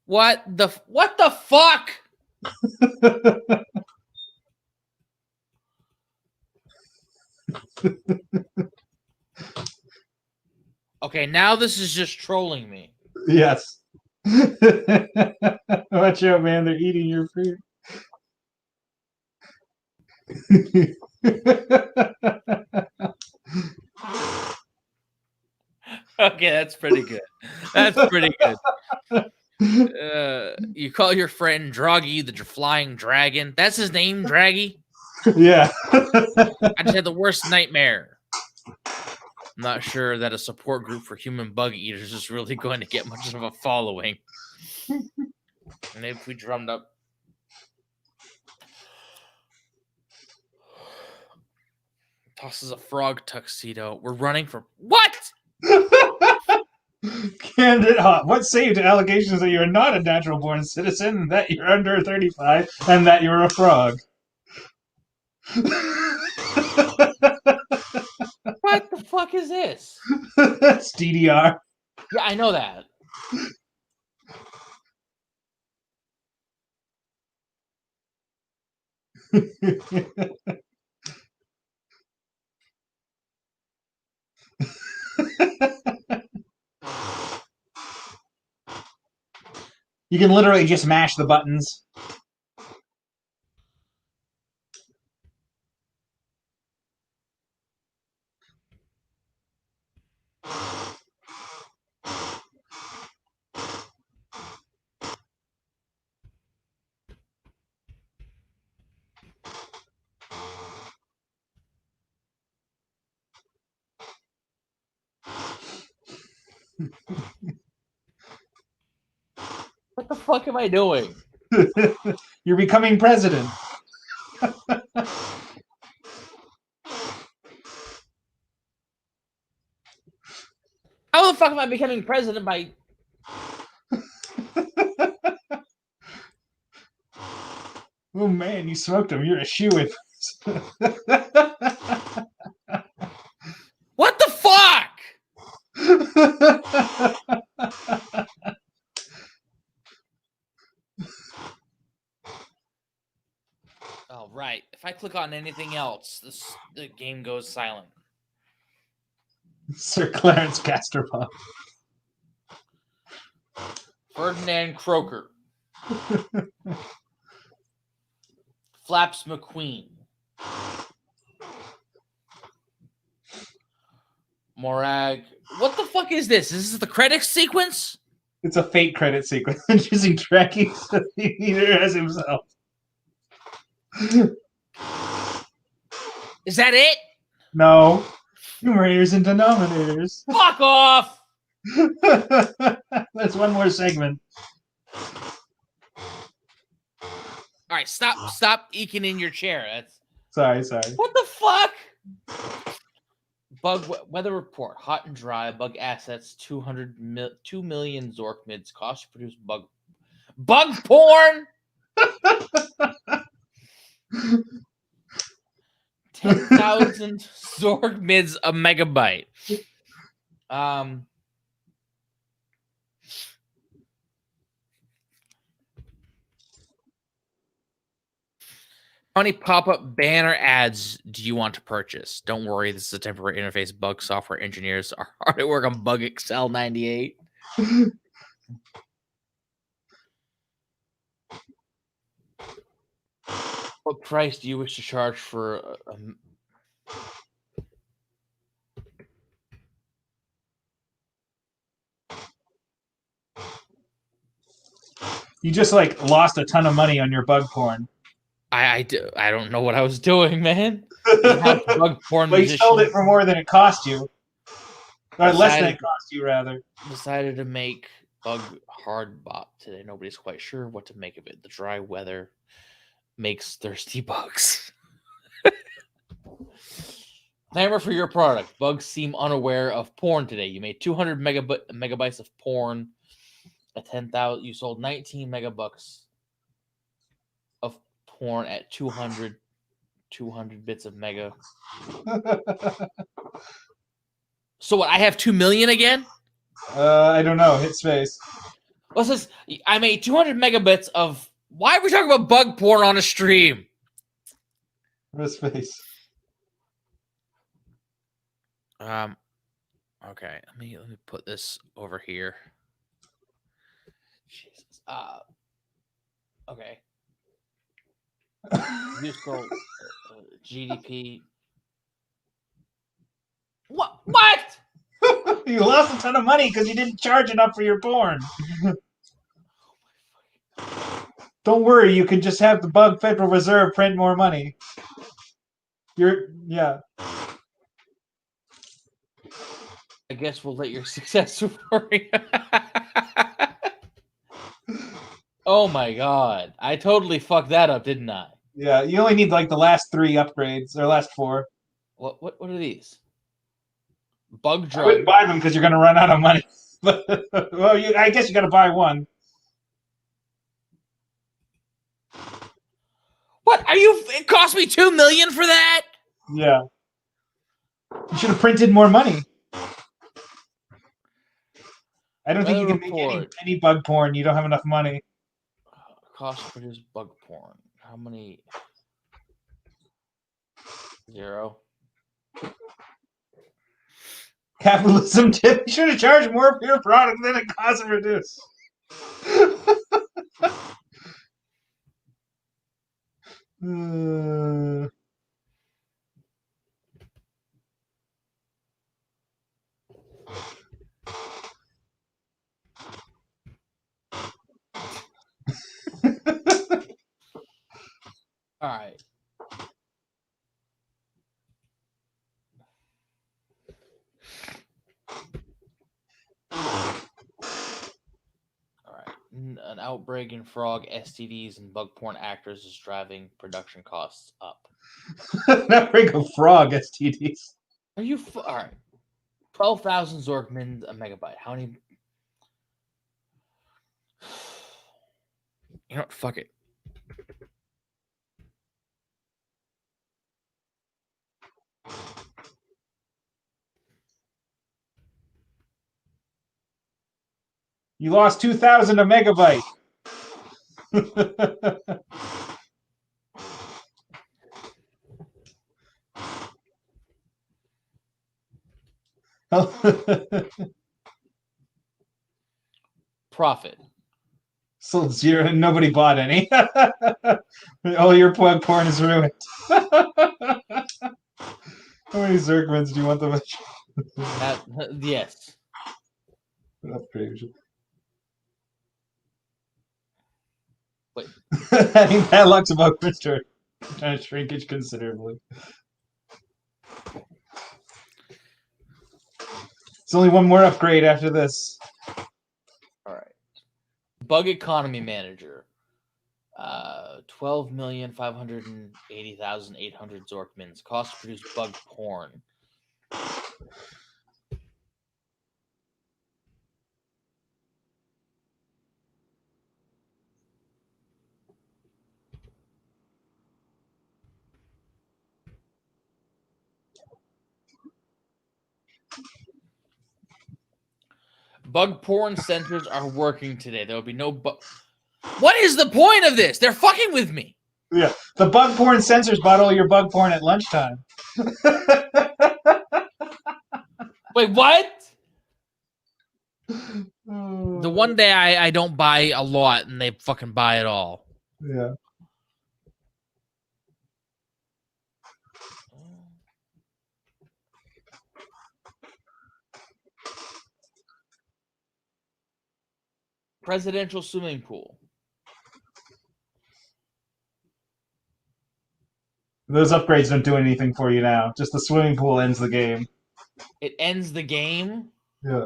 What the fuck? Okay, now this is just trolling me. Yes. Watch out, man. They're eating your food. Okay, that's pretty good. That's pretty good. You call your friend Droggy the flying dragon. That's his name, Draggy? Yeah. I just had the worst nightmare. I'm not sure that a support group for human bug eaters is really going to get much of a following. And if we drummed up. Tosses a frog tuxedo. We're running for what? Candidate Hot. What saved allegations that you're not a natural born citizen, that you're under 35, and that you're a frog? What the fuck is this? That's DDR. Yeah, I know that. You can literally just mash the buttons. What the fuck am I doing? You're becoming president. How the fuck am I becoming president by... Oh man, you smoked him. You're a shoo-in. What the fuck? Oh, right. If I click on anything else, the game goes silent. Sir Clarence Casterpop. Ferdinand Croker. Flaps McQueen. Morag. What the fuck is this? Is this the credit sequence? It's a fake credit sequence using tracking meter as himself. Is that it? No. Numerators and denominators. Fuck off! That's one more segment. All right, stop eking in your chair. That's Sorry. what the fuck? Bug weather report: hot and dry. Bug assets: 2 million Zork mids. Cost to produce bug porn. 10,000 Zork mids a megabyte. How many pop-up banner ads do you want to purchase? Don't worry, this is a temporary interface. Bug software engineers are hard at work on Bug Excel 98. What price do you wish to charge for You just like lost a ton of money on your bug porn. I don't know what I was doing, man. Bug porn Well, you sold it for more than it cost you. Or less than it cost you, rather. Decided to make bug hard bop today. Nobody's quite sure what to make of it. The dry weather makes thirsty bugs. Clamor for your product. Bugs seem unaware of porn today. You made 200 megabytes of porn at 10,000. You sold 19 megabucks of porn at 200 bits of mega. So what? I have 2 million again? I don't know. Hit space. Well, it says I made 200 megabits of. Why are we talking about bug porn on a stream? Hit space. Okay. Let me put this over here. Jesus. Okay. You scroll. GDP. What? You lost a ton of money because you didn't charge enough for your porn. Don't worry, you can just have the bug Federal Reserve print more money. Yeah. I guess we'll let your success story. Oh my god. I totally fucked that up, didn't I? Yeah, you only need like the last 3 upgrades, or last 4. What are these? Bug I drug. wouldn't buy them because you're going to run out of money. Well, I guess you got to buy one. What? It cost me $2 million for that? Yeah. You should have printed more money. I don't think you can make any bug porn. You don't have enough money. Cost to produce bug porn. How many? 0. Capitalism tip. You should have charged more for your product than it costs to produce. All right. An outbreak in frog STDs and bug porn actors is driving production costs up. An outbreak of frog STDs. Are you all right? 12,000 Zorkmins a megabyte. How many? You know what? Fuck it. You lost 2,000 a megabyte. Profit. Sold 0 and nobody bought any. All your bug porn is ruined. How many Zergmans do you want them? Yes. Upgrade. Wait. I think padlocks about Mr. Shrinkage considerably. It's only one more upgrade after this. All right. Bug Economy Manager. 12,580,800 Zorkmins. Cost to produce bug porn. Bug porn centers are working today. There will be no bug. What is the point of this? They're fucking with me. Yeah, the bug porn censors bought all your bug porn at lunchtime. Wait, what? The one day I don't buy a lot and they fucking buy it all. Yeah. Presidential swimming pool. Those upgrades don't do anything for you now. Just the swimming pool ends the game. It ends the game? Yeah.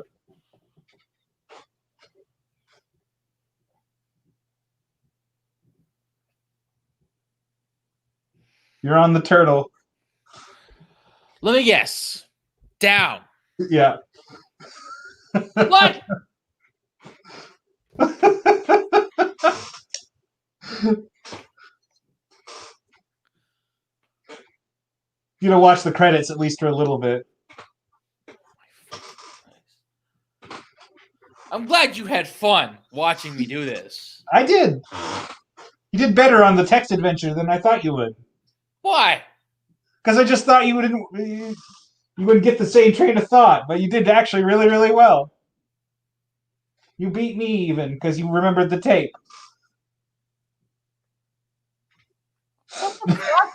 You're on the turtle. Let me guess. Down. Yeah. What? You know, watch the credits at least for a little bit. I'm glad you had fun watching me do this. I did. You did better on the text adventure than I thought you would. Why? Because I just thought you wouldn't get the same train of thought, but you did actually really, really well. You beat me even because you remembered the tape. What the fuck?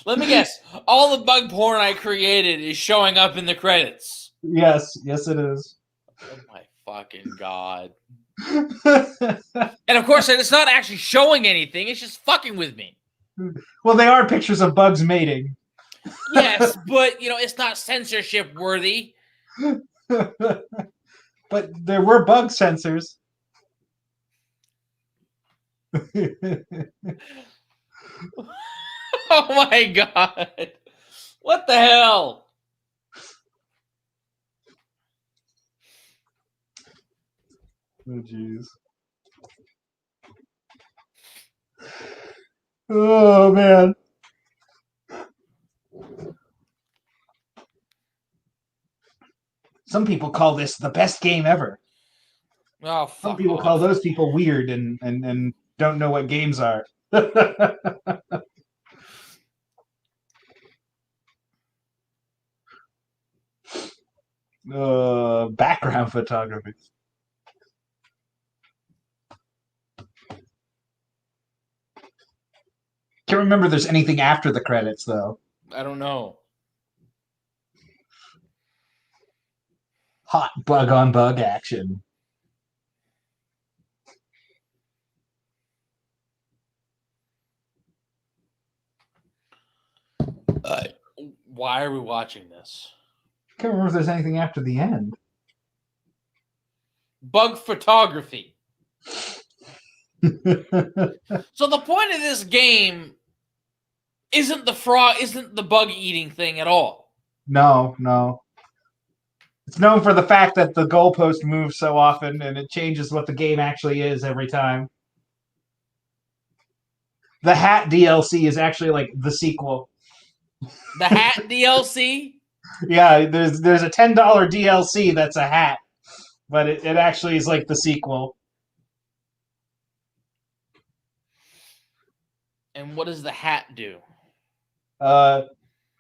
Let me guess. All the bug porn I created is showing up in the credits. Yes, it is. Oh my fucking god. And of course, it's not actually showing anything. It's just fucking with me. Well, they are pictures of bugs mating. Yes, but, it's not censorship worthy. But there were bug sensors. Oh my god. What the hell? Oh, jeez. Oh, man. Some people call this the best game ever. Oh, Some people call those people weird and don't know what games are. Background photography. Can't remember if there's anything after the credits, though. I don't know. Hot bug on bug action. Why are we watching this? Can't remember if there's anything after the end. Bug photography. So the point of this game isn't the bug eating thing at all. No. It's known for the fact that the goalpost moves so often and it changes what the game actually is every time. The Hat DLC is actually like the sequel. The Hat DLC? Yeah, there's a $10 DLC that's a hat, but it actually is like the sequel. And what does the hat do?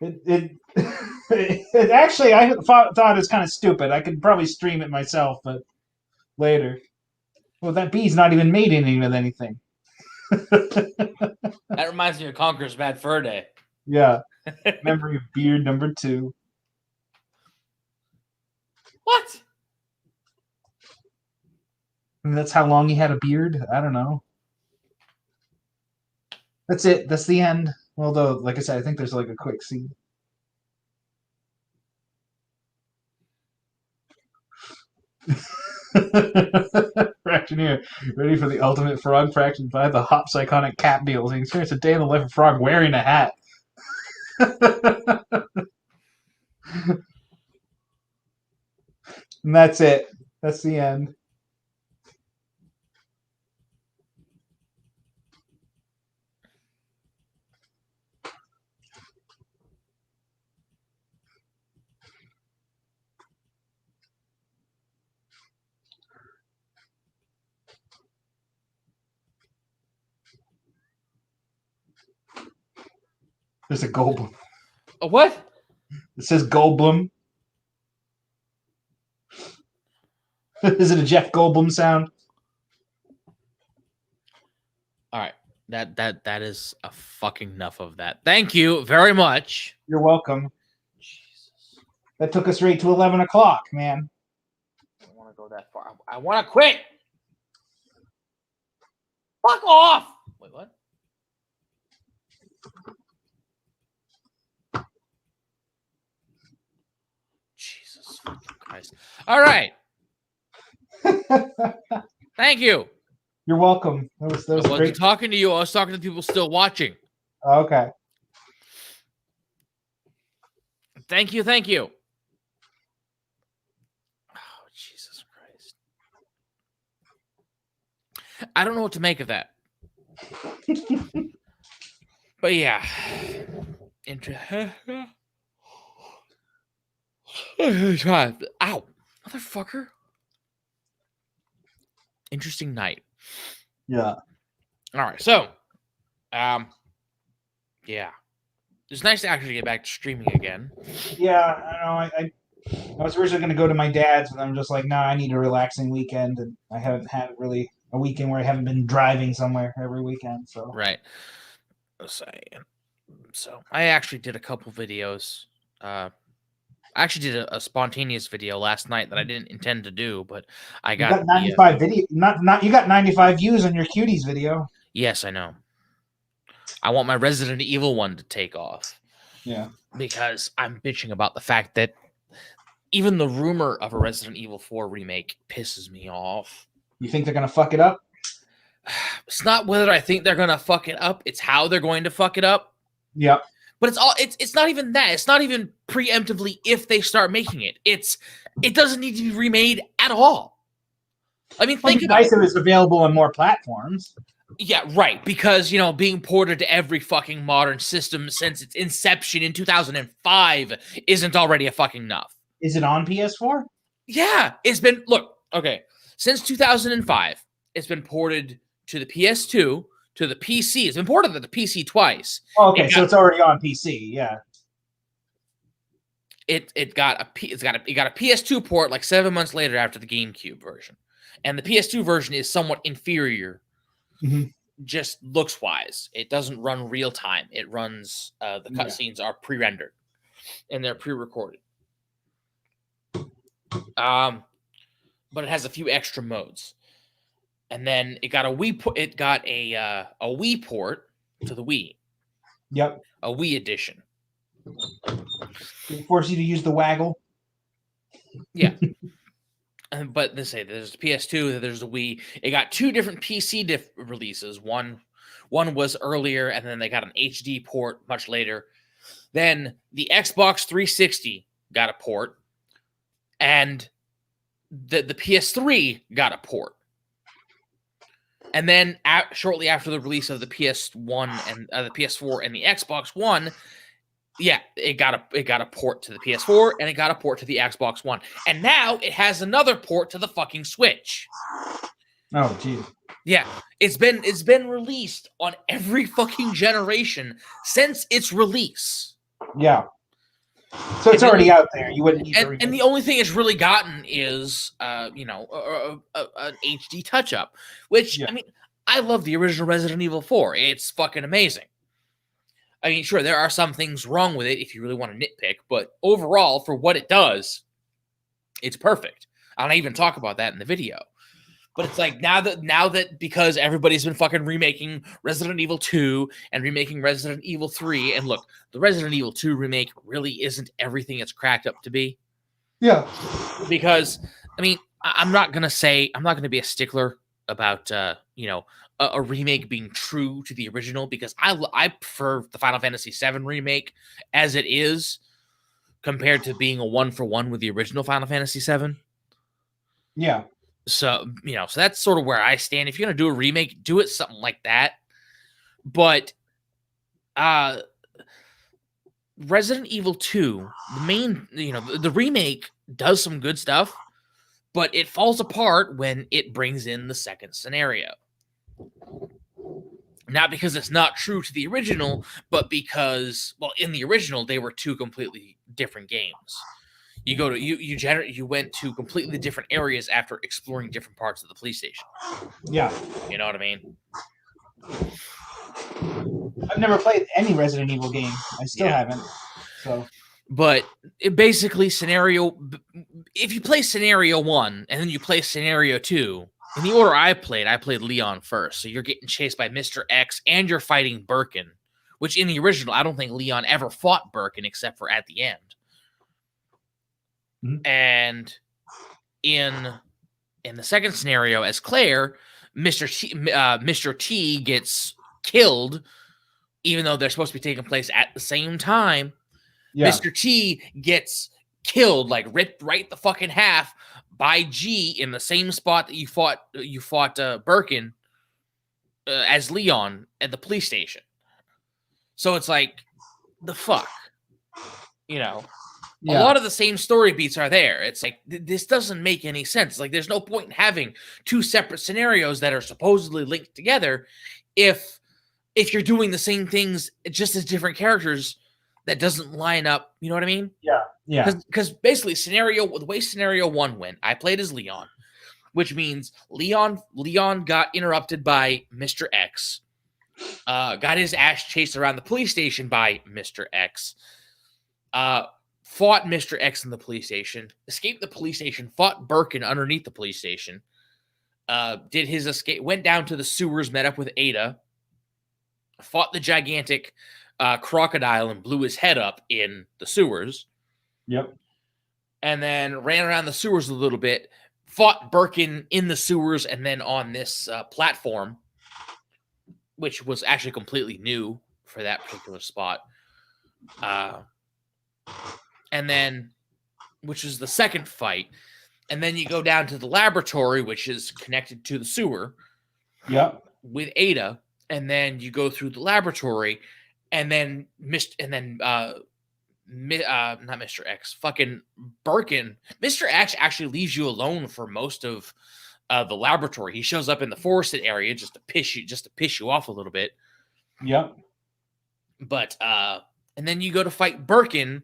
It actually, I thought it was kind of stupid. I could probably stream it myself, but later. Well, that bee's not even mating with anything. That reminds me of Conker's Bad Fur Day. Yeah. Memory of beard number 2. What? And that's how long he had a beard? I don't know. That's it. That's the end. Although, like I said, I think there's like a quick scene. Fractioneer, ready for the ultimate frog fraction by the hot psychonic cat deals. You experience a day in the life of frog wearing a hat. And that's it. That's the end. There's a Goldblum. A what? It says Goldblum. Is it a Jeff Goldblum sound? All right. That is a fucking enough of that. Thank you very much. You're welcome. Jesus. That took us right to 11 o'clock, man. I don't want to go that far. I want to quit. Fuck off. Wait, what? Jesus Christ. All right. Thank you. You're welcome. That was I wasn't great. talking to you. I was talking to people still watching. Okay. Thank you. Oh, Jesus Christ. I don't know what to make of that. But yeah. Ow. Motherfucker. Interesting night. Yeah. All right. So, yeah. It's nice to actually get back to streaming again. Yeah, I know. I was originally going to go to my dad's, but I'm just like, nah, I need a relaxing weekend, and I haven't had really a weekend where I haven't been driving somewhere every weekend. So Right. So I actually did a couple videos. I actually did a spontaneous video last night that I didn't intend to do, but I you got got 95 video. Not you got 95 views on your cuties video. Yes, I know. I want my Resident Evil one to take off. Yeah. Because I'm bitching about the fact that even the rumor of a Resident Evil 4 remake pisses me off. You think they're gonna fuck it up? It's not whether I think they're gonna fuck it up, it's how they're going to fuck it up. Yep. But it's not even that. It's not even preemptively if they start making it. It doesn't need to be remade at all. I mean, think about it. Nice if it's available on more platforms. Yeah, right. Because, being ported to every fucking modern system since its inception in 2005 isn't already a fucking enough. Is it on PS4? Yeah, it's been, since 2005, it's been ported to the PS2, to the PC. It's been ported to the PC twice. Oh, okay, so it's already on PC, yeah. It got a PS2 port like 7 months later after the GameCube version. And the PS2 version is somewhat inferior. Mm-hmm. Just looks wise. It doesn't run real time. It runs the cutscenes are pre-rendered and they're pre-recorded. But it has a few extra modes. And then it got a Wii Wii port to the Wii. Yep. A Wii edition. They force you to use the waggle. Yeah. But there's the PS2, there's the Wii. It got two different PC releases. One was earlier, and then they got an HD port much later. Then the Xbox 360 got a port, and the PS3 got a port. And then shortly after the release of the PS1 and the PS4 and the Xbox One, it got a port to the PS4 and it got a port to the Xbox One. And now it has another port to the fucking Switch. Oh, geez. Yeah, it's been released on every fucking generation since its release. Yeah. So it's already out there. You wouldn't need and the only thing it's really gotten is an HD touch up, which I mean, I love the original Resident Evil 4. It's fucking amazing. I mean, sure, there are some things wrong with it if you really want to nitpick, but overall, for what it does, it's perfect. I don't even talk about that in the video. But it's like now that because everybody's been fucking remaking Resident Evil 2 and remaking Resident Evil 3, and look, the Resident Evil 2 remake really isn't everything it's cracked up to be. Yeah. Because I mean, I'm not gonna be a stickler about a remake being true to the original, because I prefer the Final Fantasy VII remake as it is compared to being a 1-for-1 with the original Final Fantasy VII. Yeah. So, so that's sort of where I stand. If you're going to do a remake, do it something like that. But Resident Evil 2, the remake does some good stuff, but it falls apart when it brings in the second scenario. Not because it's not true to the original, but because, in the original, they were two completely different games. You went to completely different areas after exploring different parts of the police station. Yeah. You know what I mean? I've never played any Resident Evil game. I still haven't. So, but basically, if you play scenario 1 and then you play scenario 2, in the order I played Leon first. So you're getting chased by Mr. X and you're fighting Birkin, which in the original, I don't think Leon ever fought Birkin except for at the end. Mm-hmm. And in the second scenario, as Claire, Mr. T gets killed, even though they're supposed to be taking place at the same time. Yeah. Mr. T gets killed, like ripped right the fucking half by G in the same spot that you fought Birkin as Leon at the police station. So it's like, the fuck, A lot of the same story beats are there. It's like, this doesn't make any sense. Like, there's no point in having two separate scenarios that are supposedly linked together if you're doing the same things just as different characters. That doesn't line up. You know what I mean? Yeah. Because basically, the way scenario 1 went, I played as Leon. which means Leon got interrupted by Mr. X, got his ass chased around the police station by Mr. X, fought Mr. X in the police station, escaped the police station, fought Birkin underneath the police station, did his escape, went down to the sewers, met up with Ada, fought the gigantic crocodile and blew his head up in the sewers. Yep. And then ran around the sewers a little bit, fought Birkin in the sewers, and then on this platform, which was actually completely new for that particular spot. And then, which is the second fight. And then you go down to the laboratory, which is connected to the sewer. Yep. With Ada. And then you go through the laboratory, and then not Mr. X, fucking Birkin. Mr. X actually leaves you alone for most of the laboratory. He shows up in the forested area just to piss you off a little bit. Yep. But and then you go to fight Birkin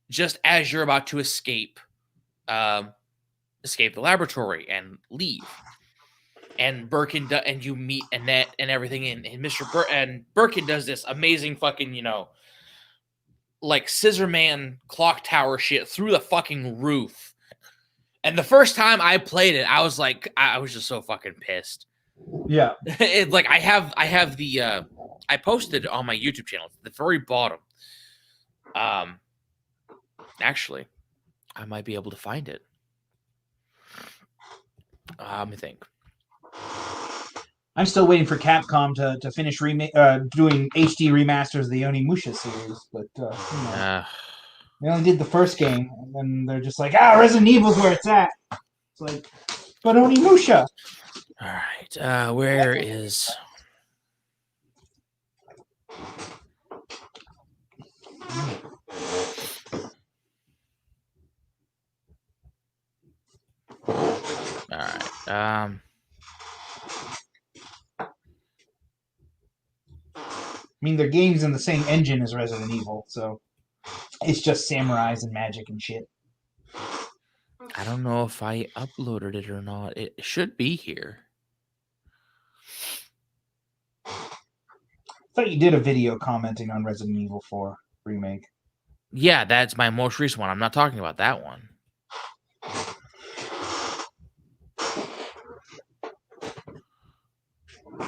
just as you're about to escape the laboratory and leave. And Birkin and you meet Annette and everything, and Birkin does this amazing fucking, like Scissor Man clock tower shit through the fucking roof. And the first time I played it, I was like, I was just so fucking pissed. Yeah. It's like I have the I posted it on my YouTube channel at the very bottom. Actually, I might be able to find it. Let me think. I'm still waiting for Capcom to finish doing HD remasters of the Onimusha series, but they only did the first game, and then they're just like, Resident Evil's where it's at. It's like, but Onimusha. All right, where is? All right. I mean, their game's in the same engine as Resident Evil, so it's just samurais and magic and shit. I don't know if I uploaded it or not. It should be here. I thought you did a video commenting on Resident Evil 4 remake. Yeah, that's my most recent one. I'm not talking about that one.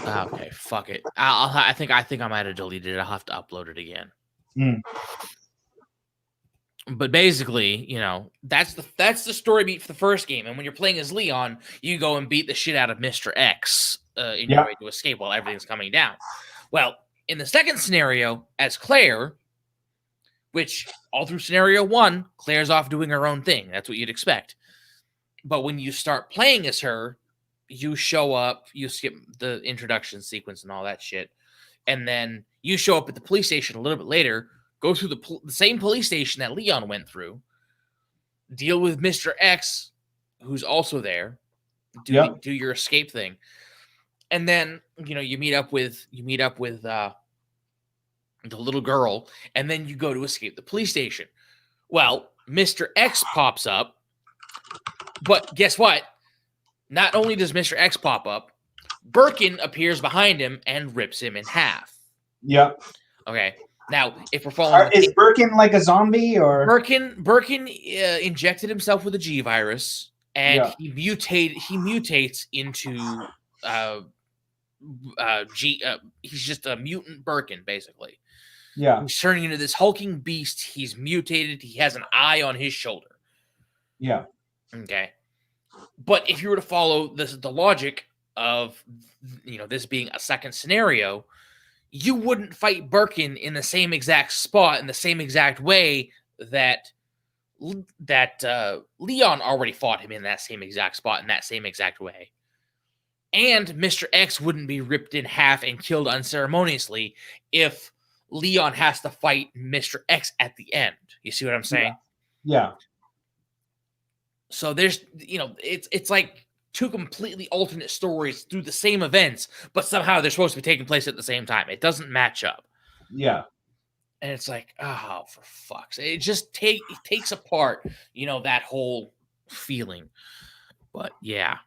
Okay, fuck it. I think I might have deleted it. I'll have to upload it again. But basically, that's the story beat for the first game. And when you're playing as Leon, you go and beat the shit out of Mr. X in your way to escape while everything's coming down. Well, in the second scenario, as Claire, which all through scenario 1, Claire's off doing her own thing. That's what you'd expect. But when you start playing as her, you show up, you skip the introduction sequence and all that shit, and then you show up at the police station a little bit later, go through the same police station that Leon went through, deal with Mr. X, who's also there, do your escape thing, and then you meet up with the little girl, and then you go to escape the police station. Well, Mr. X pops up, but guess what? Not only does Mr. X pop up, Birkin appears behind him and rips him in half. Yep. Okay. Now, if we're following, is Birkin like a zombie or Birkin injected himself with a G virus, and he mutates into he's just a mutant Birkin, basically. Yeah. He's turning into this hulking beast. He's mutated. He has an eye on his shoulder. Yeah. Okay. But if you were to follow the logic of this being a second scenario, you wouldn't fight Birkin in the same exact spot in the same exact way that Leon already fought him in that same exact spot in that same exact way. And Mr. X wouldn't be ripped in half and killed unceremoniously if Leon has to fight Mr. X at the end. You see what I'm saying? Yeah. So there's, it's like two completely alternate stories through the same events, but somehow they're supposed to be taking place at the same time. It doesn't match up. Yeah. And it's like, oh, for fuck's sake. It just takes apart, that whole feeling. But yeah.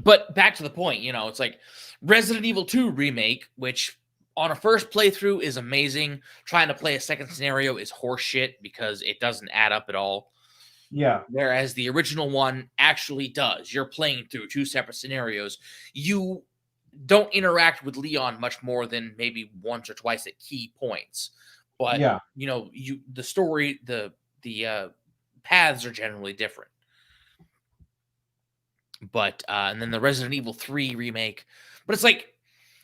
But back to the point, it's like Resident Evil 2 remake, which on a first playthrough is amazing. Trying to play a second scenario is horseshit because it doesn't add up at all. Yeah. Whereas the original one actually does. You're playing through two separate scenarios. You don't interact with Leon much more than maybe once or twice at key points. But Yeah. the story, the paths are generally different. But and then the Resident Evil 3 remake. But it's like,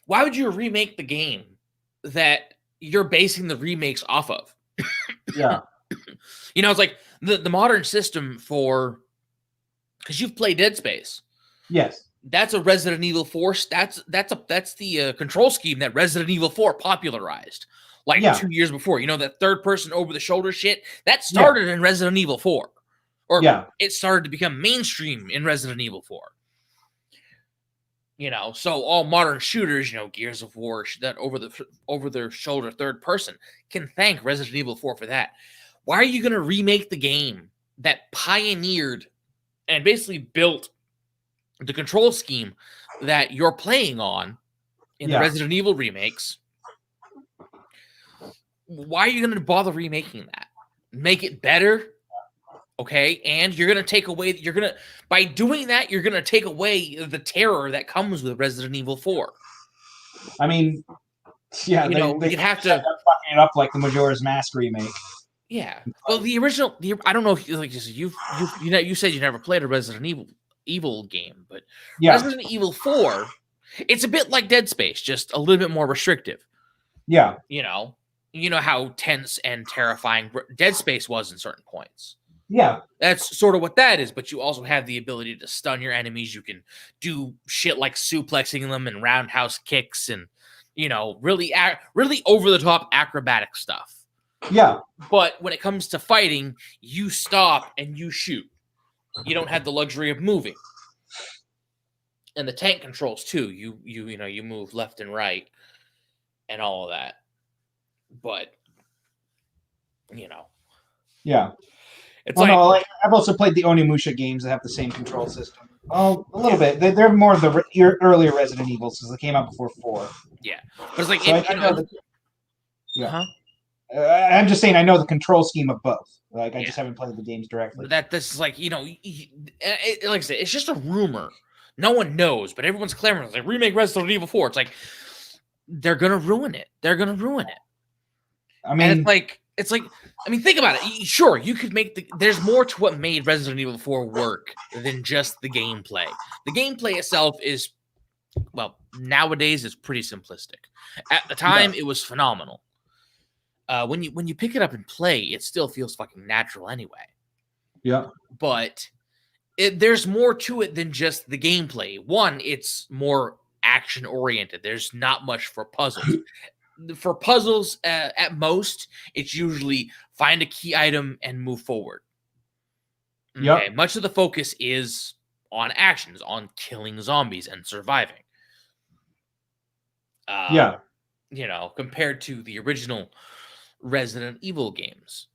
why would you remake the game that you're basing the remakes off of? Yeah. It's like the modern system for, because you've played Dead Space. Yes. That's a Resident Evil 4. That's the control scheme that Resident Evil 4 popularized like 2 years before. That third person over the shoulder shit that started in Resident Evil 4. Or it started to become mainstream in Resident Evil 4. So all modern shooters, Gears of War, that over their shoulder third person, can thank Resident Evil 4 for that. Why are you going to remake the game that pioneered and basically built the control scheme that you're playing on in the Resident Evil remakes? Why are you going to bother remaking that? Make it better? Okay, and you're gonna take away. By doing that, you're gonna take away the terror that comes with Resident Evil 4. I mean, yeah, you'd have to fucking it up like the Majora's Mask remake. Yeah, well, the original. I don't know if you said you never played a Resident Evil game, but Resident Evil 4, it's a bit like Dead Space, just a little bit more restrictive. Yeah, you know how tense and terrifying Dead Space was in certain points. Yeah. That's sort of what that is, but you also have the ability to stun your enemies. You can do shit like suplexing them and roundhouse kicks and, really over-the-top acrobatic stuff. Yeah. But when it comes to fighting, you stop and you shoot. You don't have the luxury of moving. And the tank controls, too. You move left and right and all of that. But, Yeah. It's I've also played the Onimusha games that have the same control system. Oh, a little bit. They're more of the earlier Resident Evils because they came out before 4. Yeah, but it's like I'm just saying I know the control scheme of both. Like I just haven't played the games directly. But this is like like I said, it's just a rumor. No one knows, but everyone's clamoring. It's like remake Resident Evil 4. It's like they're gonna ruin it. They're gonna ruin it. I mean, and it's like. I mean, think about it. Sure, you could make there's more to what made Resident Evil 4 work than just the gameplay. The gameplay itself is, well, nowadays it's pretty simplistic. At the time, it was phenomenal. When you pick it up and play, it still feels fucking natural anyway. Yeah. But there's more to it than just the gameplay. One, it's more action oriented. There's not much for puzzles. For puzzles, at most, it's usually find a key item and move forward. Okay, much of the focus is on actions, on killing zombies and surviving. Compared to the original Resident Evil games,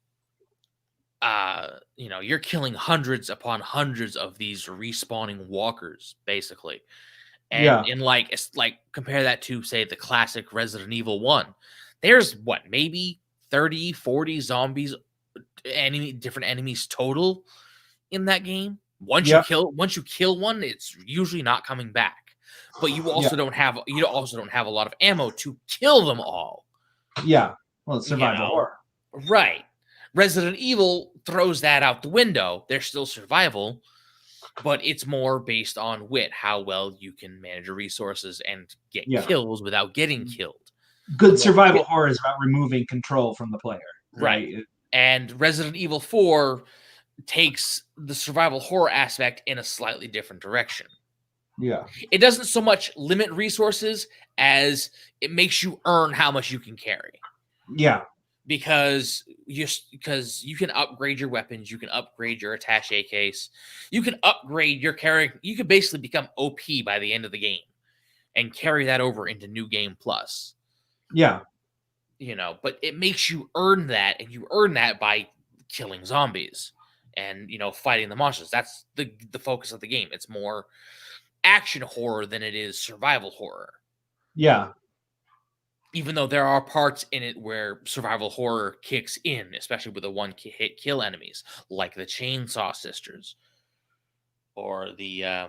you're killing hundreds upon hundreds of these respawning walkers, basically. And compare that to, say, the classic Resident Evil 1. There's maybe 30, 40 zombies, different enemies total in that game. Once you kill one, it's usually not coming back. But you also don't have a lot of ammo to kill them all. Yeah. Well, it's survival horror. Right. Resident Evil throws that out the window. There's still survival, but it's more based on wit, how well you can manage your resources and get kills without getting killed. Good survival horror is about removing control from the player. Right. And Resident Evil 4 takes the survival horror aspect in a slightly different direction. Yeah. It doesn't so much limit resources as it makes you earn how much you can carry. Yeah. Because you can upgrade your weapons, you can upgrade your attaché case, you can upgrade your character. You can basically become OP by the end of the game and carry that over into New Game Plus. Yeah. But it makes you earn that, and you earn that by killing zombies and fighting the monsters. That's the focus of the game. It's more action horror than it is survival horror. Yeah. Even though there are parts in it where survival horror kicks in, especially with the one-hit kill enemies, like the Chainsaw Sisters or the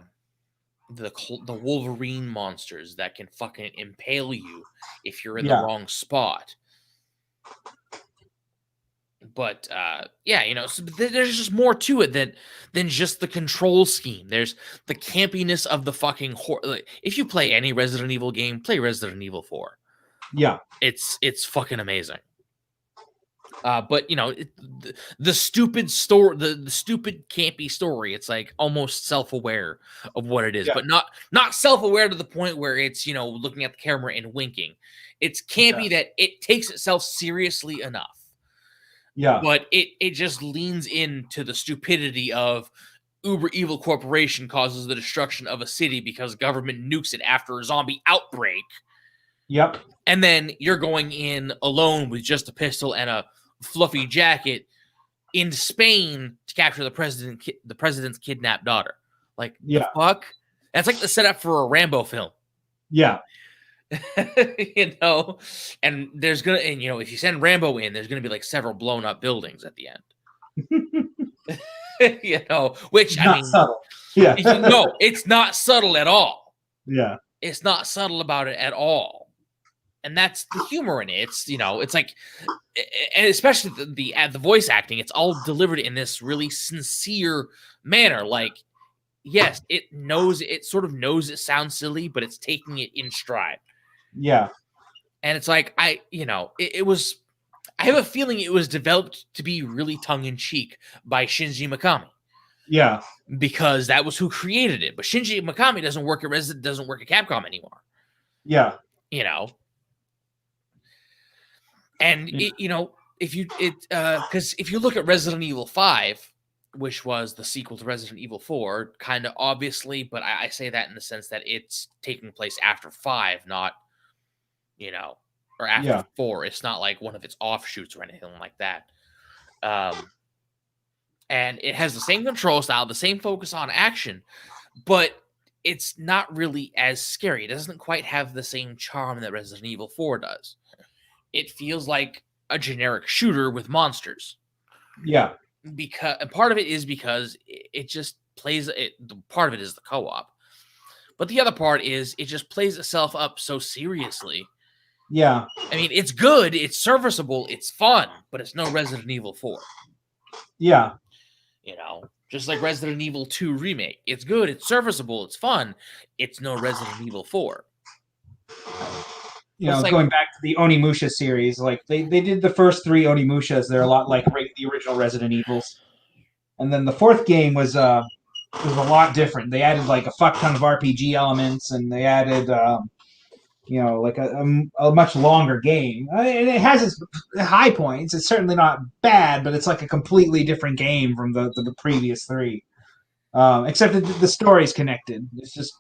Wolverine monsters that can fucking impale you if you're in the wrong spot. But yeah, so there's just more to it than just the control scheme. There's the campiness of the fucking horror. Like, if you play any Resident Evil game, play Resident Evil 4. Yeah, it's fucking amazing. But the stupid story, the stupid campy story, it's like almost self-aware of what it is, but not self-aware to the point where it's looking at the camera and winking. It's campy that it takes itself seriously enough. Yeah. But it just leans into the stupidity of uber evil corporation causes the destruction of a city because government nukes it after a zombie outbreak. Yep. And then you're going in alone with just a pistol and a fluffy jacket in Spain to capture the president's kidnapped daughter. Like, the fuck? That's like the setup for a Rambo film. Yeah. And there's gonna, if you send Rambo in, there's gonna be like several blown up buildings at the end. Which not subtle. Yeah. No, it's not subtle at all. Yeah. It's not subtle about it at all. And that's the humor in it. It's like, and especially the voice acting, it's all delivered in this really sincere manner. Like, yes, it sort of knows it sounds silly, but it's taking it in stride. Yeah. And it's like, I have a feeling it was developed to be really tongue-in-cheek by Shinji Mikami. Yeah. Because that was who created it. But Shinji Mikami doesn't work at Capcom anymore. Yeah. And because if you look at Resident Evil 5, which was the sequel to Resident Evil 4, kind of obviously, but I say that in the sense that it's taking place after 5, not or after 4. It's not like one of its offshoots or anything like that. And it has the same control style, the same focus on action, but it's not really as scary. It doesn't quite have the same charm that Resident Evil 4 does. It feels like a generic shooter with monsters. Yeah. And part of it is because it just plays it. Part of it is the co-op, but the other part is it just plays itself up so seriously. Yeah. I mean, it's good, it's serviceable, it's fun, but it's no Resident Evil 4. Yeah. Just like Resident Evil 2 Remake. It's good, it's serviceable, it's fun. It's no Resident Evil 4. Going back to the Onimusha series, like they did the first 3 Onimushas. They're a lot like the original Resident Evils. And then the 4th game was a lot different. They added like a fuck ton of RPG elements, and they added like a much longer game. And it has its high points. It's certainly not bad, but it's like a completely different game from the previous 3. Except that the story's connected. It's just,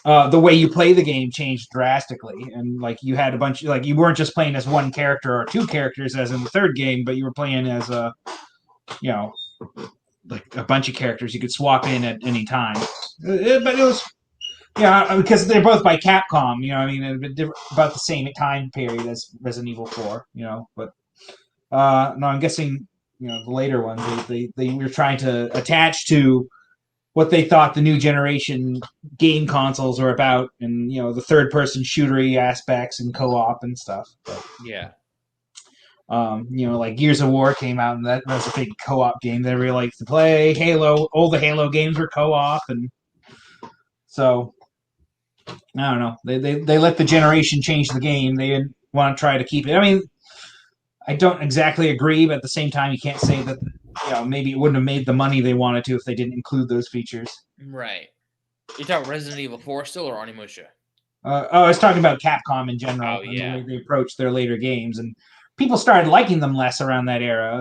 the way you play the game changed drastically. And like you had a bunch, like you weren't just playing as one character or 2 characters as in the 3rd game, but you were playing as like a bunch of characters you could swap in at any time. But it was, because they're both by Capcom, about the same time period as Resident Evil 4, but no, I'm guessing, the later ones, they were trying to attach to what they thought the new generation game consoles were about, and, the third-person shootery aspects and co-op and stuff. But, yeah. Like Gears of War came out, and that was a big co-op game that I really liked to play. Halo, all the Halo games were co-op, and so I don't know. They let the generation change the game. They didn't want to try to keep it. I mean, I don't exactly agree, but at the same time, you can't say that maybe it wouldn't have made the money they wanted to if they didn't include those features. Right. You're talking Resident Evil 4 still or Onimusha? I was talking about Capcom in general. Oh, yeah. And the way they approached their later games, and people started liking them less around that era.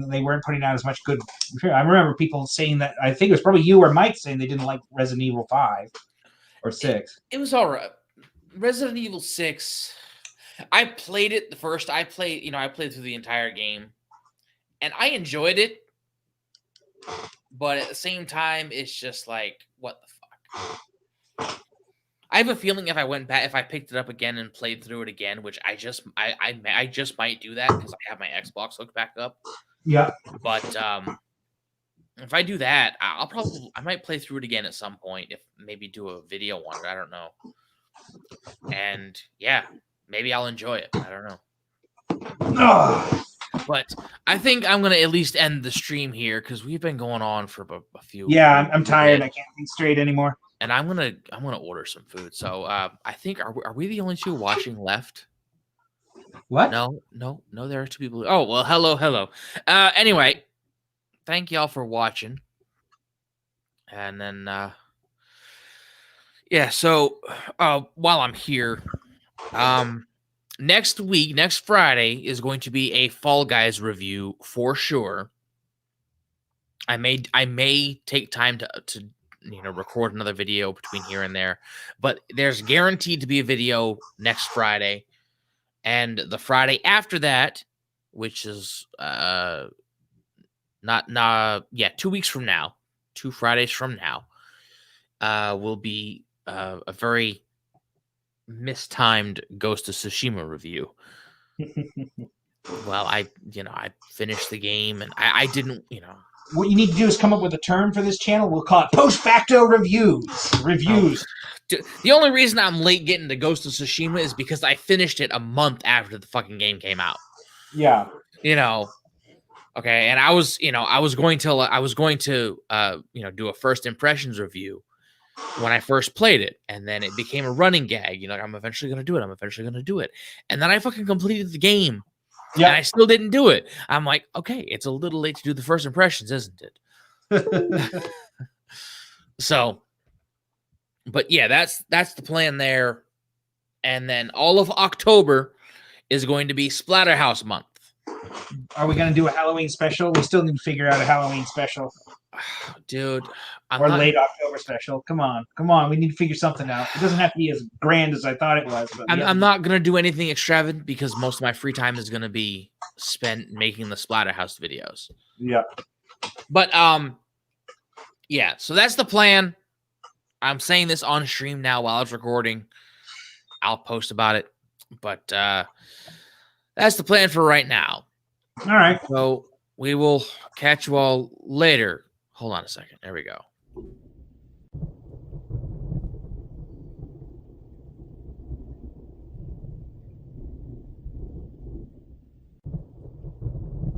They weren't putting out as much good. I remember people saying that. I think it was probably you or Mike saying they didn't like Resident Evil 5 or 6. It was all right. Resident Evil 6. I played it the first. I played through the entire game, and I enjoyed it. but at the same time, it's just like, what the fuck? I have a feeling if I picked it up again and played through it again, which I just might do that because I have my Xbox hooked back up. Yeah. But if I do that, I might play through it again at some point. If maybe do a video on it, I don't know. And yeah, maybe I'll enjoy it. I don't know. Ugh. But I think I'm gonna at least end the stream here because we've been going on for a few. Yeah, I'm tired. I can't think straight anymore. And I'm gonna order some food. So I think are we the only two watching left? What? No, there are two people. Oh well, hello. Anyway, thank y'all for watching. And then yeah, so while I'm here, next Friday is going to be a Fall Guys review for sure. I may take time to record another video between here and there, but there's guaranteed to be a video next Friday, and the Friday after that, which is 2 weeks from now, 2 Fridays from now, will be a very mistimed Ghost of Tsushima review. Well, I finished the game and I didn't, What you need to do is come up with a term for this channel. We'll call it post facto reviews. Reviews. The only reason I'm late getting to Ghost of Tsushima is because I finished it a month after the fucking game came out. Yeah. Okay, and I was going to do a first impressions review when I first played it, and then it became a running gag. I'm eventually going to do it. I'm eventually going to do it. And then I fucking completed the game. Yeah. And I still didn't do it. I'm like, okay, it's a little late to do the first impressions, isn't it? So, but yeah, that's the plan there. And then all of October is going to be Splatterhouse month. Are we going to do a Halloween special? We still need to figure out a Halloween special. Dude. Late October special. Come on. We need to figure something out. It doesn't have to be as grand as I thought it was. But I'm not going to do anything extravagant because most of my free time is going to be spent making the Splatterhouse videos. Yeah. But, yeah, so that's the plan. I'm saying this on stream now while I was recording. I'll post about it. But that's the plan for right now. All right. So we will catch you all later. Hold on a second. There we go.